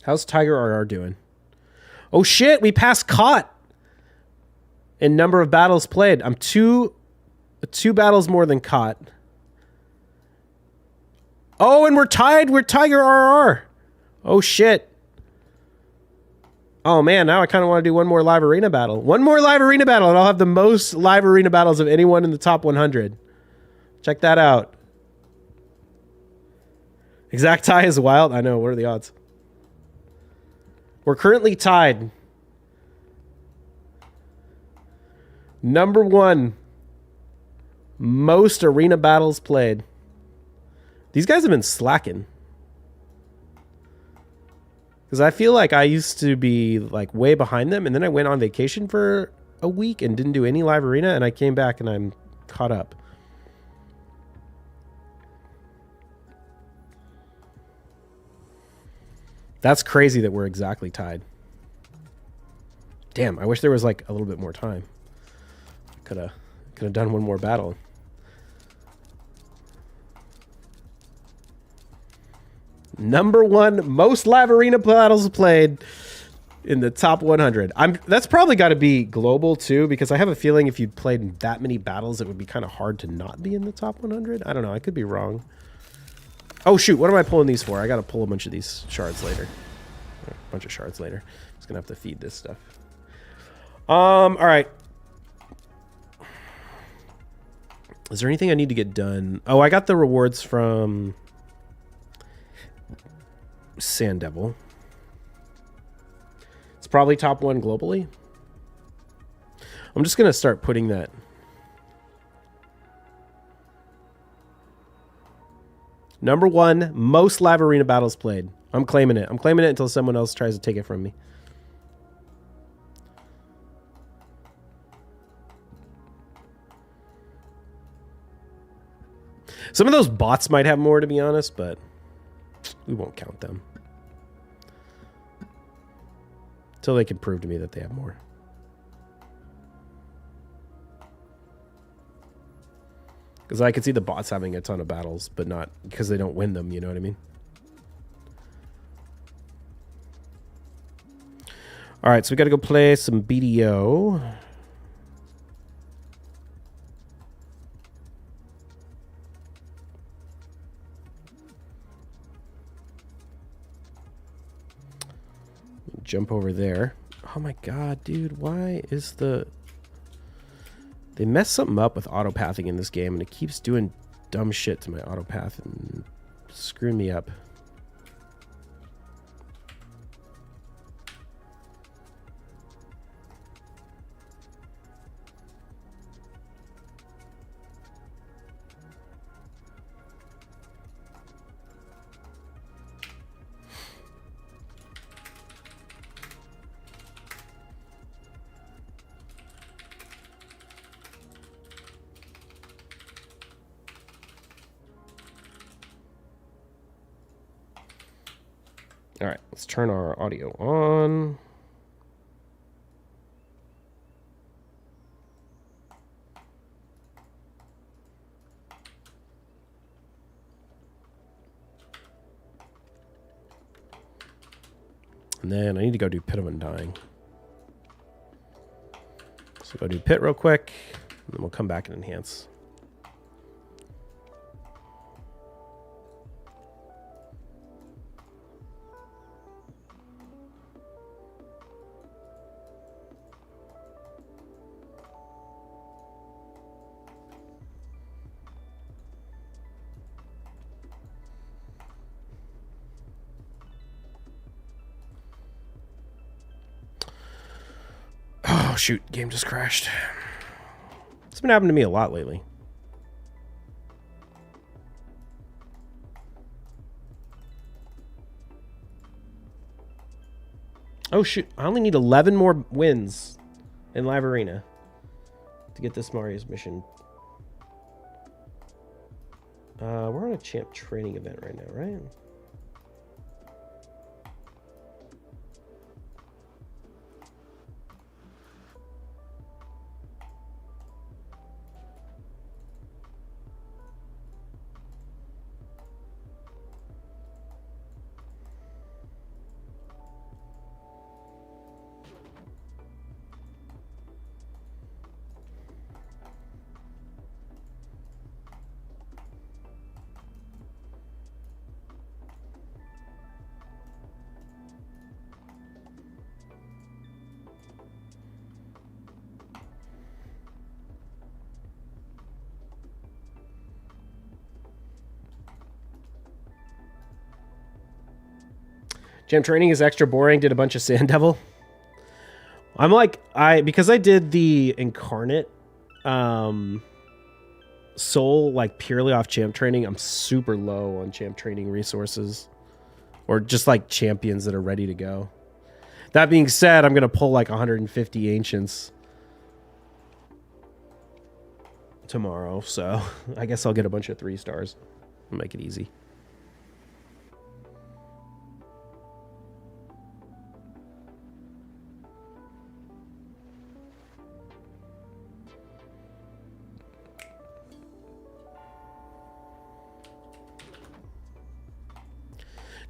Speaker 1: How's Tiger RR doing? Oh shit, we passed Caught in number of battles played. I'm two battles more than Caught. Oh, and we're tied with Tiger RR. Oh shit. Oh man, now I kind of want to do one more Live Arena battle. One more Live Arena battle, and I'll have the most Live Arena battles of anyone in the top 100. Check that out. Exact tie is wild. I know. What are the odds? We're currently tied. Number 1. Most arena battles played. These guys have been slacking. Because I feel like I used to be like way behind them, and then I went on vacation for a week and didn't do any Live Arena, and I came back and I'm caught up. That's crazy that we're exactly tied. Damn, I wish there was like a little bit more time. Could have done one more battle. Number 1 most Live Arena battles played in the top 100. That's probably got to be global too, because I have a feeling if you played that many battles, it would be kind of hard to not be in the top 100. I don't know. I could be wrong. Oh shoot! What am I pulling these for? I got to pull a bunch of these shards later. A bunch of shards later. Just gonna have to feed this stuff. All right. Is there anything I need to get done? Oh, I got the rewards from Sand Devil. It's probably top 1 globally. I'm just gonna start putting that. Number 1 most Live Arena battles played. I'm claiming it. I'm claiming it until someone else tries to take it from me. Some of those bots might have more, to be honest, but we won't count them until they can prove to me that they have more. Because I could see the bots having a ton of battles, but not because they don't win them, you know what I mean? All right, so we got to go play some BDO. Jump over there. Oh my god, dude, why is the... They messed something up with autopathing in this game, and it keeps doing dumb shit to my autopath and screwing me up. All right, let's turn our audio on. And then I need to go do Pit of Undying. So go do Pit real quick, and then we'll come back and enhance. Oh, shoot. Game just crashed. It's been happening to me a lot lately. Oh, shoot. I only need 11 more wins in Live Arena to get this Mario's mission. We're on a champ training event right now, right? Champ training is extra boring. Did a bunch of Sand Devil. I'm like, because I did the Incarnate soul like purely off champ training, I'm super low on champ training resources. Or just like champions that are ready to go. That being said, I'm going to pull like 150 Ancients tomorrow. So I guess I'll get a bunch of 3 stars. I'll make it easy.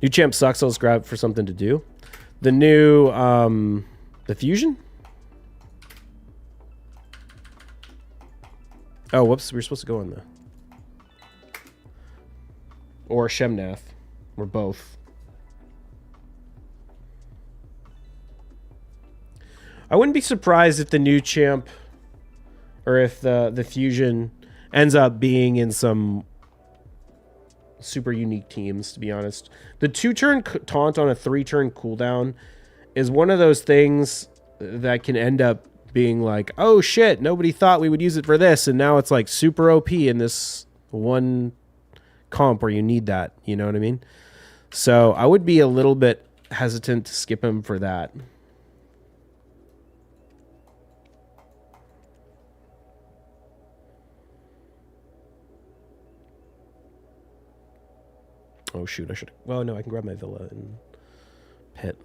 Speaker 1: New champ sucks, so let's grab for something to do. The new, the fusion? Oh, whoops, we were supposed to go on the... Or Shemnath. Or both. I wouldn't be surprised if the new champ, or if the fusion ends up being in some super unique teams, to be honest. The 2-turn taunt on a 3-turn cooldown is one of those things that can end up being like, oh shit, nobody thought we would use it for this, and now it's like super OP in this one comp where you need that, you know what I mean? So I would be a little bit hesitant to skip him for that. Oh shoot, I should... Well, no, I can grab my Villa and Pit.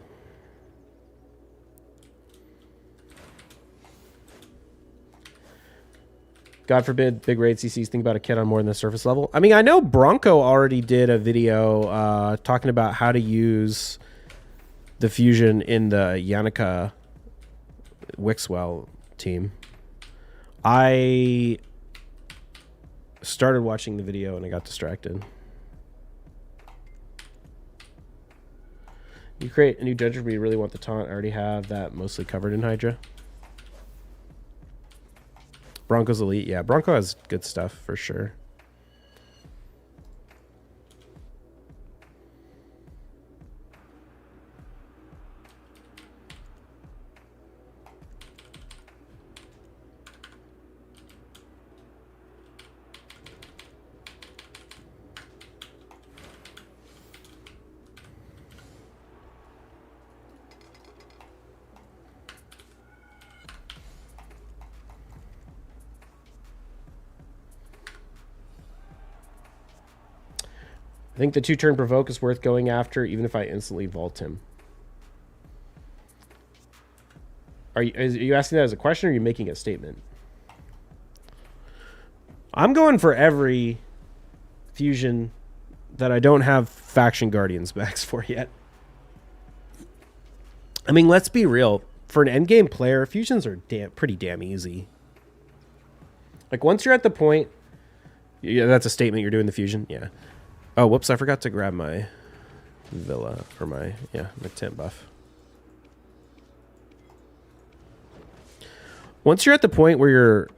Speaker 1: God forbid big raid CCs think about a kit on more than the surface level. I mean, I know Bronco already did a video talking about how to use the fusion in the Yannicka Wixwell team. I started watching the video and I got distracted. You create a new dungeon where you really want the taunt. I already have that mostly covered in Hydra. Bronco's elite. Yeah, Bronco has good stuff for sure. I think the 2-turn provoke is worth going after, even if I instantly vault him. Are you asking that as a question, or are you making a statement? I'm going for every fusion that I don't have Faction Guardian specs for yet. I mean, let's be real. For an endgame player, fusions are pretty damn easy. Like, once you're at the point... Yeah, that's a statement. You're doing the fusion? Yeah. Oh, whoops. I forgot to grab my villa for my tent buff. Once you're at the point where you're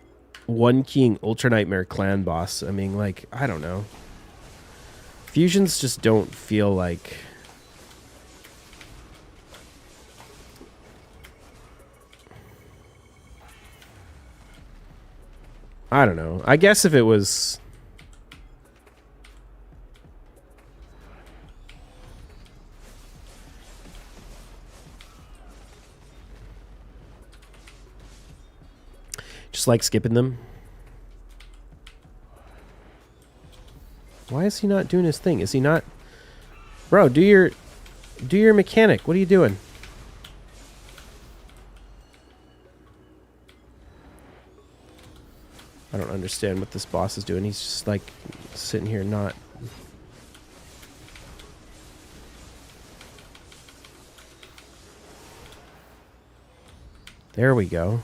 Speaker 1: one-keying Ultra Nightmare Clan boss, I mean, like, I don't know. Fusions just don't feel like... I don't know. I guess if it was... Just like skipping them. Why is he not doing his thing? Is he not... Bro, do your mechanic. What are you doing? I don't understand what this boss is doing. He's just like sitting here not... There we go.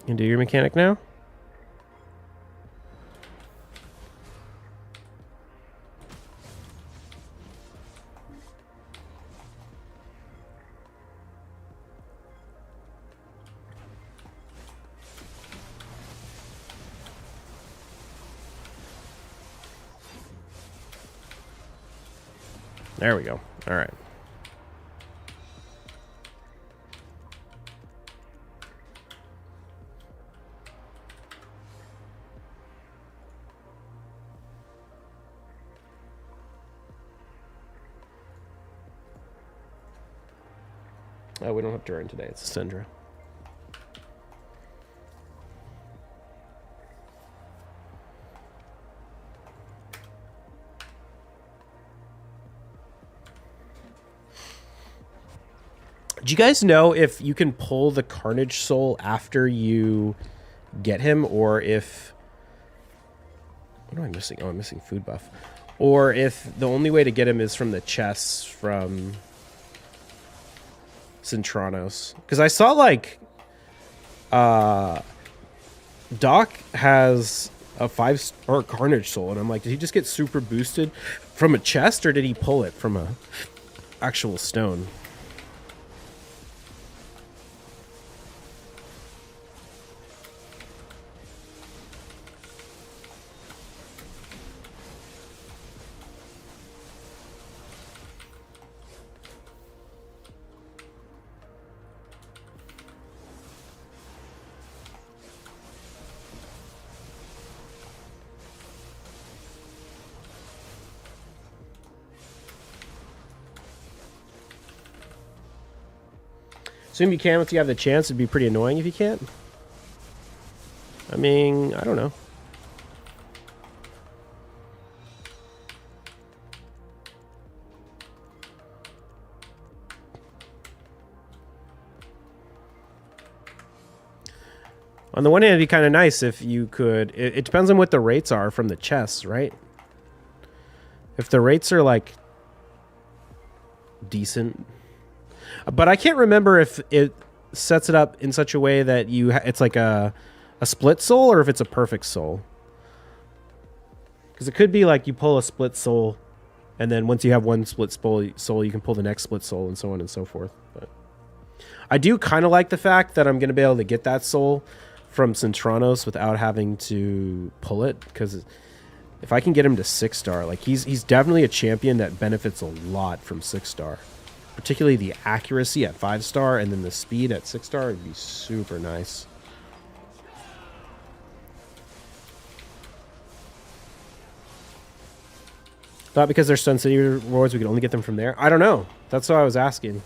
Speaker 1: You do your mechanic now? There we go. All right. Oh, we don't have Durin today. It's Syndra. Do you guys know if you can pull the Carnage Soul after you get him, or if... What am I missing? Oh, I'm missing food buff. Or if the only way to get him is from the chests from Centranos. Because I saw, like... Doc has a 5-star Carnage Soul, and I'm like, did he just get super boosted from a chest, or did he pull it from a actual stone? Assume you can if you have the chance. It'd be pretty annoying if you can't. I mean, I don't know. On the one hand, it'd be kind of nice if you could... It depends on what the rates are from the chests, right? If the rates are, like, decent... But I can't remember if it sets it up in such a way that it's like a split soul, or if it's a perfect soul. Because it could be like you pull a split soul, and then once you have one split soul, you can pull the next split soul, and so on and so forth. But I do kind of like the fact that I'm going to be able to get that soul from Centranos without having to pull it, because if I can get him to 6-star, like he's definitely a champion that benefits a lot from 6-star. Particularly the accuracy at 5-star, and then the speed at 6-star would be super nice. Thought because they're Stun City rewards, we could only get them from there. I don't know. That's what I was asking.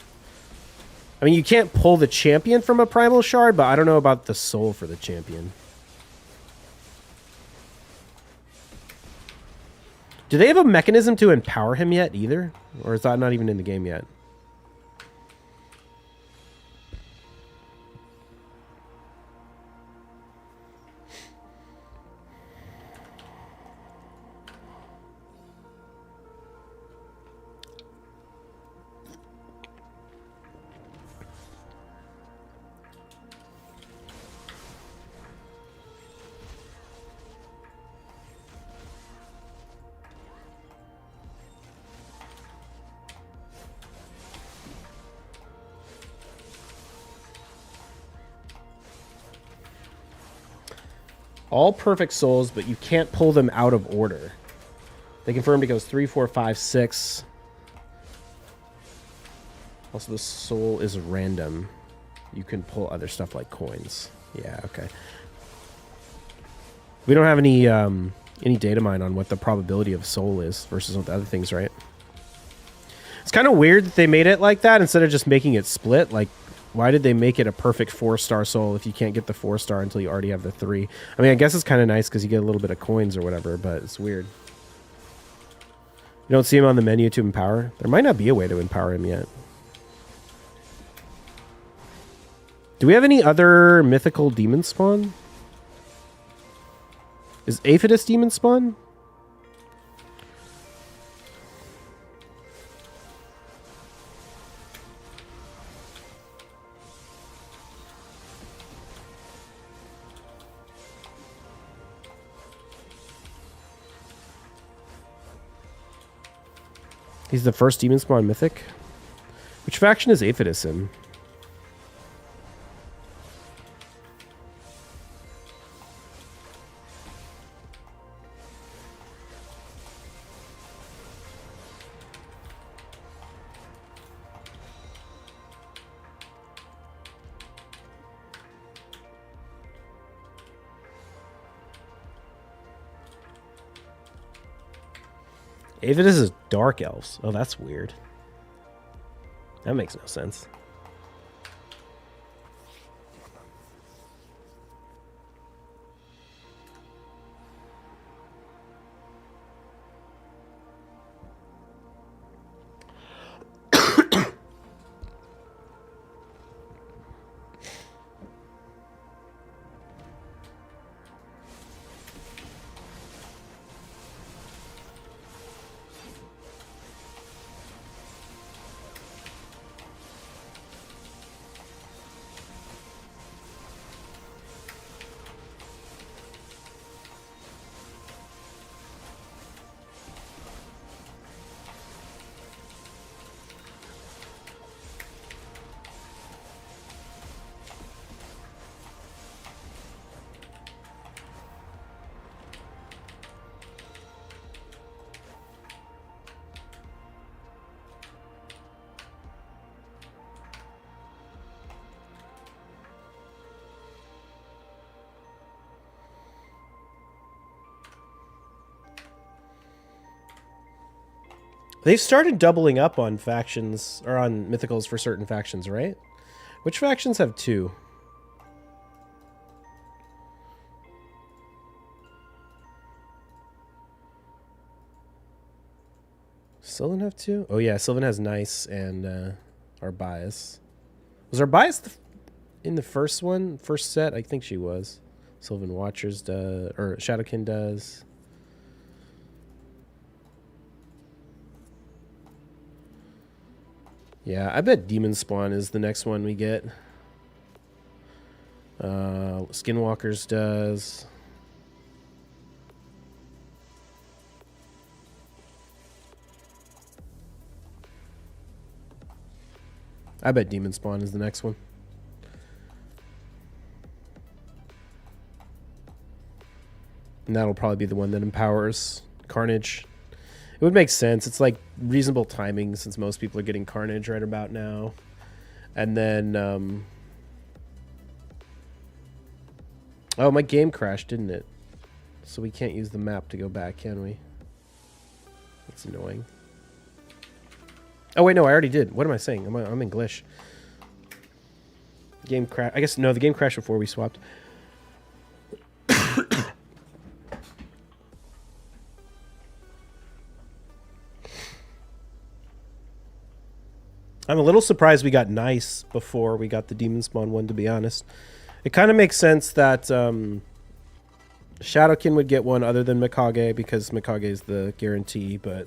Speaker 1: I mean, you can't pull the champion from a Primal Shard, but I don't know about the soul for the champion. Do they have a mechanism to empower him yet either? Or is that not even in the game yet? All perfect souls, but you can't pull them out of order. They confirmed it goes 3, 4, 5, 6. Also, the soul is random. You can pull other stuff like coins. Yeah, okay. We don't have any data mine on what the probability of soul is versus what the other things, right? It's kind of weird that they made it like that instead of just making it split. Like, why did they make it a perfect 4-star soul if you can't get the 4-star until you already have the 3? I mean, I guess it's kind of nice because you get a little bit of coins or whatever, but it's weird. You don't see him on the menu to empower? There might not be a way to empower him yet. Do we have any other mythical demon spawn? Is Aphodus demon spawn? He's the first demon spawn mythic. Which faction is Aphodus in? Aphodus is Dark Elves. Oh, that's weird. That makes no sense. They've started doubling up on factions, or on mythicals for certain factions, right? Which factions have 2? Sylvan have 2? Oh yeah, Sylvan has Nice and Arbias. Was Arbias in the first one? First set? I think she was. Sylvan Watchers does, or Shadowkin does. Yeah, I bet Demon Spawn is the next one we get. Skinwalkers does. I bet Demon Spawn is the next one. And that'll probably be the one that empowers Carnage. It would make sense. It's like reasonable timing since most people are getting Carnage right about now. And then... oh, my game crashed, didn't it? So we can't use the map to go back, can we? Let's That's annoying. Oh, wait, no, I already did. What am I saying? I'm in Glish. Game crash. I guess, no, the game crashed before we swapped. I'm a little surprised we got Nice before we got the Demon Spawn one, to be honest. It kind of makes sense that Shadowkin would get one other than Mikage, because Mikage is the guarantee, but...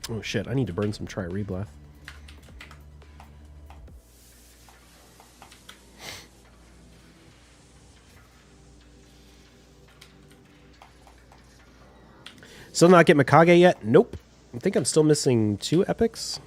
Speaker 1: Oh shit, I need to burn some Tri-Reblath. Still not get Mikage yet? Nope. I think I'm still missing 2 epics.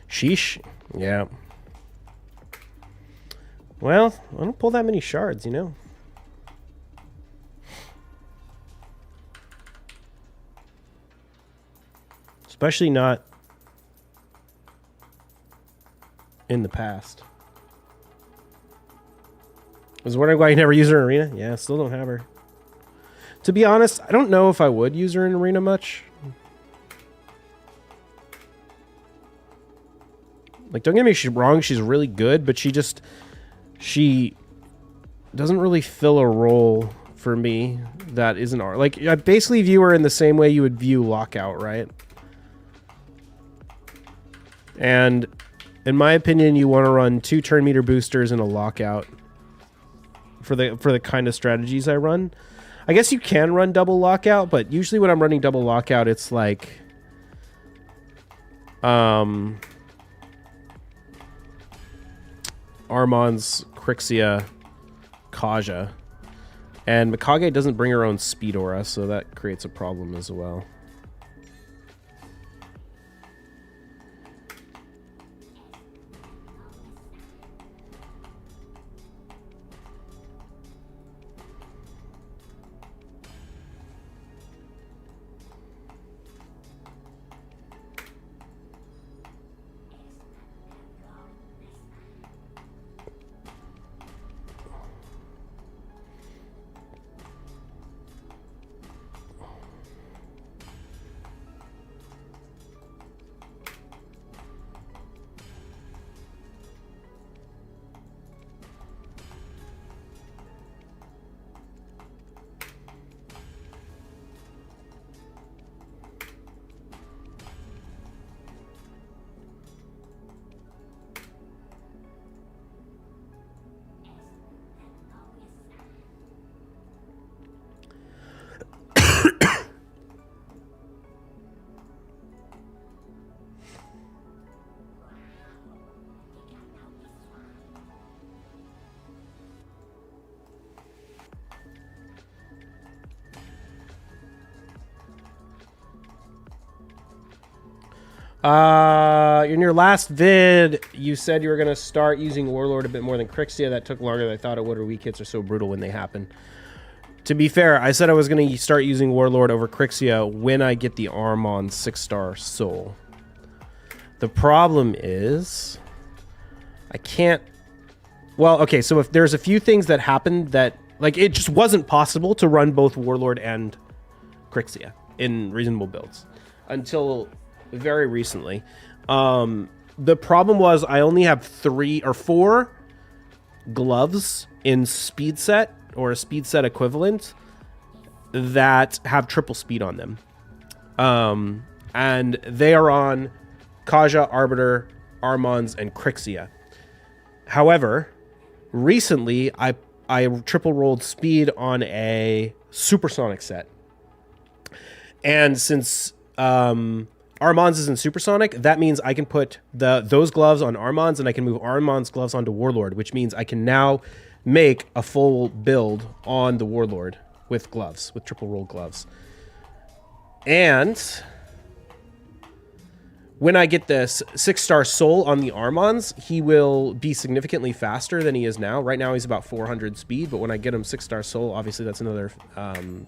Speaker 1: Sheesh. Yeah. Well, I don't pull that many shards, you know? Especially not in the past. I was wondering why you never use her in Arena. Yeah, still don't have her. To be honest, I don't know if I would use her in Arena much. Like, don't get me wrong, she's really good, but she doesn't really fill a role for me that isn't art. Like, I basically view her in the same way you would view Lockout, right? And in my opinion, you want to run 2 turn meter boosters and a Lockout for the kind of strategies I run. I guess you can run double Lockout, but usually when I'm running double Lockout, it's like Armon's Crixia, Kaja, and Mikage doesn't bring her own speed aura, so that creates a problem as well. In your last vid, you said you were going to start using Warlord a bit more than Crixia. That took longer than I thought it would, or weak hits are so brutal when they happen. To be fair, I said I was going to start using Warlord over Crixia when I get the Armon 6-star soul. The problem is I can't... Well, okay, so if there's a few things that happened that... Like, it just wasn't possible to run both Warlord and Crixia. in reasonable builds until very recently. The problem was I only have 3 or 4 gloves in speed set or a speed set equivalent that have triple speed on them. And they are on Kaja, Arbiter, Armans, and Crixia. However, recently I triple rolled speed on a supersonic set. And since Armans is in supersonic, that means I can put those gloves on Armans, and I can move Armans gloves onto Warlord, which means I can now make a full build on the Warlord with gloves, with triple roll gloves. And when I get this 6-star soul on the Armans, he will be significantly faster than he is now. Right now he's about 400 speed, but when I get him 6-star soul, obviously that's another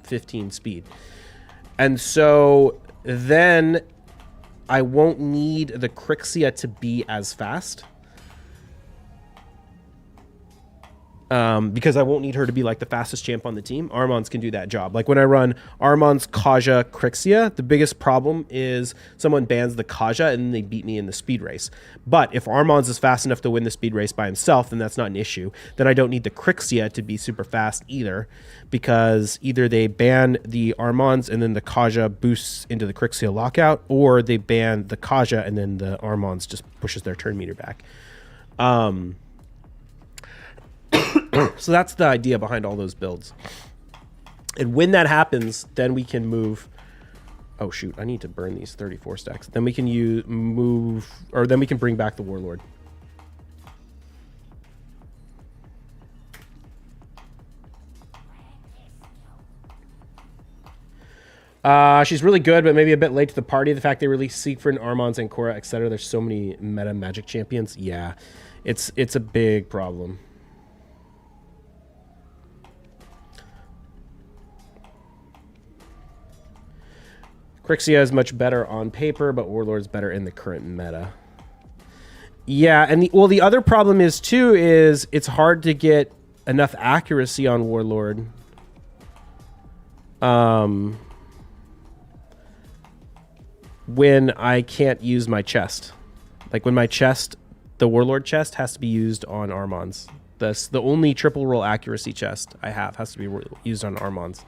Speaker 1: 15 speed. And so then I won't need the Crixia to be as fast. Because I won't need her to be like the fastest champ on the team. Armans can do that job. Like when I run Armans, Kaja, Crixia, the biggest problem is someone bans the Kaja and they beat me in the speed race. But if Armans is fast enough to win the speed race by himself, then that's not an issue. Then I don't need the Crixia to be super fast either, because either they ban the Armans and then the Kaja boosts into the Crixia lockout, or they ban the Kaja and then the Armans just pushes their turn meter back. So that's the idea behind all those builds. And when that happens, then we can move. Oh shoot, I need to burn these 34 stacks. Then we can then we can bring back the Warlord. She's really good, but maybe a bit late to the party. The fact they released Siegfried, Armans, and Cora, etc. There's so many meta Magic champions. Yeah, it's a big problem. Crixia is much better on paper, but Warlord's better in the current meta. Yeah, and the other problem is too is it's hard to get enough accuracy on Warlord. When I can't use my chest. Like when my chest, the Warlord chest has to be used on Armans. The only triple roll accuracy chest I have has to be used on Armans.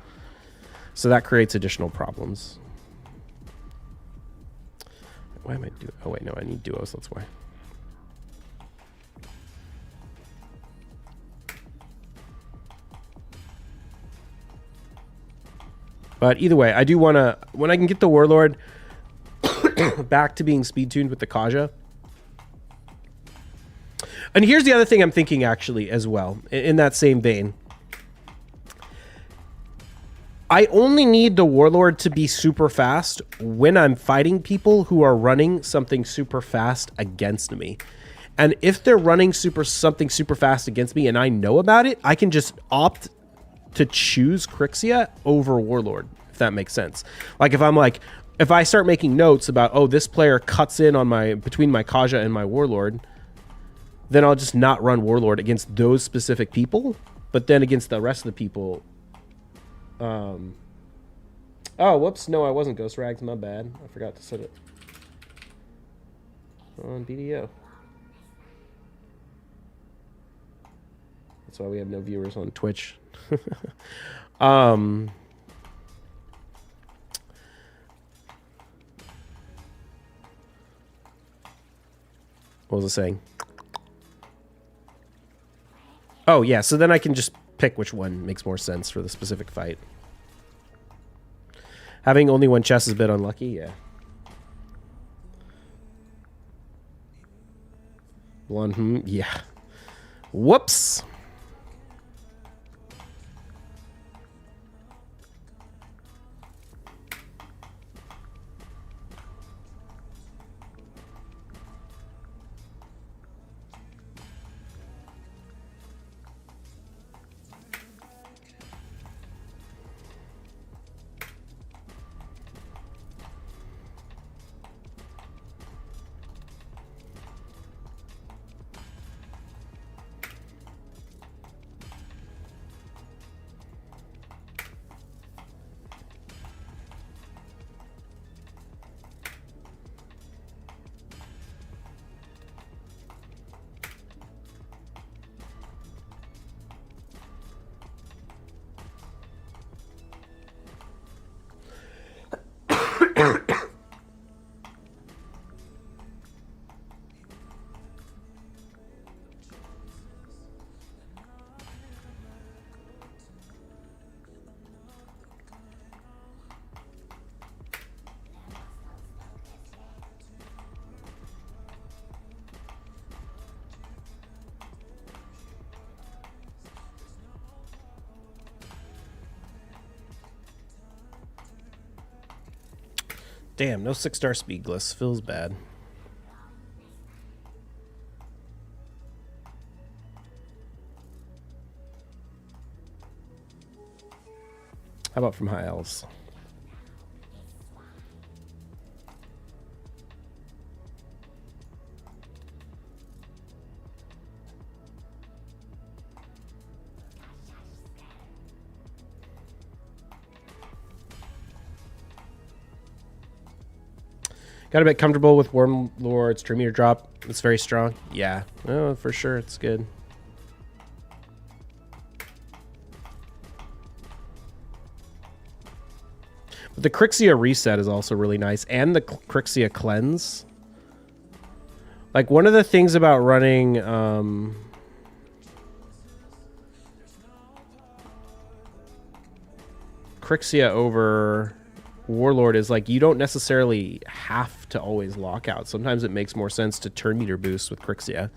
Speaker 1: So that creates additional problems. Why am I doing? Oh wait, no, I need duos. That's why. But either way, I do want to, when I can get the Warlord back to being speed tuned with the Kaja. And here's the other thing I'm thinking actually as well, in that same vein. I only need the Warlord to be super fast when I'm fighting people who are running something super fast against me. And if they're running something super fast against me and I know about it, I can just opt to choose Crixia over Warlord, if that makes sense. Like if I start making notes about, oh, this player cuts in on between my Kaja and my Warlord, then I'll just not run Warlord against those specific people, but then against the rest of the people. Oh, whoops. No, I wasn't Ghost Rags. My bad. I forgot to set it on BDO. That's why we have no viewers on Twitch. What was I saying? Oh, yeah. So then I can just pick which one makes more sense for the specific fight. Having only one chest is a bit unlucky, yeah. Yeah. Whoops. Damn, no 6-star Speedless. Feels bad. How about from High Elves? Got a bit comfortable with Warlord's turn meter drop. It's very strong. Yeah, oh, for sure, it's good. But the Crixia reset is also really nice, and the Crixia cleanse. Like, one of the things about running Crixia over Warlord is like you don't necessarily have to always lock out. Sometimes it makes more sense to turn meter boost with Crixia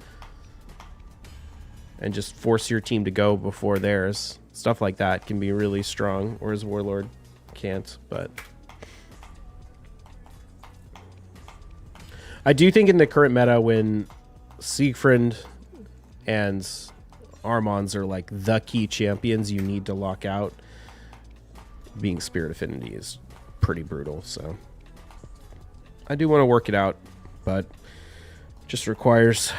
Speaker 1: and just force your team to go before theirs. Stuff like that can be really strong, whereas Warlord can't. But I do think in the current meta, when Siegfried and Armons are like the key champions you need to lock out, being Spirit Affinity is pretty brutal. So I do want to work it out, but just requires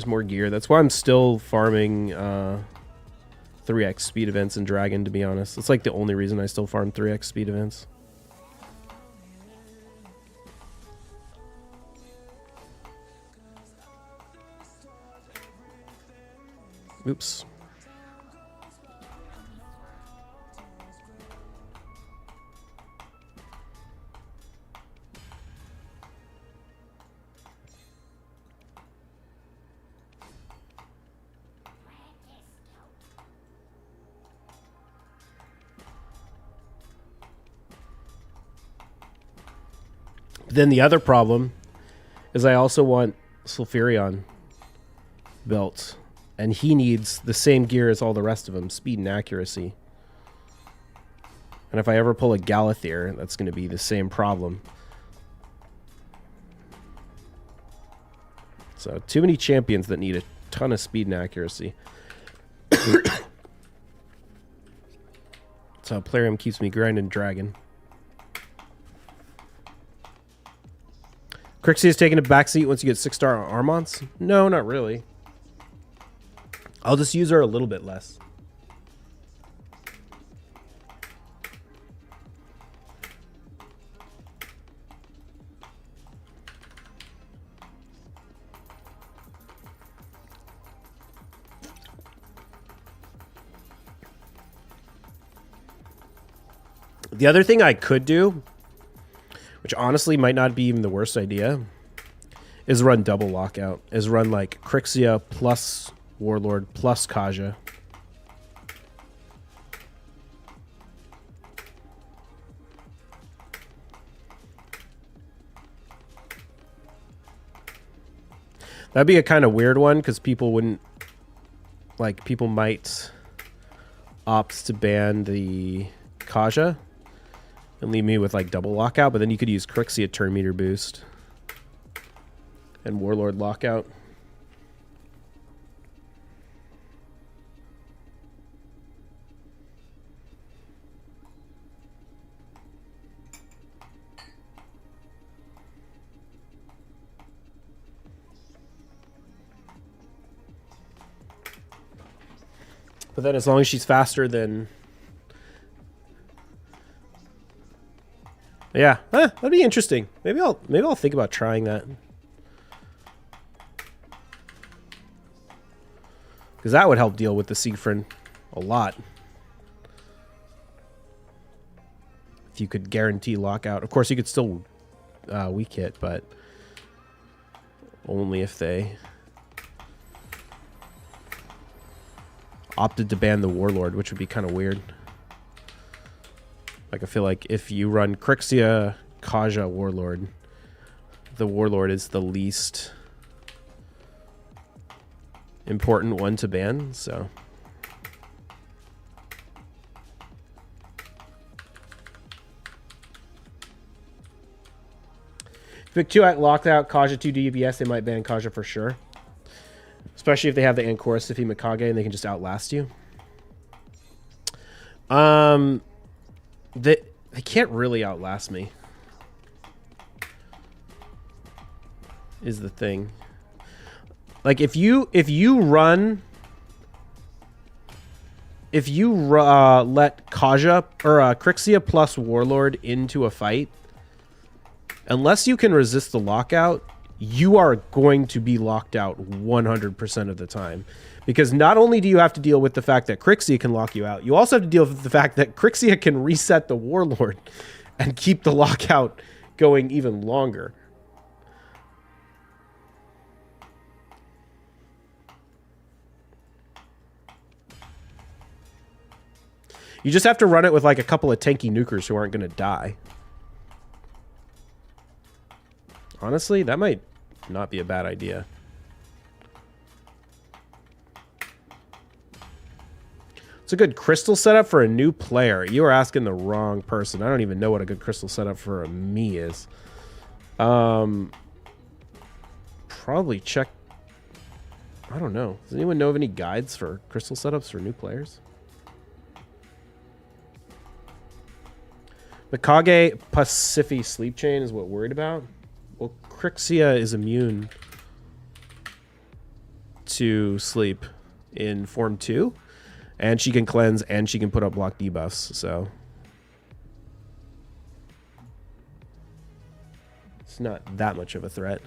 Speaker 1: more gear. That's why I'm still farming 3x speed events in Dragon, to be honest. It's like the only reason I still farm 3x speed events. Oops. Then the other problem is I also want Sulfurion built, and he needs the same gear as all the rest of them, speed and accuracy. And if I ever pull a Galathyr, that's going to be the same problem. So too many champions that need a ton of speed and accuracy. So Plarium keeps me grinding Dragon. Crixie is taking a backseat once you get 6-star Armons? No, not really. I'll just use her a little bit less. The other thing I could do, which honestly might not be even the worst idea, is run double lockout. Is run like Crixia plus Warlord plus Kaja. That'd be a kind of weird one because people wouldn't, like, people might opt to ban the Kaja and leave me with like double lockout, but then you could use Crixia turn meter boost and Warlord lockout. But then as long as she's faster than... Yeah, that'd be interesting. Maybe I'll think about trying that. Because that would help deal with the Siegfried a lot. if you could guarantee lockout. Of course, you could still weak hit, but only if they opted to ban the Warlord, which would be kind of weird. Like, I feel like if you run Crixia, Kaja, Warlord, the Warlord is the least important one to ban, so... Vic 2 at Lockout, Kaja 2 DPS, they might ban Kaja for sure. Especially if they have the Ancora Sifi Mikage and they can just outlast you. They can't really outlast me. Is the thing. Like if you let Kaja or Crixia plus Warlord into a fight, unless you can resist the lockout, you are going to be locked out 100% of the time. Because not only do you have to deal with the fact that Crixia can lock you out, you also have to deal with the fact that Crixia can reset the Warlord and keep the lockout going even longer. You just have to run it with like a couple of tanky nukers who aren't going to die. Honestly, that might not be a bad idea. It's a good crystal setup for a new player. You are asking the wrong person. I don't even know what a good crystal setup for a me is. Probably check... I don't know. Does anyone know of any guides for crystal setups for new players? Mikage Pacifi Sleep Chain is what we're worried about. Well, Crixia is immune to sleep in Form 2. And she can cleanse and she can put up block debuffs, so... it's not that much of a threat.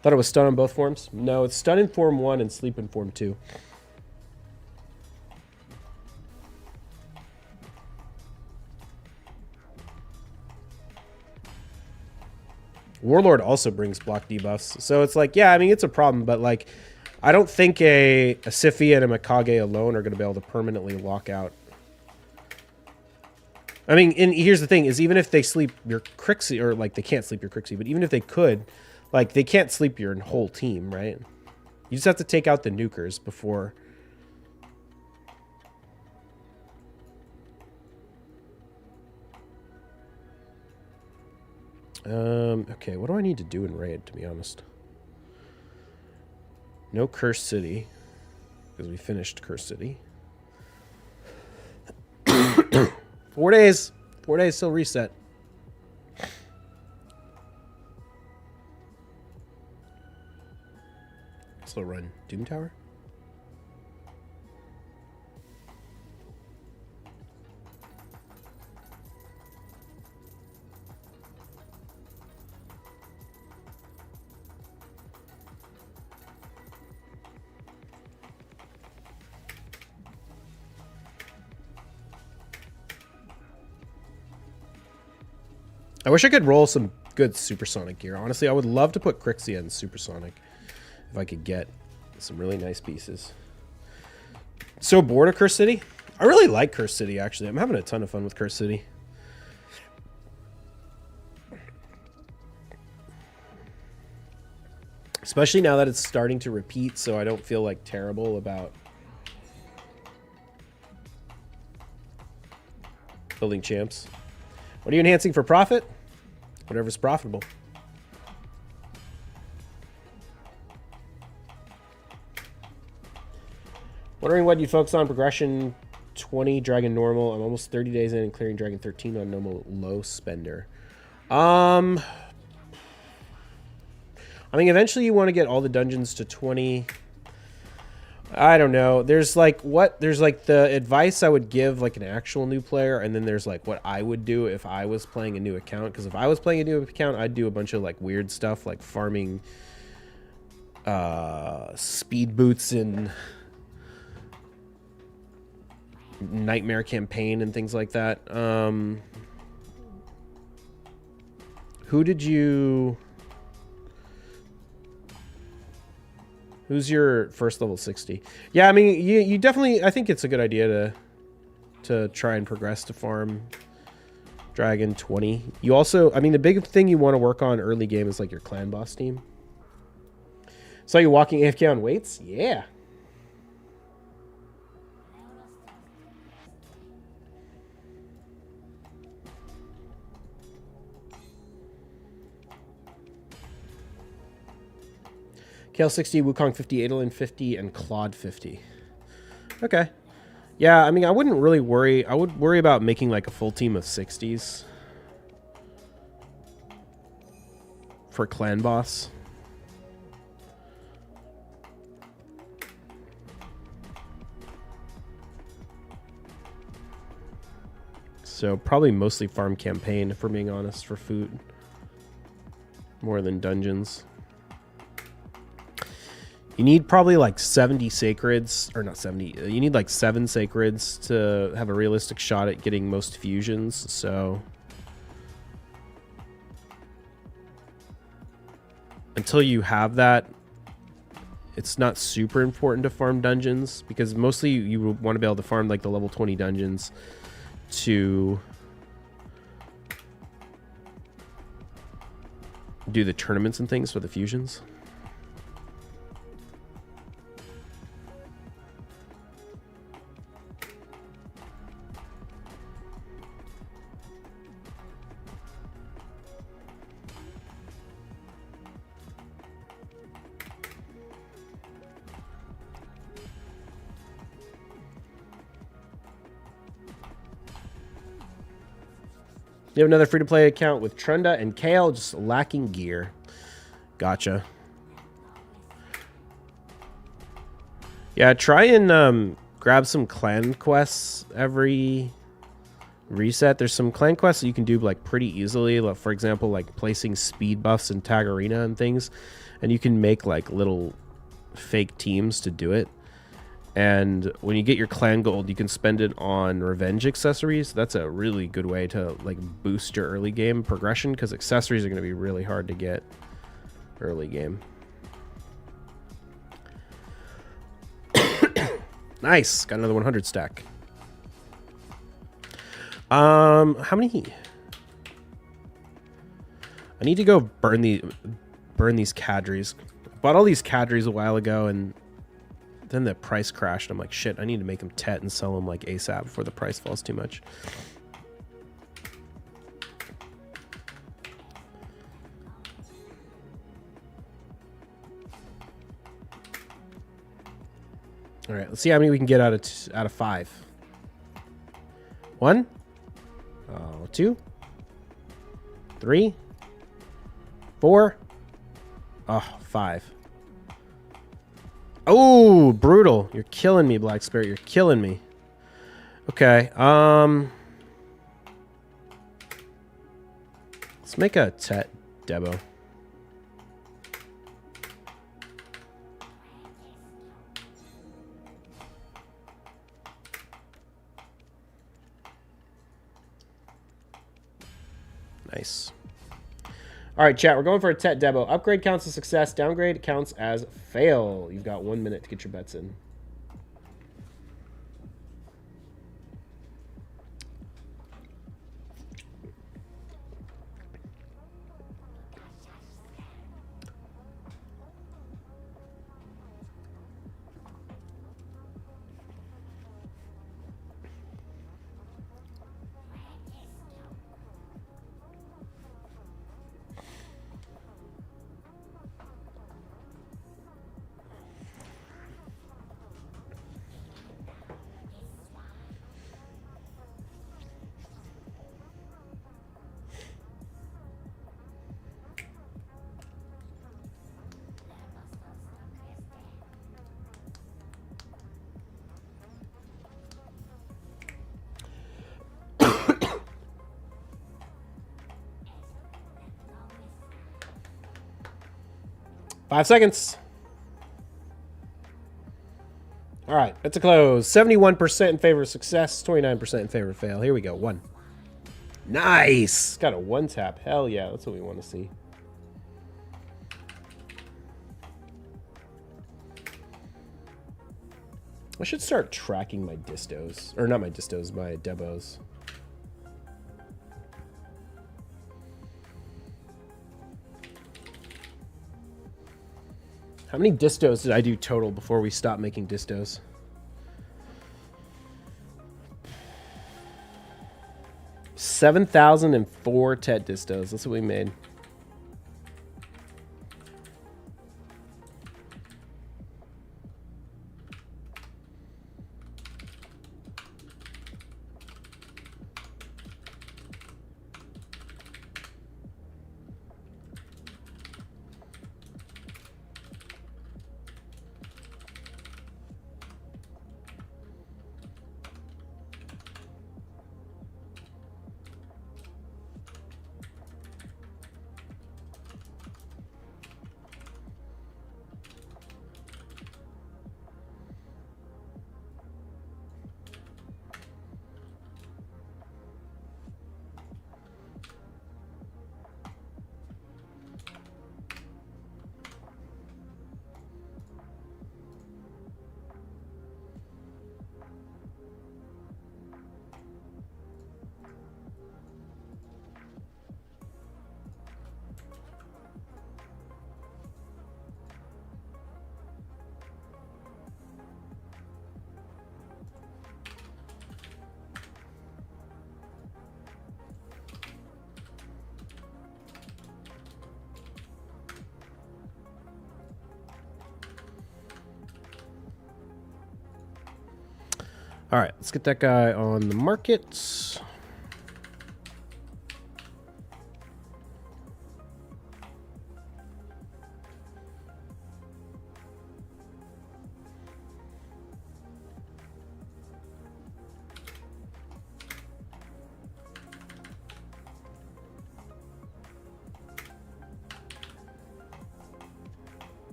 Speaker 1: Thought it was stun on both forms? No, it's stun in Form 1 and sleep in Form 2. Warlord also brings block debuffs. So it's like, yeah, I mean, it's a problem, but like, I don't think a Sifi and a Mikage alone are going to be able to permanently lock out. I mean, and here's the thing, is even if they sleep your Crixie, or like they can't sleep your Crixie, but even if they could, like, they can't sleep your whole team, right? You just have to take out the nukers before... okay, what do I need to do in Raid, to be honest? No Cursed City, because we finished Cursed City. 4 days. 4 days till reset. Also run Doom Tower. I wish I could roll some good supersonic gear. Honestly, I would love to put Crixia in supersonic if I could get some really nice pieces. So bored of Cursed City? I really like Cursed City, actually. I'm having a ton of fun with Cursed City. Especially now that it's starting to repeat, so I don't feel like terrible about building champs. What are you enhancing for profit? Whatever's profitable. Wondering what you'd focus on. Progression 20, Dragon normal. I'm almost 30 days in and clearing Dragon 13 on normal low spender. I mean, eventually you want to get all the dungeons to 20. I don't know. There's like the advice I would give like an actual new player, and then there's like what I would do if I was playing a new account. Because if I was playing a new account, I'd do a bunch of like weird stuff like farming speed boots and Nightmare Campaign and things like that. Who's your first level 60? Yeah, I mean, you definitely, I think it's a good idea to try and progress to farm Dragon 20. You also, I mean, the big thing you want to work on early game is like your clan boss team. So you walking AFK on weights? Yeah. Kale 60, Wukong 50, Adolin 50, and Claude 50. Okay. Yeah, I mean, I wouldn't really worry. I would worry about making like a full team of 60s for clan boss. So probably mostly farm campaign, if we're being honest, for food. More than dungeons. You need probably like 70 sacreds, or not 70, you need like 7 sacreds to have a realistic shot at getting most fusions, so until you have that, it's not super important to farm dungeons, because mostly you want to be able to farm like the level 20 dungeons to do the tournaments and things for the fusions. You have another free-to-play account with Trunda and Kale, just lacking gear. Gotcha. Yeah, try and grab some clan quests every reset. There's some clan quests that you can do like pretty easily. Like, for example, like placing speed buffs in Tag Arena and things. And you can make like little fake teams to do it. And when you get your clan gold, you can spend it on revenge accessories. That's a really good way to like boost your early game progression, because accessories are going to be really hard to get early game. Nice, got another 100 stack. How many? I need to go burn these cadres. Bought all these cadres a while ago, and then the price crashed. I'm like, shit, I need to make them tet and sell them like ASAP before the price falls too much. All right, let's see how many we can get out of 5. 1, 2, 3, 4, 5. Oh, brutal. You're killing me, Black Spirit. You're killing me. Okay. Let's make a Tet Debo. Nice. All right, chat, we're going for a Tet Debo. Upgrade counts as success. Downgrade counts as fail. You've got 1 minute to get your bets in. 5 seconds. All right, it's a close. 71% in favor of success, 29% in favor of fail. Here we go. 1. Nice. Got a 1 tap. Hell yeah, that's what we want to see. I should start tracking my distos. Or not my distos, my debos. How many distos did I do total before we stopped making distos? $7,004 TED distos. That's what we made. All right, let's get that guy on the market.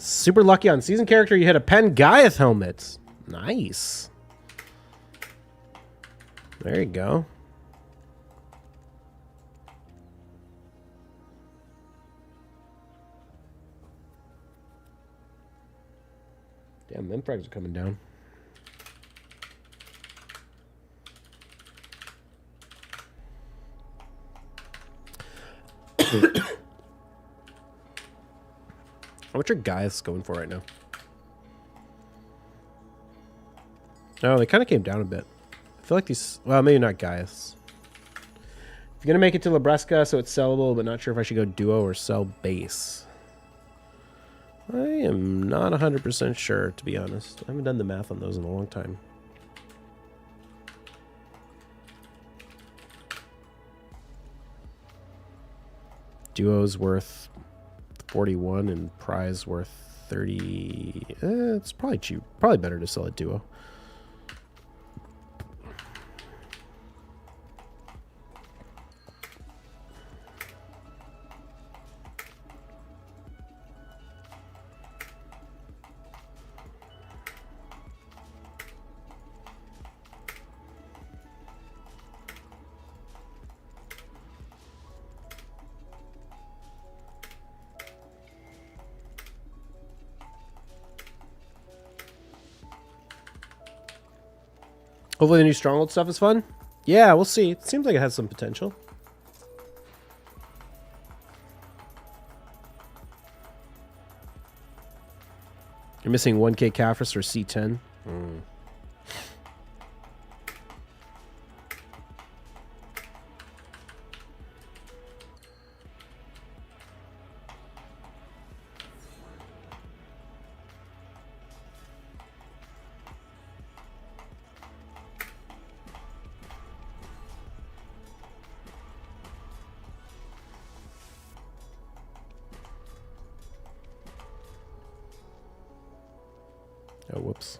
Speaker 1: Super lucky on season character. You hit a Pangaiath helmet. Nice. There you go. Damn, them frags are coming down. How much are Gaius going for right now? Oh, they kind of came down a bit. I feel like these... Well, maybe not Gaius. If you're going to make it to Labresca, so it's sellable, but not sure if I should go duo or sell base. I am not 100% sure, to be honest. I haven't done the math on those in a long time. Duo's worth 41 and prize worth 30. It's probably cheap. Probably better to sell a duo. Hopefully the new Stronghold stuff is fun. Yeah, we'll see. It seems like it has some potential. You're missing 1K Caphras or C10. Oh, whoops.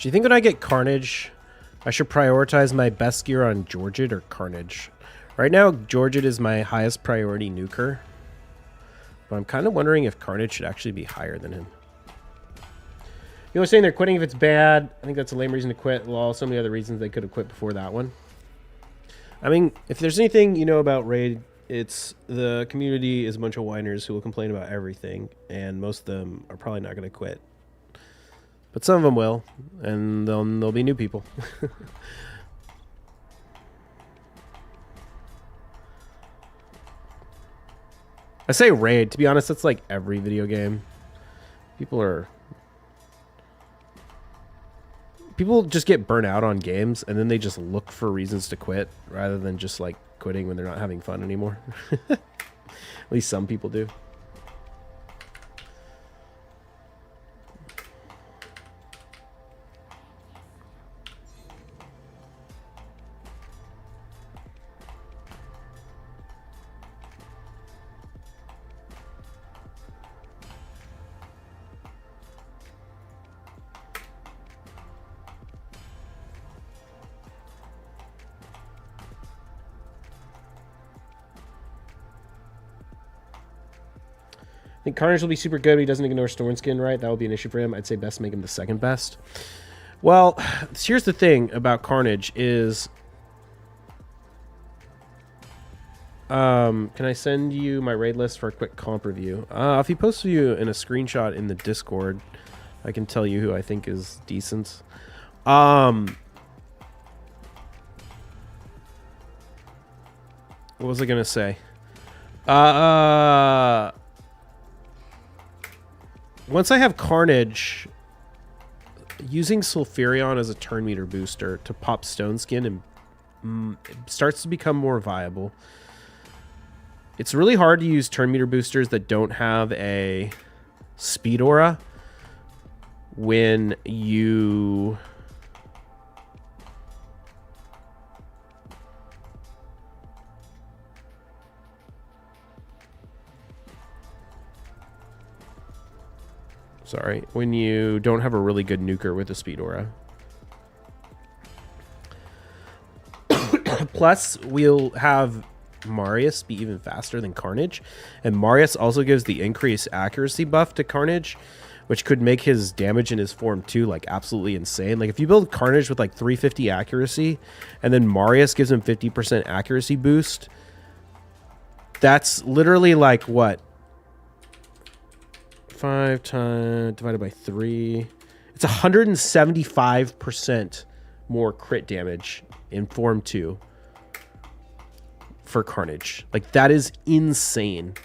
Speaker 1: Do you think when I get Carnage, I should prioritize my best gear on Georgid or Carnage? Right now, Georgid is my highest priority nuker. But I'm kind of wondering if Carnage should actually be higher than him. People are saying they're quitting if it's bad. I think that's a lame reason to quit. Well, so many other reasons they could have quit before that one. I mean, if there's anything you know about Raid, it's the community is a bunch of whiners who will complain about everything. And most of them are probably not going to quit. But some of them will. And there'll be new people. I say Raid. To be honest, that's like every video game. People just get burnt out on games, and then they just look for reasons to quit, rather than just like quitting when they're not having fun anymore. At least some people do. I think Carnage will be super good, but he doesn't ignore Stormskin, right? That will be an issue for him. I'd say best make him the second best. Well, here's the thing about Carnage is... can I send you my raid list for a quick comp review? If he posts you in a screenshot in the Discord, I can tell you who I think is decent. What was I going to say? Once I have Carnage, using Sulfurion as a turn meter booster to pop Stone Skin and starts to become more viable. It's really hard to use turn meter boosters that don't have a speed aura when you... Sorry, when you don't have a really good nuker with a speed aura. Plus, we'll have Marius be even faster than Carnage. And Marius also gives the increased accuracy buff to Carnage, which could make his damage in his form 2 like absolutely insane. Like if you build Carnage with like 350 accuracy, and then Marius gives him 50% accuracy boost, that's literally like what? 5 times divided by 3. It's 175% more crit damage in Form 2 for Carnage. Like, that is insane.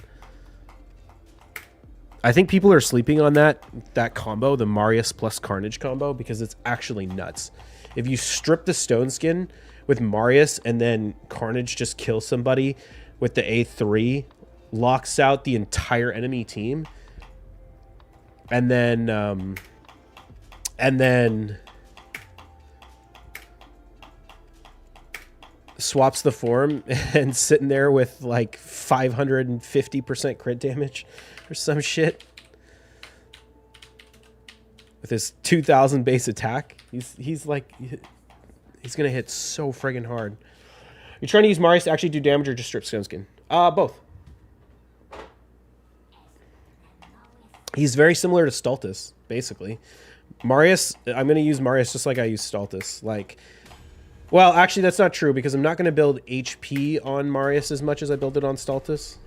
Speaker 1: I think people are sleeping on that combo, the Marius plus Carnage combo, because it's actually nuts. If you strip the Stone Skin with Marius and then Carnage just kills somebody with the A3, locks out the entire enemy team, and then swaps the form and sitting there with like 550% crit damage or some shit with his 2000 base attack. He's gonna hit so friggin' hard. You're trying to use Marius to actually do damage or just strip Stone Skin? Both. He's very similar to Stultus, basically. Marius, I'm going to use Marius just like I use Stultus. Like, well, actually, that's not true, because I'm not going to build HP on Marius as much as I build it on Stultus.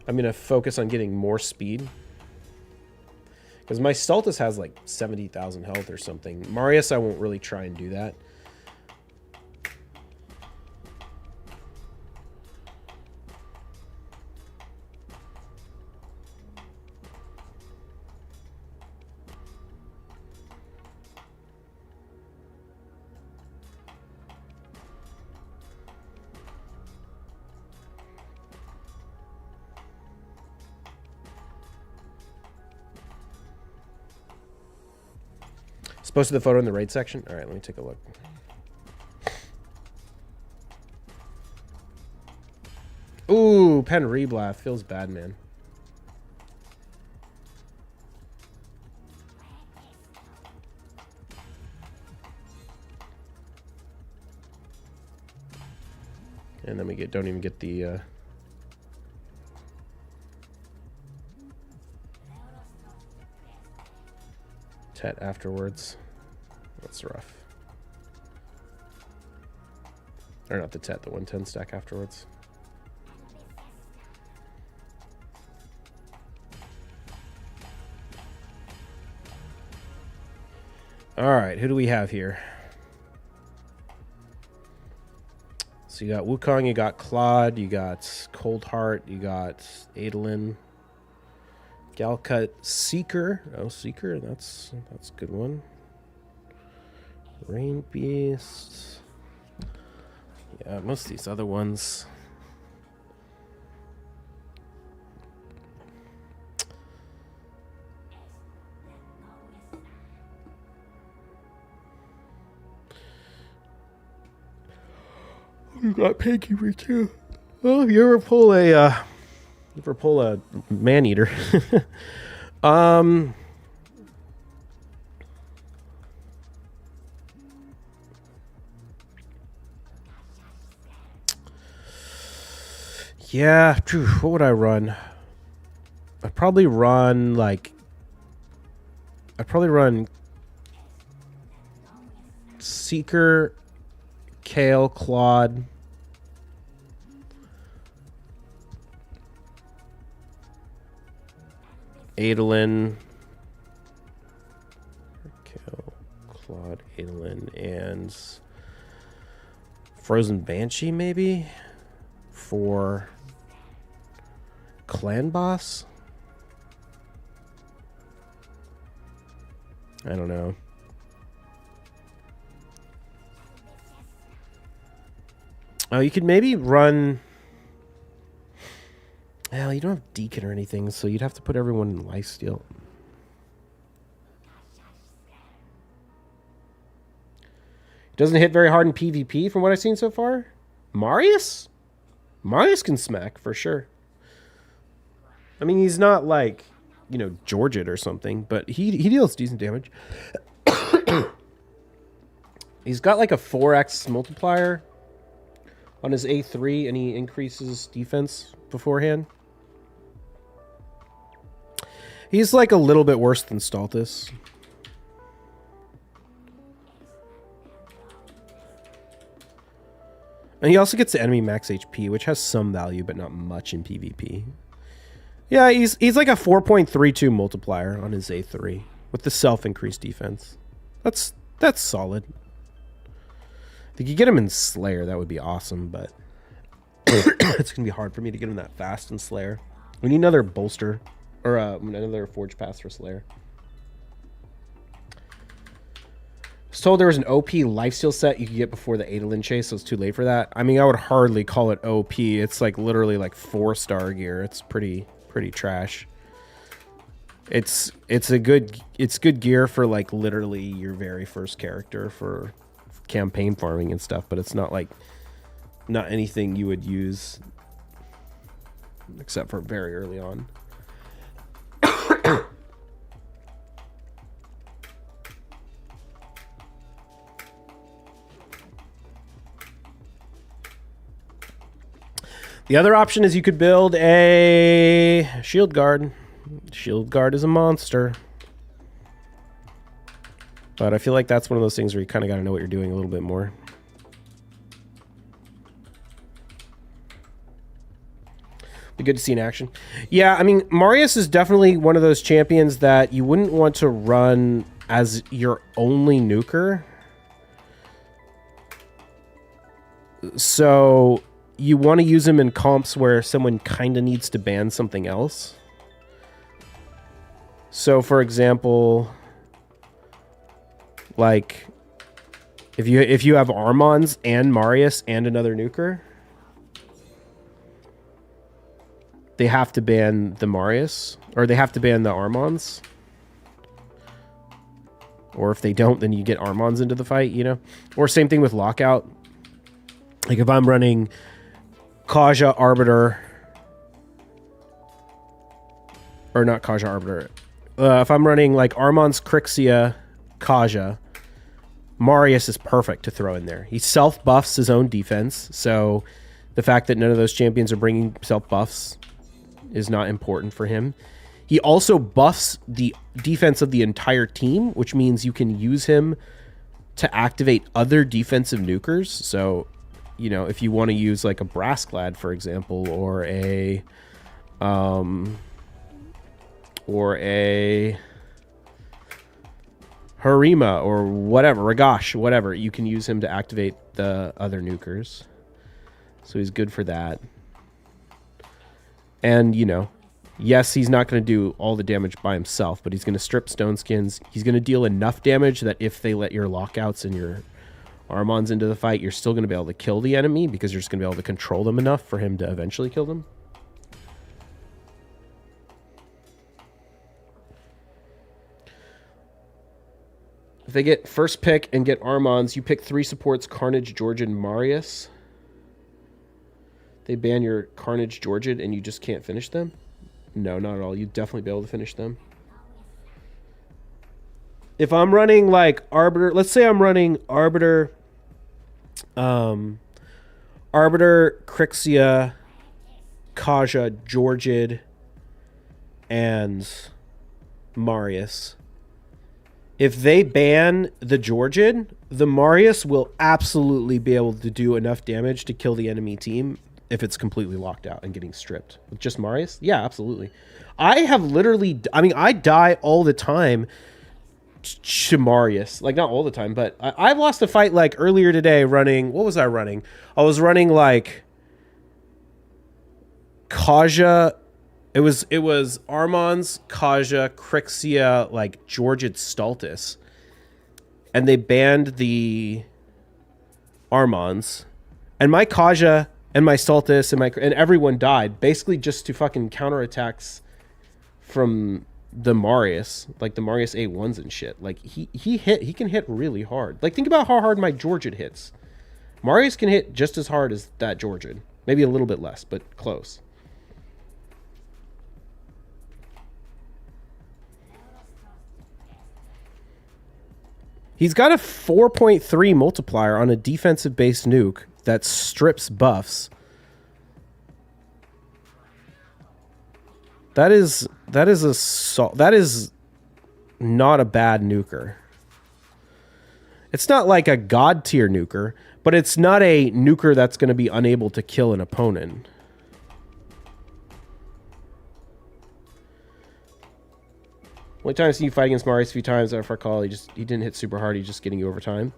Speaker 1: I'm going to focus on getting more speed. Because my Stultus has like 70,000 health or something. Marius, I won't really try and do that. Posted the photo in the raid section. All right, let me take a look. Ooh, Pen Reblath feels bad, man. And then we don't even get the Tet afterwards. That's rough. Or not the Tet, the 110 stack afterwards. Alright, who do we have here? So you got Wukong, you got Claude, you got Coldheart, you got Adolin, Galcut, Seeker. Oh, Seeker, that's a good one. Rain Beast. Yeah, most of these other ones. You got Piggy too. Oh, you ever pull a man eater? Yeah, what would I run? I'd probably run Seeker, Kale, Claude. Adolin. Kale, Claude, Adolin, and Frozen Banshee maybe for Clan Boss? I don't know. Oh, you could maybe run... Well, you don't have Deacon or anything, so you'd have to put everyone in Lifesteal. Doesn't hit very hard in PvP from what I've seen so far. Marius? Marius can smack, for sure. I mean, he's not like, you know, Georgette or something, but he deals decent damage. He's got like a 4x multiplier on his A3, and he increases defense beforehand. He's like a little bit worse than Staltus. And he also gets the enemy max HP, which has some value, but not much in PvP. Yeah, he's like a 4.32 multiplier on his A3 with the self-increased defense. That's solid. If you could get him in Slayer, that would be awesome, but it's going to be hard for me to get him that fast in Slayer. We need another bolster, or another Forge Pass for Slayer. I was told there was an OP lifesteal set you could get before the Adolin chase, so it's too late for that. I mean, I would hardly call it OP. It's like literally like 4-star gear. It's pretty trash. It's good gear for like literally your very first character for campaign farming and stuff, but it's not anything you would use except for very early on. The other option is you could build a Shield Guard. Shield Guard is a monster. But I feel like that's one of those things where you kind of got to know what you're doing a little bit more. Be good to see in action. Yeah, I mean, Marius is definitely one of those champions that you wouldn't want to run as your only nuker. So you want to use him in comps where someone kind of needs to ban something else. So, for example, like if you have Armons and Marius and another nuker, they have to ban the Marius, or they have to ban the Armons. Or if they don't, then you get Armons into the fight, you know? Or same thing with Lockout. Like if I'm running Kaja Arbiter, or not Kaja Arbiter, if I'm running like Armons, Crixia, Kaja, Marius is perfect to throw in there. He self-buffs his own defense, so The fact that none of those champions are bringing self buffs is not important for him. He also buffs the defense of the entire team, which means you can use him to activate other defensive nukers. So, you know, if you want to use like a Brassclad, for example, or a Harima or whatever, Ragash, whatever, you can use him to activate the other nukers. So he's good for that. And, you know, yes, he's not going to do all the damage by himself, but he's going to strip Stone Skins. He's going to deal enough damage that if they let your lockouts and your Armons into the fight, you're still going to be able to kill the enemy because you're just going to be able to control them enough for him to eventually kill them. If they get first pick and get Armons, you pick 3 supports, Carnage, Georgian, Marius. They ban your Carnage, Georgian, and you just can't finish them? No, not at all. You'd definitely be able to finish them. If I'm running like Arbiter, let's say I'm running Arbiter, Crixia, Kaja, Georgid, and Marius. If they ban the Georgid, the Marius will absolutely be able to do enough damage to kill the enemy team if it's completely locked out and getting stripped. With just Marius? Yeah, absolutely. I have literally... I mean, I die all the time to Marius. Like, not all the time, but I lost a fight, like, earlier today running... What was I running? I was running, like... Kaja... It was Armons, Kaja, Crixia, like, Georgid Stultus. And they banned the Armons. And my Kaja... and my Stultus and everyone died basically just to fucking counterattacks from the Marius, like the Marius A1s and shit. Like he can hit really hard. Like think about how hard my Georgid hits. Marius can hit just as hard as that Georgid, maybe a little bit less, but close. He's got a 4.3 multiplier on a defensive based nuke that strips buffs. That is not a bad nuker. It's not like a god tier nuker, but it's not a nuker that's going to be unable to kill an opponent. Only time I've seen you fight against Marius a few times, if I recall, he didn't hit super hard, he's just getting you over time.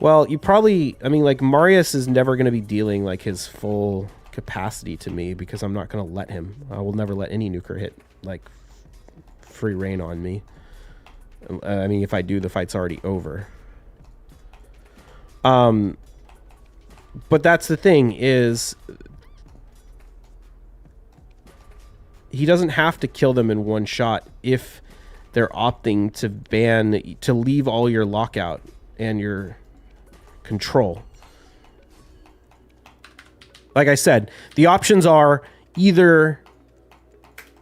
Speaker 1: Well, you probably... I mean, like, Marius is never going to be dealing, like, his full capacity to me because I'm not going to let him. I will never let any nuker hit, like, free reign on me. I mean, if I do, the fight's already over. But that's the thing, is... he doesn't have to kill them in one shot if they're opting to leave all your lockout and your control. Like I said, the options are either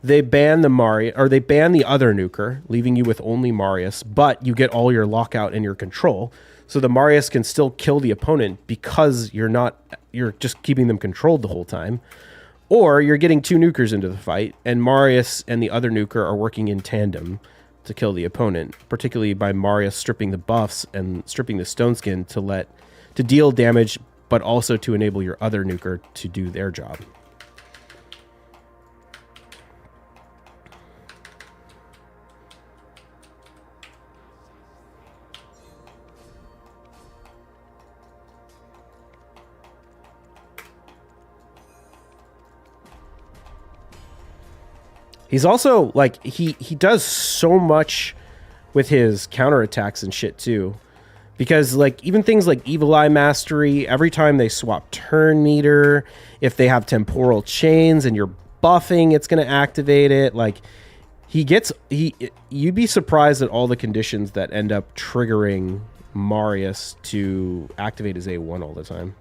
Speaker 1: they ban the Marius or they ban the other nuker, leaving you with only Marius, but you get all your lockout and your control. So the Marius can still kill the opponent because you're just keeping them controlled the whole time. Or you're getting 2 nukers into the fight, and Marius and the other nuker are working in tandem to kill the opponent, particularly by Marius stripping the buffs and stripping the Stone Skin to deal damage, but also to enable your other nuker to do their job. He's also, like, he does so much with his counterattacks and shit, too. Because, like, even things like Evil Eye Mastery, every time they swap turn meter, if they have temporal chains and you're buffing, it's going to activate it. Like, you'd be surprised at all the conditions that end up triggering Marius to activate his A1 all the time.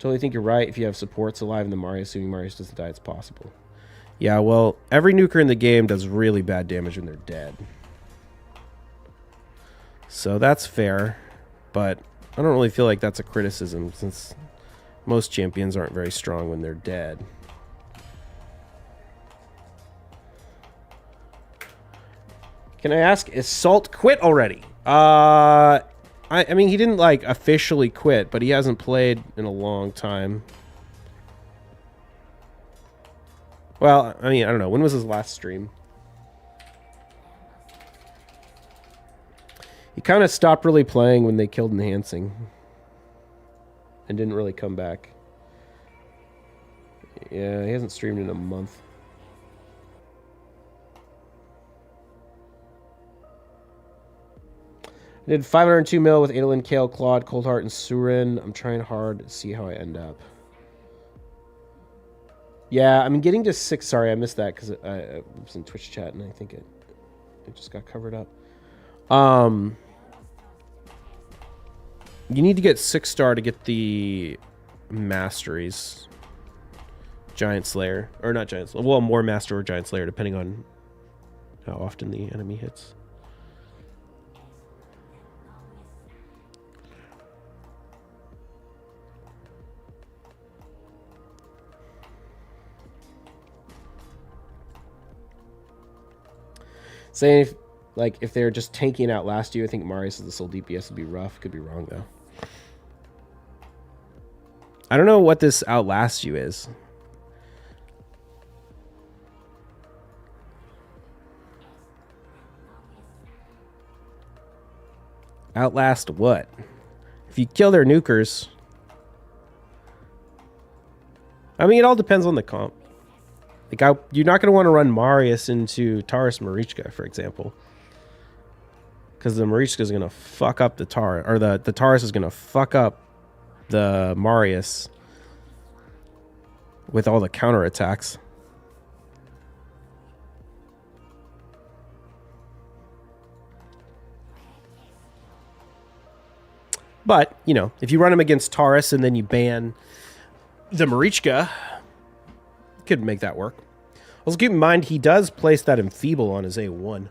Speaker 1: Totally think you're right. If you have supports alive in the Marius, assuming Marius doesn't die, it's possible. Yeah, well, every nuker in the game does really bad damage when they're dead. So that's fair. But I don't really feel like that's a criticism, since most champions aren't very strong when they're dead. Can I ask, is Salt quit already? I mean, he didn't, like, officially quit, but he hasn't played in a long time. Well, I mean, I don't know. When was his last stream? He kind of stopped really playing when they killed Enhancing. And didn't really come back. Yeah, he hasn't streamed in a month. I did 502 mil with Adolin, Kale, Claude, Coldheart, and Surin. I'm trying hard to see how I end up. Yeah, I mean, getting to 6... Sorry, I missed that because I was in Twitch chat and I think it just got covered up. You need to get 6-star to get the Masteries. Giant Slayer. Or not Giant Slayer. Well, more Master or Giant Slayer, depending on how often the enemy hits. Saying if they're just tanking Outlast you, I think Marius as the sole DPS would be rough. Could be wrong, though. I don't know what this Outlast you is. Outlast what? If you kill their nukers... I mean, it all depends on the comp. Like, you're not going to want to run Marius into Taurus Marichka, for example. Because the Marichka is going to fuck up the Taurus. Or the Taurus is going to fuck up the Marius with all the counterattacks. But, you know, if you run him against Taurus and then you ban the Marichka, you could make that work. Also, keep in mind, he does place that Enfeeble on his A1.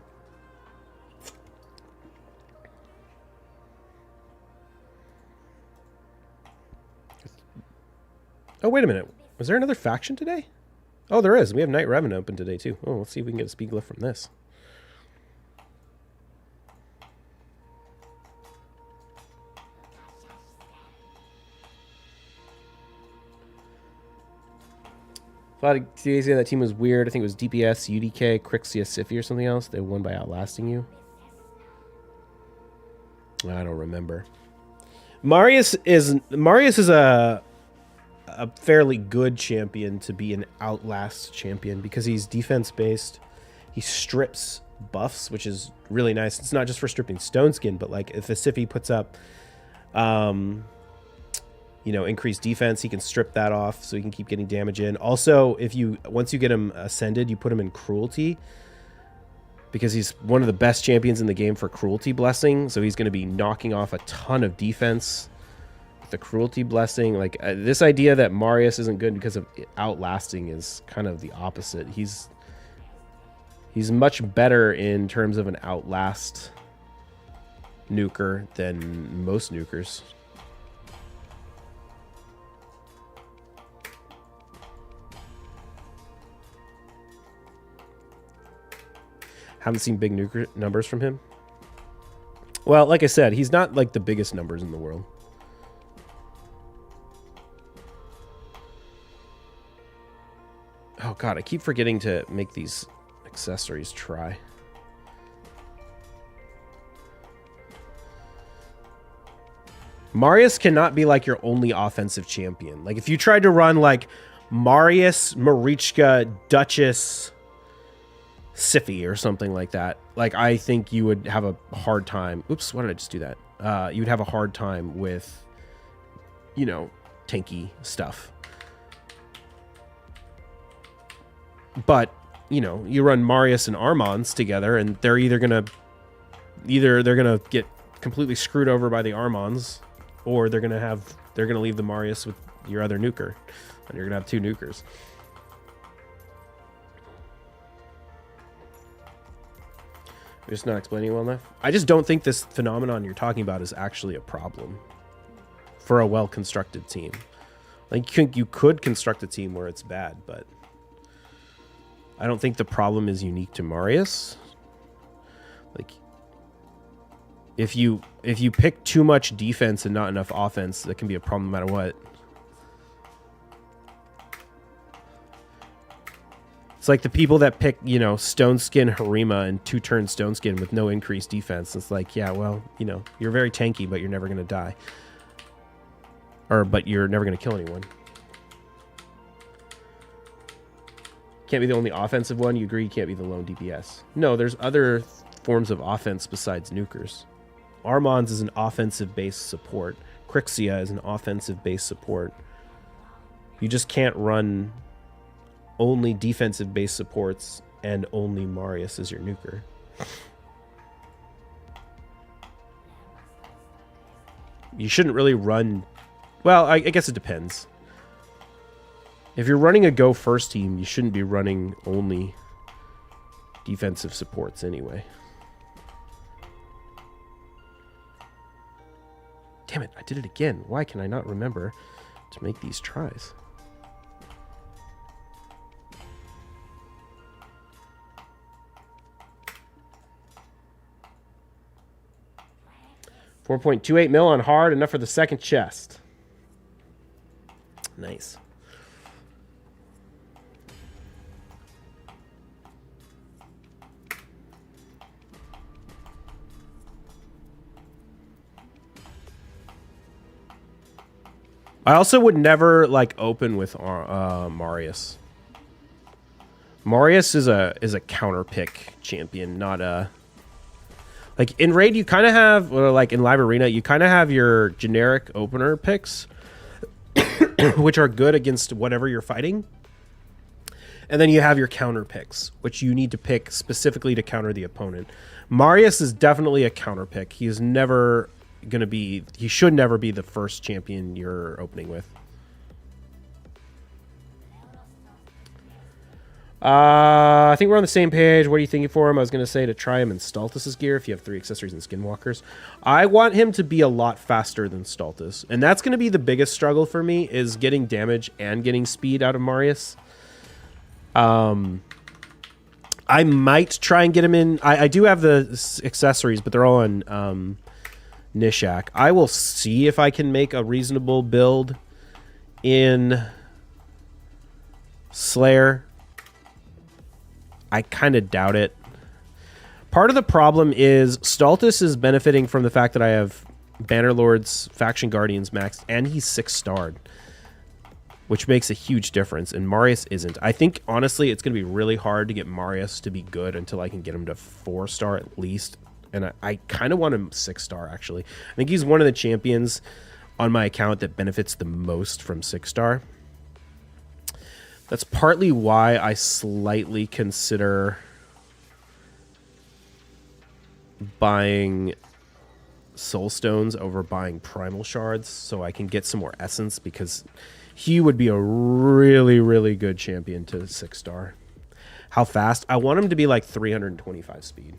Speaker 1: Oh, wait a minute. Was there another faction today? Oh, there is. We have Night Revenant open today, too. Oh, let's see if we can get a speed glyph from this. A lot of CAs that team was weird. I think it was DPS, UDK, Crixia, Sify, or something else. They won by outlasting you. I don't remember. Marius is a fairly good champion to be an outlast champion because he's defense based. He strips buffs, which is really nice. It's not just for stripping Stone Skin, but like if a Sify puts up you know, increased defense, he can strip that off so he can keep getting damage in. Also, once you get him ascended, you put him in Cruelty because he's one of the best champions in the game for Cruelty Blessing. So he's going to be knocking off a ton of defense with the Cruelty Blessing. Like this idea that Marius isn't good because of outlasting is kind of the opposite. He's much better in terms of an outlast nuker than most nukers. Haven't seen big nuker numbers from him. Well, like I said, he's not like the biggest numbers in the world. Oh god, I keep forgetting to make these accessories try. Marius cannot be like your only offensive champion. Like if you tried to run like Marius, Marichka, Duchess, Sify or something like that, like I think you would have a hard time. Oops, why did I just do that? You would have a hard time with, you know, tanky stuff. But, you know, you run Marius and Armons together and they're either gonna get completely screwed over by the Armons, or they're gonna leave the Marius with your other nuker, and you're gonna have two nukers. You're just not explaining it well enough. I just don't think this phenomenon you're talking about is actually a problem for a well-constructed team. Like, you could construct a team where it's bad, but I don't think the problem is unique to Marius. Like, if you pick too much defense and not enough offense, that can be a problem no matter what. It's like the people that pick, you know, Stone Skin Harima and 2-turn Stone Skin with no increased defense. It's like, yeah, well, you know, you're very tanky, but you're never going to die. But you're never going to kill anyone. Can't be the only offensive one. You agree you can't be the lone DPS. No, there's other forms of offense besides nukers. Armons is an offensive-based support. Crixia is an offensive-based support. You just can't run only defensive-based supports and only Marius as your nuker. You shouldn't really run... Well, I guess it depends. If you're running a go first team, you shouldn't be running only defensive supports anyway. Damn it, I did it again. Why can I not remember to make these tries? $4.28 mil on hard, enough for the second chest. Nice. I also would never like open with Marius. Marius is a counter pick champion, not a... Like in Raid, you kind of have, or like in Live Arena, you kind of have your generic opener picks, which are good against whatever you're fighting. And then you have your counter picks, which you need to pick specifically to counter the opponent. Marius is definitely a counter pick. He is never going to be, he should never be the first champion you're opening with. I think we're on the same page. What are you thinking for him? I was going to say to try him in Stultus' gear if you have 3 accessories and Skinwalkers. I want him to be a lot faster than Stultus. And that's going to be the biggest struggle for me, is getting damage and getting speed out of Marius. I might try and get him in. I do have the accessories, but they're all on Nishak. I will see if I can make a reasonable build in Slayer. I kind of doubt it. Part of the problem is Stultus is benefiting from the fact that I have Bannerlords, Faction Guardians maxed, and he's 6-starred, which makes a huge difference, and Marius isn't. I think, honestly, it's going to be really hard to get Marius to be good until I can get him to 4-star at least, and I kind of want him 6-star, actually. I think he's one of the champions on my account that benefits the most from 6-star. That's partly why I slightly consider buying Soul Stones over buying Primal Shards so I can get some more Essence, because he would be a really, really good champion to 6-star. How fast? I want him to be like 325 speed,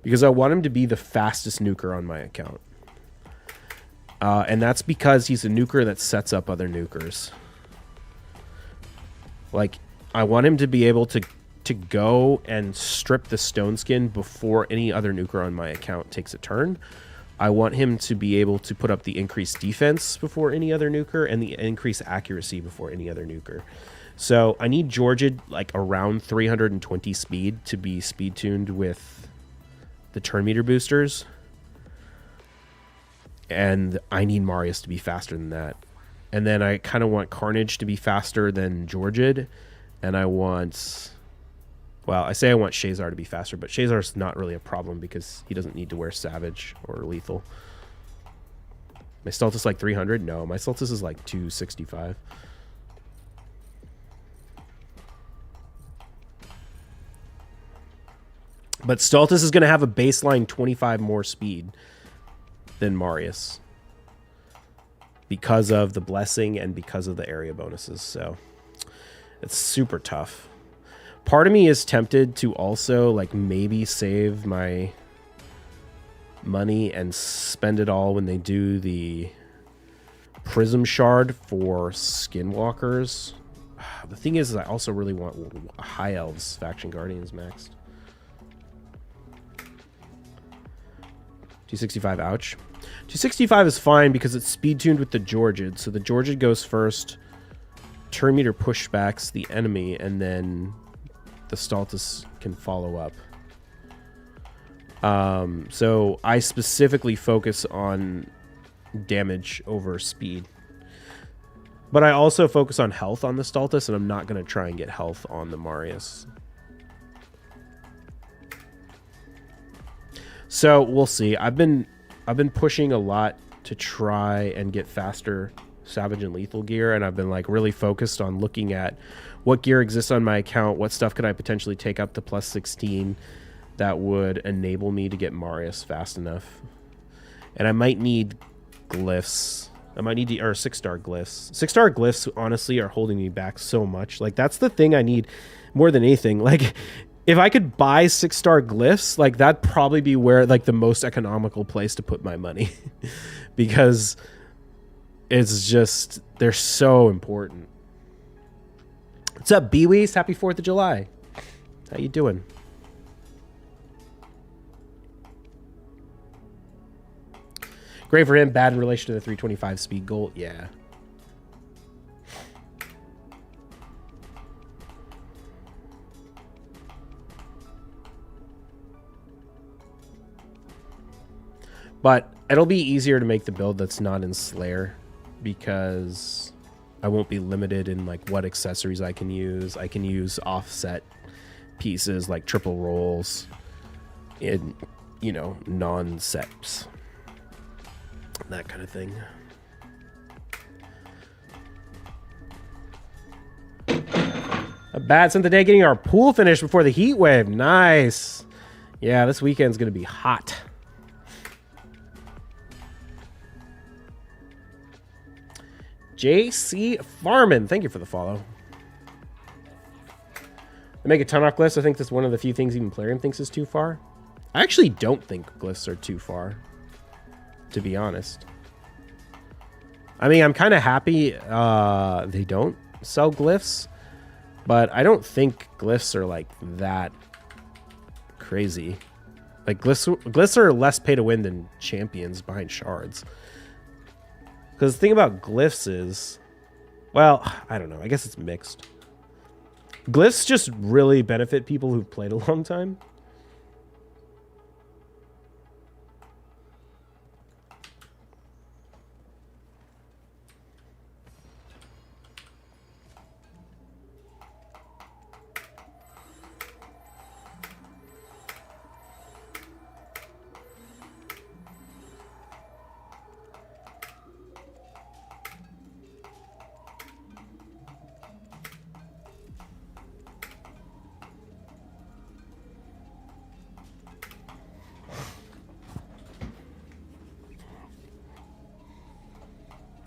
Speaker 1: because I want him to be the fastest nuker on my account. And that's because he's a nuker that sets up other nukers. Like, I want him to be able to go and strip the Stone Skin before any other nuker on my account takes a turn. I want him to be able to put up the increased defense before any other nuker and the increased accuracy before any other nuker. So I need Georgid like around 320 speed to be speed tuned with the turn meter boosters. And I need Marius to be faster than that. And then I kind of want Carnage to be faster than Georgid. And I want... Well, I say I want Shazar to be faster, but Shazar's not really a problem because he doesn't need to wear Savage or Lethal. My Stultus like 300? No, my Stultus is like 265. But Stultus is going to have a baseline 25 more speed than Marius, because of the blessing and because of the area bonuses. So it's super tough. Part of me is tempted to also like maybe save my money and spend it all when they do the Prism Shard for Skinwalkers. The thing is I also really want High Elves Faction Guardians maxed. 265, ouch. 265 is fine because it's speed tuned with the Georgid. So the Georgid goes first, turn meter pushbacks the enemy, and then the Stultus can follow up. So I specifically focus on damage over speed. But I also focus on health on the Stultus, and I'm not going to try and get health on the Marius. So we'll see. I've been pushing a lot to try and get faster Savage and Lethal gear, and I've been like really focused on looking at what gear exists on my account, what stuff could I potentially take up to plus 16 that would enable me to get Marius fast enough. And I might need glyphs. I might need or 6-star glyphs. 6-star glyphs honestly are holding me back so much. Like that's the thing I need more than anything. Like if I could buy 6-star glyphs, like that'd probably be where like the most economical place to put my money because it's just they're so important. What's up, Beewees? Happy 4th of July. How you doing? Great for him, bad in relation to the 325 speed goal. Yeah. But it'll be easier to make the build that's not in Slayer because I won't be limited in like what accessories I can use. I can use offset pieces like triple rolls in, you know, non-sets. That kind of thing. A bad since the day getting our pool finished before the heat wave. Nice. Yeah, this weekend's going to be hot. JC Farman, thank you for the follow. They make a ton of glyphs. I think that's one of the few things even Plarium thinks is too far. I actually don't think glyphs are too far, to be honest. I mean, I'm kind of happy they don't sell glyphs, but I don't think glyphs are like that crazy. Like glyphs are less pay to win than champions behind shards. Because the thing about glyphs is, well, I don't know. I guess it's mixed. Glyphs just really benefit people who've played a long time.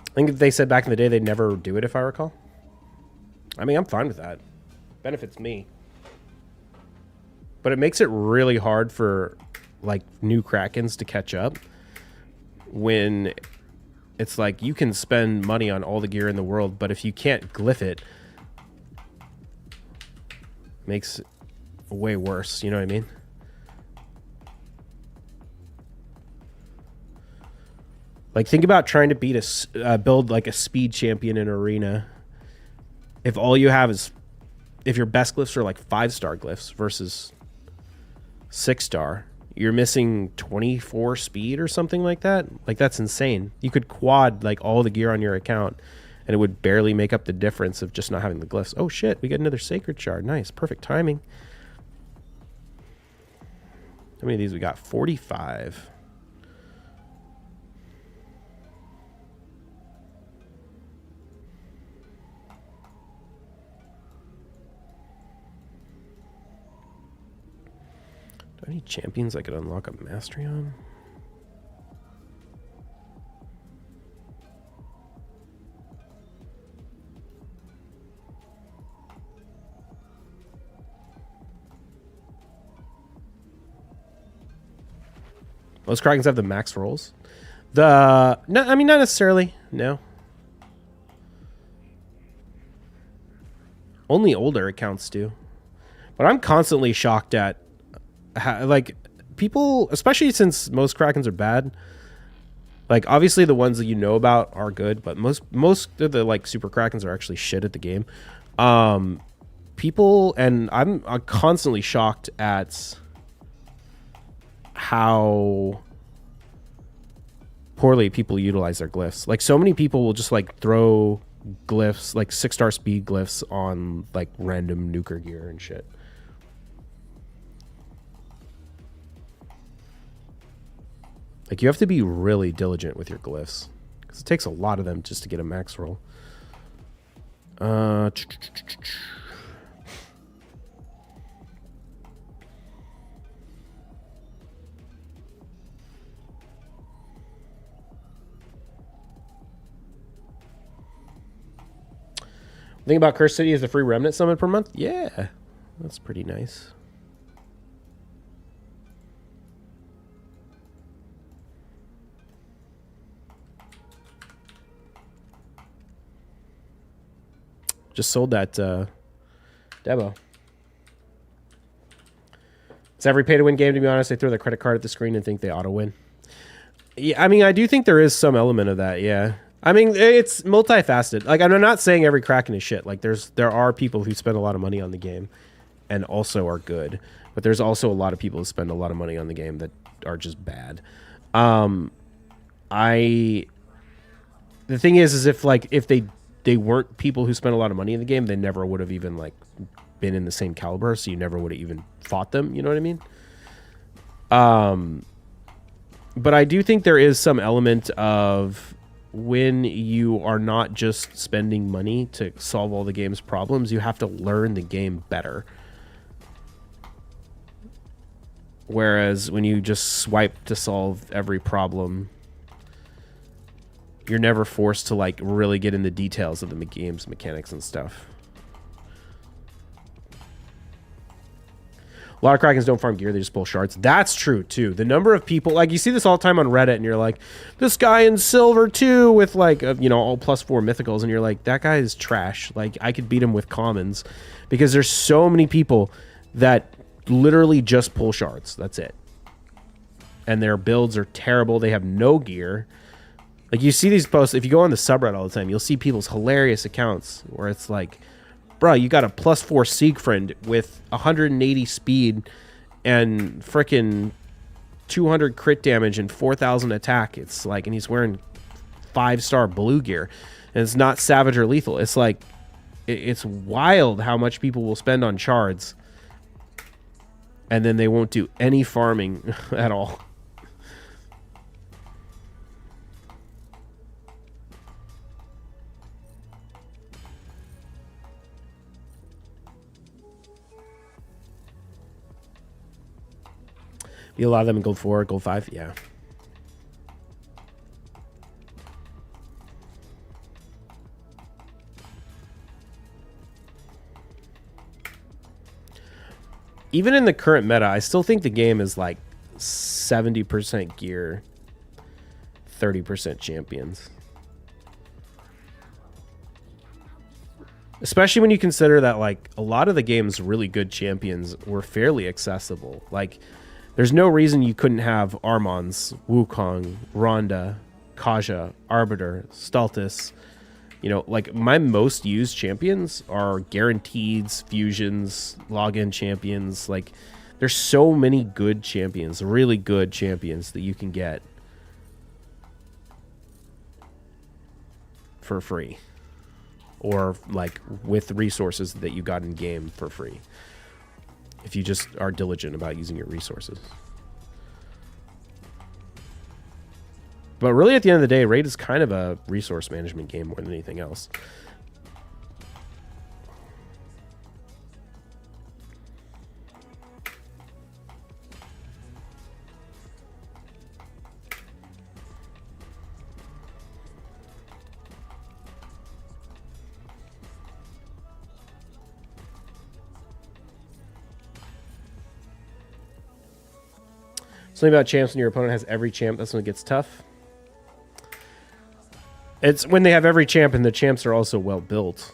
Speaker 1: I think they said back in the day they'd never do it, if I recall. I mean, I'm fine with that. Benefits me. But it makes it really hard for, like, new Krakens to catch up when it's like you can spend money on all the gear in the world, but if you can't glyph it, makes it way worse. You know what I mean? Like, think about trying to beat build like a speed champion in Arena. If all you have is, if your best glyphs are like 5-star glyphs versus 6-star, you're missing 24 speed or something like that. Like, that's insane. You could quad like all the gear on your account and it would barely make up the difference of just not having the glyphs. Oh shit, we get another Sacred Shard. Nice, perfect timing. How many of these we got? 45. Any champions I could unlock a mastery on? Most Krakens have the max rolls. No, I mean, not necessarily. No. Only older accounts do. But I'm constantly shocked at how, like, people, especially since most Krakens are bad. Like, obviously the ones that you know about are good, but most of the like super Krakens are actually shit at the game. People, and I'm constantly shocked at how poorly people utilize their glyphs. Like, so many people will just like throw glyphs, like 6-star speed glyphs on like random nuker gear and shit. Like, you have to be really diligent with your glyphs because it takes a lot of them just to get a max roll. The thing about Curse City is the free Remnant summon per month. Yeah, that's pretty nice. Just sold that Debo. It's every pay-to-win game, to be honest. They throw their credit card at the screen and think they auto-win. Yeah, I mean, I do think there is some element of that, yeah. I mean, it's multifaceted. Like, I'm not saying every Kraken is shit. Like, there are people who spend a lot of money on the game and also are good. But there's also a lot of people who spend a lot of money on the game that are just bad. The thing is if they weren't people who spent a lot of money in the game, they never would have even like been in the same caliber, so you never would have even fought them, you know what I mean? But I do think there is some element of when you are not just spending money to solve all the game's problems, you have to learn the game better. Whereas when you just swipe to solve every problem, you're never forced to like really get in the details of the game's mechanics and stuff. A lot of Krakens don't farm gear, they just pull shards. That's true too. The number of people, like, you see this all the time on Reddit and you're like, this guy in silver 2 with like all +4 mythicals, and you're like, that guy is trash. Like, I could beat him with commons, because there's so many people that literally just pull shards. That's it. And their builds are terrible. They have no gear. Like, you see these posts, if you go on the subreddit all the time, you'll see people's hilarious accounts where it's like, bro, you got a +4 Siegfried with 180 speed and frickin' 200 crit damage and 4,000 attack. It's like, and he's wearing 5-star blue gear, and it's not savage or lethal. It's like, it's wild how much people will spend on shards, and then they won't do any farming at all. Be a lot of them in gold 4, gold 5, yeah. Even in the current meta, I still think the game is like 70% gear, 30% champions. Especially when you consider that like a lot of the game's really good champions were fairly accessible. Like, there's no reason you couldn't have Armons, Wukong, Ronda, Kaja, Arbiter, Stultus. Like, my most used champions are guaranteeds, fusions, login champions. Like, there's so many good champions, really good champions that you can get for free, or like with resources that you got in game for free, if you just are diligent about using your resources. But really, at the end of the day, Raid is kind of a resource management game more than anything else. Something about champs when your opponent has every champ. That's when it gets tough. It's when they have every champ and the champs are also well built.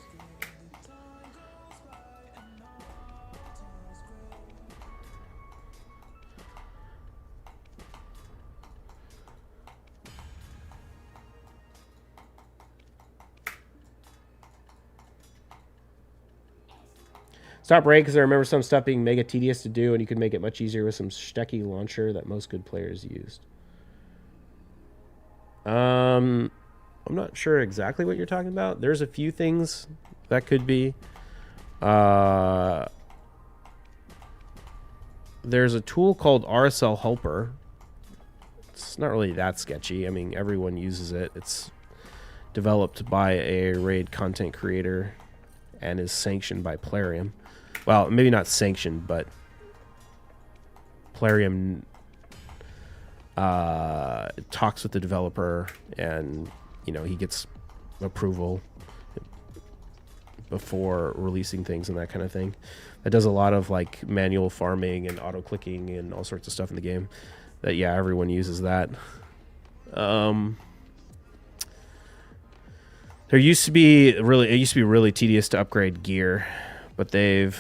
Speaker 1: Stop raid because I remember some stuff being mega tedious to do, and you could make it much easier with some Steki launcher that most good players used. I'm not sure exactly what you're talking about. There's a few things that could be. There's a tool called RSL Helper. It's not really that sketchy. I mean, everyone uses it. It's developed by a raid content creator and is sanctioned by Plarium. Well, maybe not sanctioned, but Plarium talks with the developer, and he gets approval before releasing things and that kind of thing. It does a lot of like manual farming and auto clicking and all sorts of stuff in the game. That everyone uses that. It used to be really tedious to upgrade gear, but they've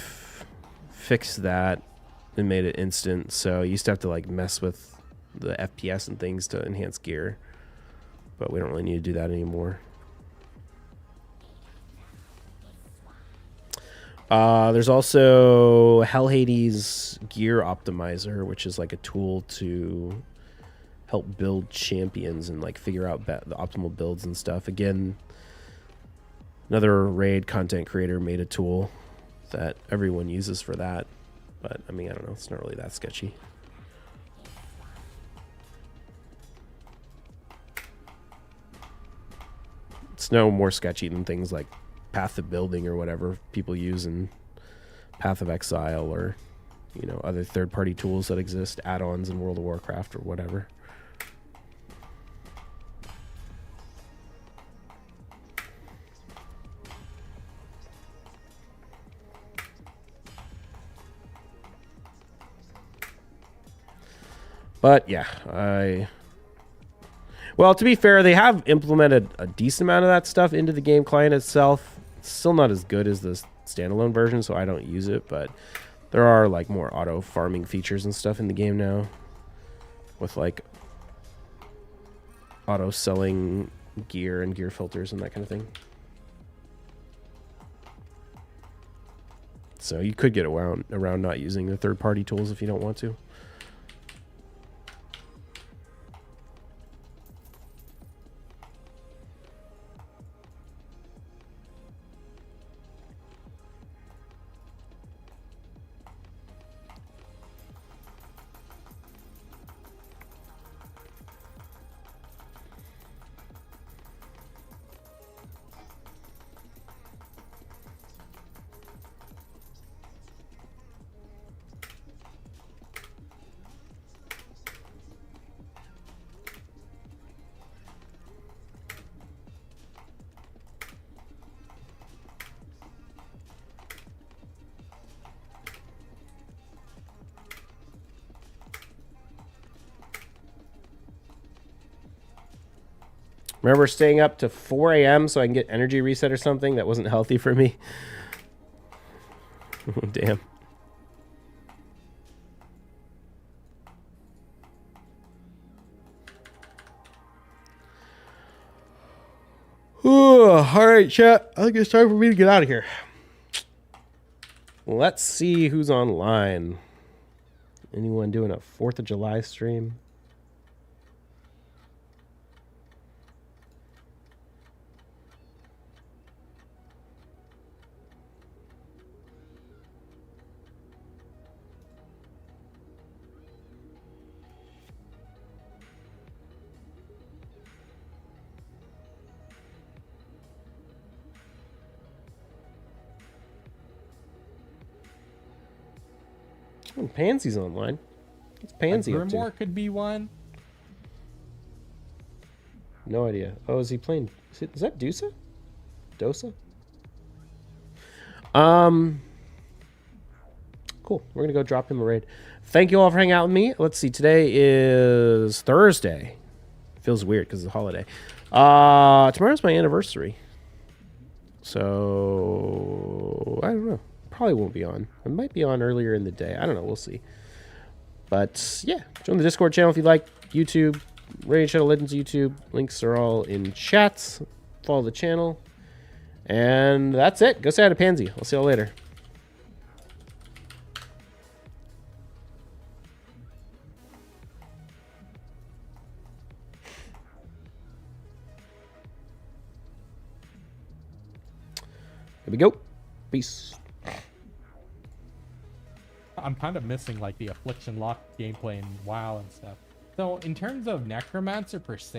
Speaker 1: fixed that and made it instant. So you used to have to like mess with the FPS and things to enhance gear, but we don't really need to do that anymore. There's also Hell Hades Gear Optimizer, which is like a tool to help build champions and like figure out the optimal builds and stuff. Again, another raid content creator made a tool that everyone uses for that. But I mean, I don't know. It's not really that sketchy. It's no more sketchy than things like Path of Building or whatever people use in Path of Exile, or other third-party tools that exist, add-ons in World of Warcraft or whatever. But yeah, well, to be fair, they have implemented a decent amount of that stuff into the game client itself. It's still not as good as the standalone version, so I don't use it, but there are like more auto farming features and stuff in the game now, with like auto selling gear and gear filters and that kind of thing. So you could get around not using the third-party tools if you don't want to. Remember staying up to 4 a.m. so I can get energy reset or something? That wasn't healthy for me. Damn. Ooh, all right, chat. I think it's time for me to get out of here. Let's see who's online. Anyone doing a 4th of July stream? Oh, Pansy's online. What's Pansy up to?
Speaker 2: Grimoire could be one.
Speaker 1: No idea. Oh, is he playing? Is that Dusa? Dosa? Cool. cool. We're gonna go drop him a raid. Thank you all for hanging out with me. Let's see. Today is Thursday. Feels weird because it's a holiday. Tomorrow's my anniversary. So I don't know. Probably won't be on. I might be on earlier in the day. I don't know. We'll see. But yeah, join the Discord channel if you like. YouTube, Raid Shadow Legends YouTube. Links are all in chats. Follow the channel. And that's it. Go say hi to Pansy. I'll see y'all later. Here we go. Peace.
Speaker 2: I'm kind of missing like the Affliction Lock gameplay and WoW and stuff. So in terms of Necromancer per se,